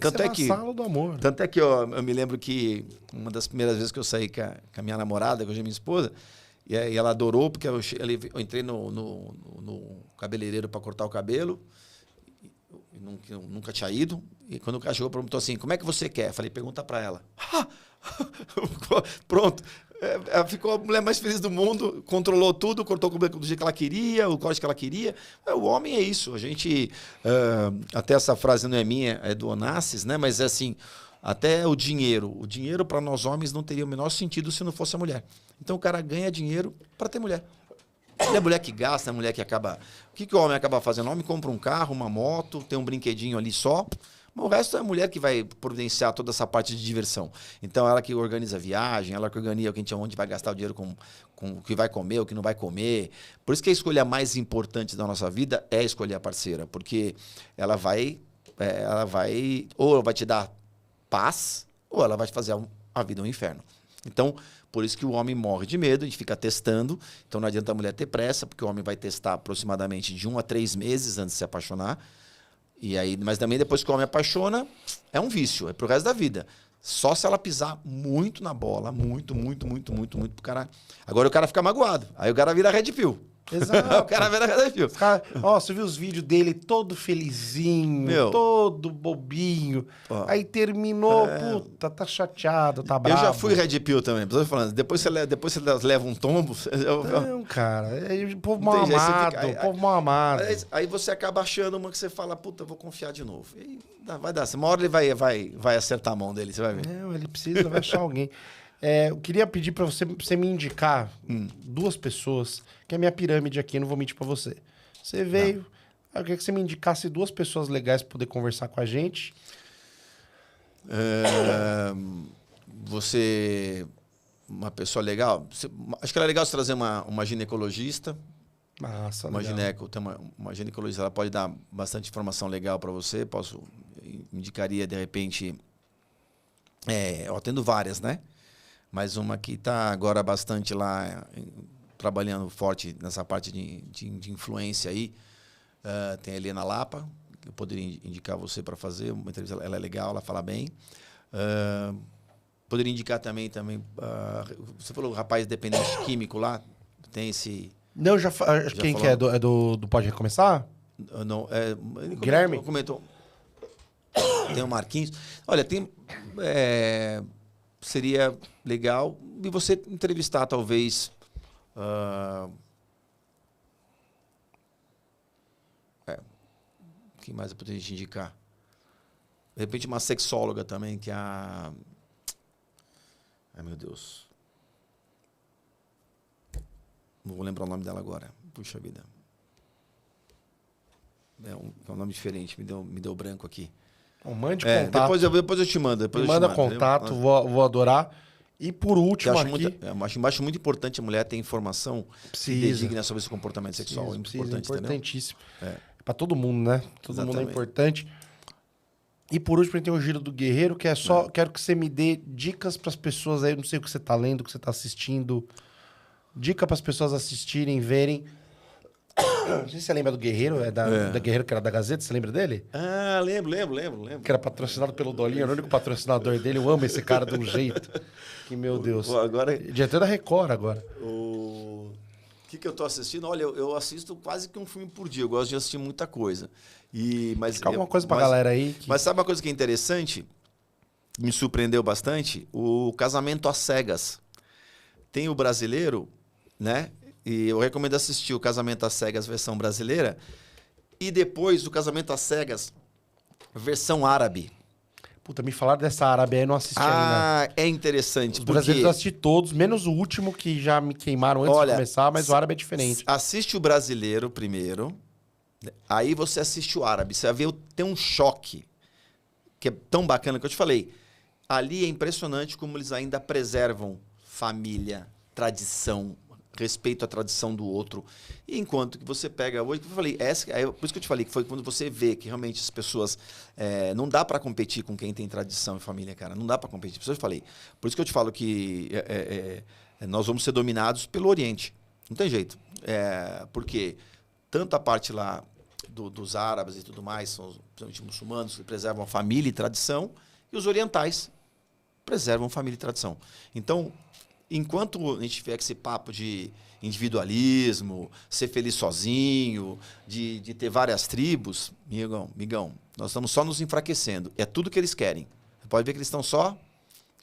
Tanto é que do amor. Tanto é que eu me lembro que uma das primeiras vezes que eu saí com a minha namorada, que hoje é minha esposa, e ela adorou, porque eu entrei no cabeleireiro para cortar o cabelo, nunca tinha ido, e quando o cara chegou, perguntou assim, como é que você quer? Eu falei, pergunta para ela. Pronto. Ela ficou a mulher mais feliz do mundo, controlou tudo, cortou o cabelo do jeito que ela queria, o corte que ela queria. O homem é isso. A gente, até essa frase não é minha, é do Onassis, né? Mas é assim, até o dinheiro. O dinheiro para nós homens não teria o menor sentido se não fosse a mulher. Então o cara ganha dinheiro para ter mulher. É a mulher que gasta, é a mulher que acaba... O que o homem acaba fazendo? O homem compra um carro, uma moto, tem um brinquedinho ali só... O resto é a mulher que vai providenciar toda essa parte de diversão. Então, ela que organiza a viagem, ela que organiza onde vai gastar o dinheiro com o que vai comer, o que não vai comer. Por isso que a escolha mais importante da nossa vida é escolher a parceira. Porque ela vai ou ela vai te dar paz, ou ela vai te fazer a vida um inferno. Então, por isso que o homem morre de medo, a gente fica testando. Então, não adianta a mulher ter pressa, porque o homem vai testar aproximadamente de 1 a 3 meses antes de se apaixonar. E aí, mas também depois que o homem apaixona, é um vício, é pro resto da vida. Só se ela pisar muito na bola, muito pro cara. Agora o cara fica magoado. Aí o cara vira red pill. Exato. O cara vira red pill. Você viu os vídeos dele todo felizinho, todo bobinho. Aí terminou, puta, tá chateado, tá bravo. Eu já fui red pill também. Falando, depois você leva um tombo. Não, cara. É povo mal amado, povo mal amado. Aí você acaba achando uma que você fala, puta, eu vou confiar de novo. E vai dar. Uma hora ele vai acertar a mão dele, você vai ver. Não, ele precisa, vai achar alguém. Eu queria pedir pra você me indicar 2 pessoas, que é a minha pirâmide aqui, não vou mentir pra você. Você veio, eu queria que você me indicasse 2 pessoas legais pra poder conversar com a gente. Você... Uma pessoa legal? Acho que era legal você trazer uma ginecologista. Nossa, uma ginecologista, ela pode dar bastante informação legal para você. Indicaria, de repente... eu atendo várias, né? Mas uma que está agora bastante lá, trabalhando forte nessa parte de influência aí. Tem a Helena Lapa, que eu poderia indicar você para fazer uma entrevista. Ela é legal, ela fala bem. Poderia indicar também você falou o rapaz dependente químico lá, tem esse... Não, quem que é? Do Pode Recomeçar? Não, Guilherme? Comentou. Tem o Marquinhos. Olha, seria legal e você entrevistar, talvez... Quem mais eu poderia te indicar? De repente, uma sexóloga também, que é a... Ai, meu Deus. Não vou lembrar o nome dela agora. Puxa vida. É um nome diferente, me deu branco aqui. Mande contato. Depois eu te mando. Me manda contato, vou adorar. E por último acho muito importante a mulher ter informação digna sobre esse comportamento sexual. Importantíssimo. Para todo mundo, né? Todo mundo é importante. E por último, a gente tem o Giro do Guerreiro, que é só... Quero que você me dê dicas para as pessoas aí. Eu não sei o que você tá lendo, o que você tá assistindo. Dica para as pessoas assistirem, verem. Não sei se você lembra do Guerreiro, da Guerreiro, que era da Gazeta, você lembra dele? Ah, lembro. Que era patrocinado pelo Dolinho, era o único patrocinador dele. Eu amo esse cara de um jeito. Que, meu Deus. Agora... Diretor da Record agora. O que eu tô assistindo? Olha, eu assisto quase que um filme por dia. Eu gosto de assistir muita coisa. Fica alguma coisa pra galera aí. Mas sabe uma coisa que é interessante? Me surpreendeu bastante? O Casamento às Cegas. Tem o brasileiro, né? E eu recomendo assistir o Casamento às Cegas versão brasileira. E depois o Casamento às Cegas versão árabe. Puta, me falaram dessa árabe aí, eu não assisti ainda. É interessante. Os brasileiros eu assisti todos, menos o último que já me queimaram antes de começar, mas o árabe é diferente. Assiste o brasileiro primeiro, aí você assiste o árabe. Você vai ver, tem um choque, que é tão bacana que eu te falei. Ali é impressionante como eles ainda preservam família, tradição, respeito à tradição do outro. E enquanto que você pega hoje, eu falei, por isso que eu te falei, que foi quando você vê que realmente as pessoas... não dá para competir com quem tem tradição e família, cara. Não dá para competir. Por isso eu te falei. Por isso que eu te falo que nós vamos ser dominados pelo Oriente. Não tem jeito. Porque tanto a parte lá dos árabes e tudo mais, são os muçulmanos que preservam a família e tradição, e os orientais preservam família e tradição. Então, enquanto a gente tiver esse papo de individualismo, ser feliz sozinho, de ter várias tribos, migão, nós estamos só nos enfraquecendo. É tudo que eles querem. Você pode ver que eles estão só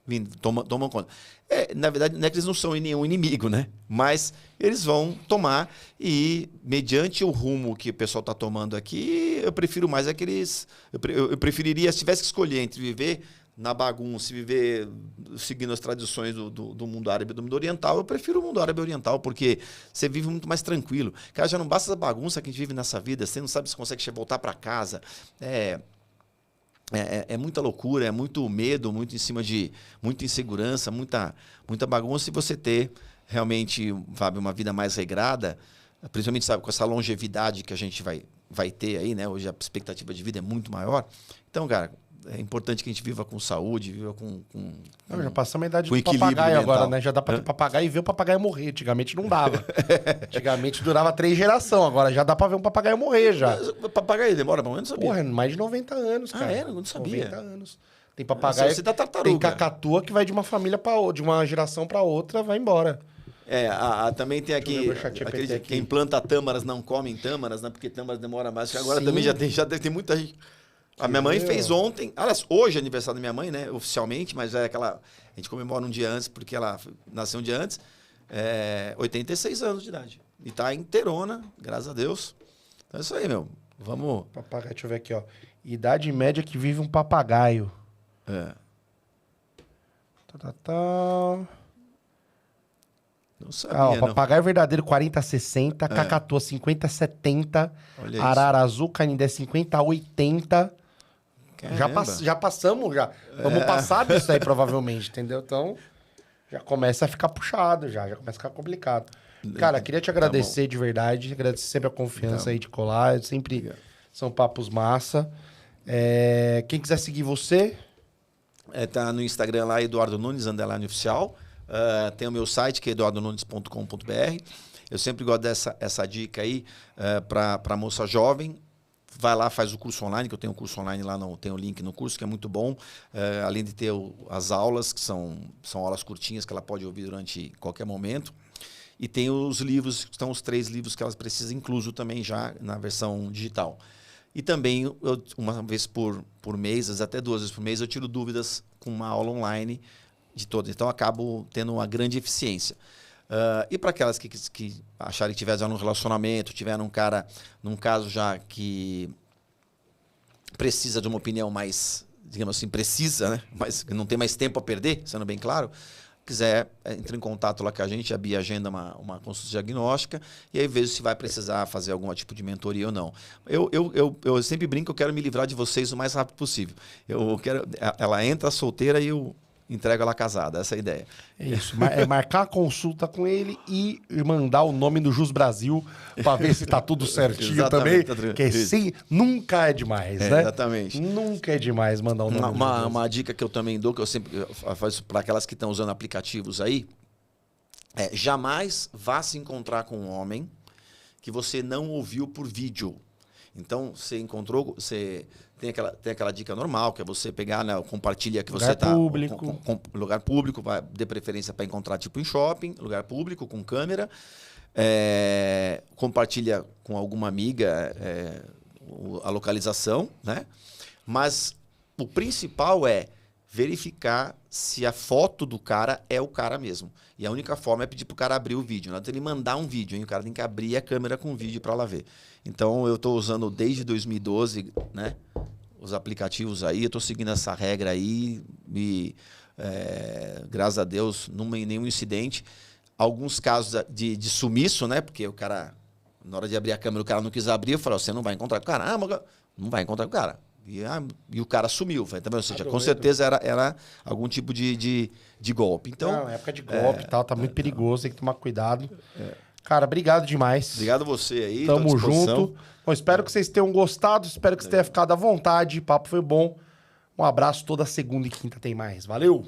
vindo, tomam conta. Na verdade, não é que eles não são nenhum inimigo, né? Mas eles vão tomar e, mediante o rumo que o pessoal está tomando aqui, eu prefiro mais aqueles... Eu preferiria, se tivesse que escolher entre viver na bagunça e viver seguindo as tradições do mundo árabe e do mundo oriental, eu prefiro o mundo árabe oriental, porque você vive muito mais tranquilo. Cara, já não basta a bagunça que a gente vive nessa vida, você não sabe se consegue voltar para casa. É muita loucura, é muito medo, muito em cima de muita insegurança, muita bagunça, e você ter realmente, Fábio, uma vida mais regrada, principalmente, sabe, com essa longevidade que a gente vai ter aí, né? Hoje a expectativa de vida é muito maior. Então, cara, é importante que a gente viva com saúde, viva com já passamos a idade do papagaio agora, né? Já dá pra ter papagaio e ver o papagaio morrer. Antigamente não dava. Antigamente durava 3 gerações, agora já dá pra ver um papagaio morrer já. Mas o papagaio demora pra morrer, não sabia. Porra, mais de 90 anos, cara. Eu não sabia. 90 anos. Tem papagaio, você dá tartaruga. Tem cacatua que vai de uma família para outra, de uma geração pra outra, vai embora. Também tem aqui quem planta tâmaras não come tâmaras, né? Porque tâmaras demora mais. Agora também já deve ter muita gente. A minha mãe fez ontem, aliás, hoje é aniversário da minha mãe, né? Oficialmente, mas a gente comemora um dia antes, porque ela nasceu um dia antes, 86 anos de idade. E tá inteirona, graças a Deus. Então é isso aí, meu. Vamos. Papagaio, deixa eu ver aqui, ó. Idade média que vive um papagaio. Não sabia, papagaio verdadeiro 40 a 60, cacatua 50 a 70, arara azul, canindé 50 a 80. Já passamos, já. Vamos passar disso aí, provavelmente, entendeu? Então, já começa a ficar puxado, já começa a ficar complicado. Cara, queria te agradecer de verdade, agradecer sempre a confiança aí de colar, sempre são papos massa. Quem quiser seguir você... Tá no Instagram lá, Eduardo Nunes, _oficial. Tem o meu site, que é eduardonunes.com.br. Eu sempre gosto dessa dica aí para moça jovem. Vai lá, faz o curso online, que eu tenho um curso online lá, tem o link no curso, que é muito bom. Além de ter as aulas, que são aulas curtinhas, que ela pode ouvir durante qualquer momento. E tem os livros, que são os 3 livros que ela precisa, incluso também já na versão digital. E também, uma vez por mês, até 2 vezes por mês, eu tiro dúvidas com uma aula online de todas. Então, acabo tendo uma grande eficiência. E para aquelas que acharem que tiver já num relacionamento, tiver num caso já que precisa de uma opinião mais, digamos assim, precisa, né? Mas não tem mais tempo a perder, sendo bem claro, quiser, entre em contato lá com a gente, a Bia agenda uma consulta diagnóstica e aí vejo se vai precisar fazer algum tipo de mentoria ou não. Eu sempre brinco que eu quero me livrar de vocês o mais rápido possível. Ela entra solteira e eu entrego ela casada, essa é a ideia. É isso, é marcar a consulta com ele e mandar o nome do Jus Brasil para ver se tá tudo certinho também. Que sim, nunca é demais, né? Exatamente. Nunca é demais mandar o nome. Uma dica que eu também dou, que eu sempre faço para aquelas que estão usando aplicativos aí, jamais vá se encontrar com um homem que você não ouviu por vídeo. Então, você encontrou, você tem aquela dica normal, que é você pegar, né, compartilha que você está... Lugar público, dê preferência para encontrar tipo em shopping, lugar público, com câmera. Compartilha com alguma amiga a localização, né? Mas o principal é verificar se a foto do cara é o cara mesmo. E a única forma é pedir pro cara abrir o vídeo. Não é ele mandar um vídeo, hein? O cara tem que abrir a câmera com o vídeo para ela ver. Então, eu estou usando desde 2012, né, os aplicativos aí. Eu estou seguindo essa regra aí. E, graças a Deus, nenhum incidente. Alguns casos de sumiço, né? Porque o cara, na hora de abrir a câmera, o cara não quis abrir. Eu falei, você não vai encontrar com o cara. Não vai encontrar com o cara. E o cara sumiu. Ou seja, com certeza era algum tipo de golpe. Então, não, época de golpe e tal, tá muito perigoso, tem que tomar cuidado. Cara, obrigado demais. Obrigado a você aí. Tamo junto. Bom, espero que vocês tenham gostado, espero que você tenha ficado à vontade. O papo foi bom. Um abraço, toda segunda e quinta tem mais. Valeu!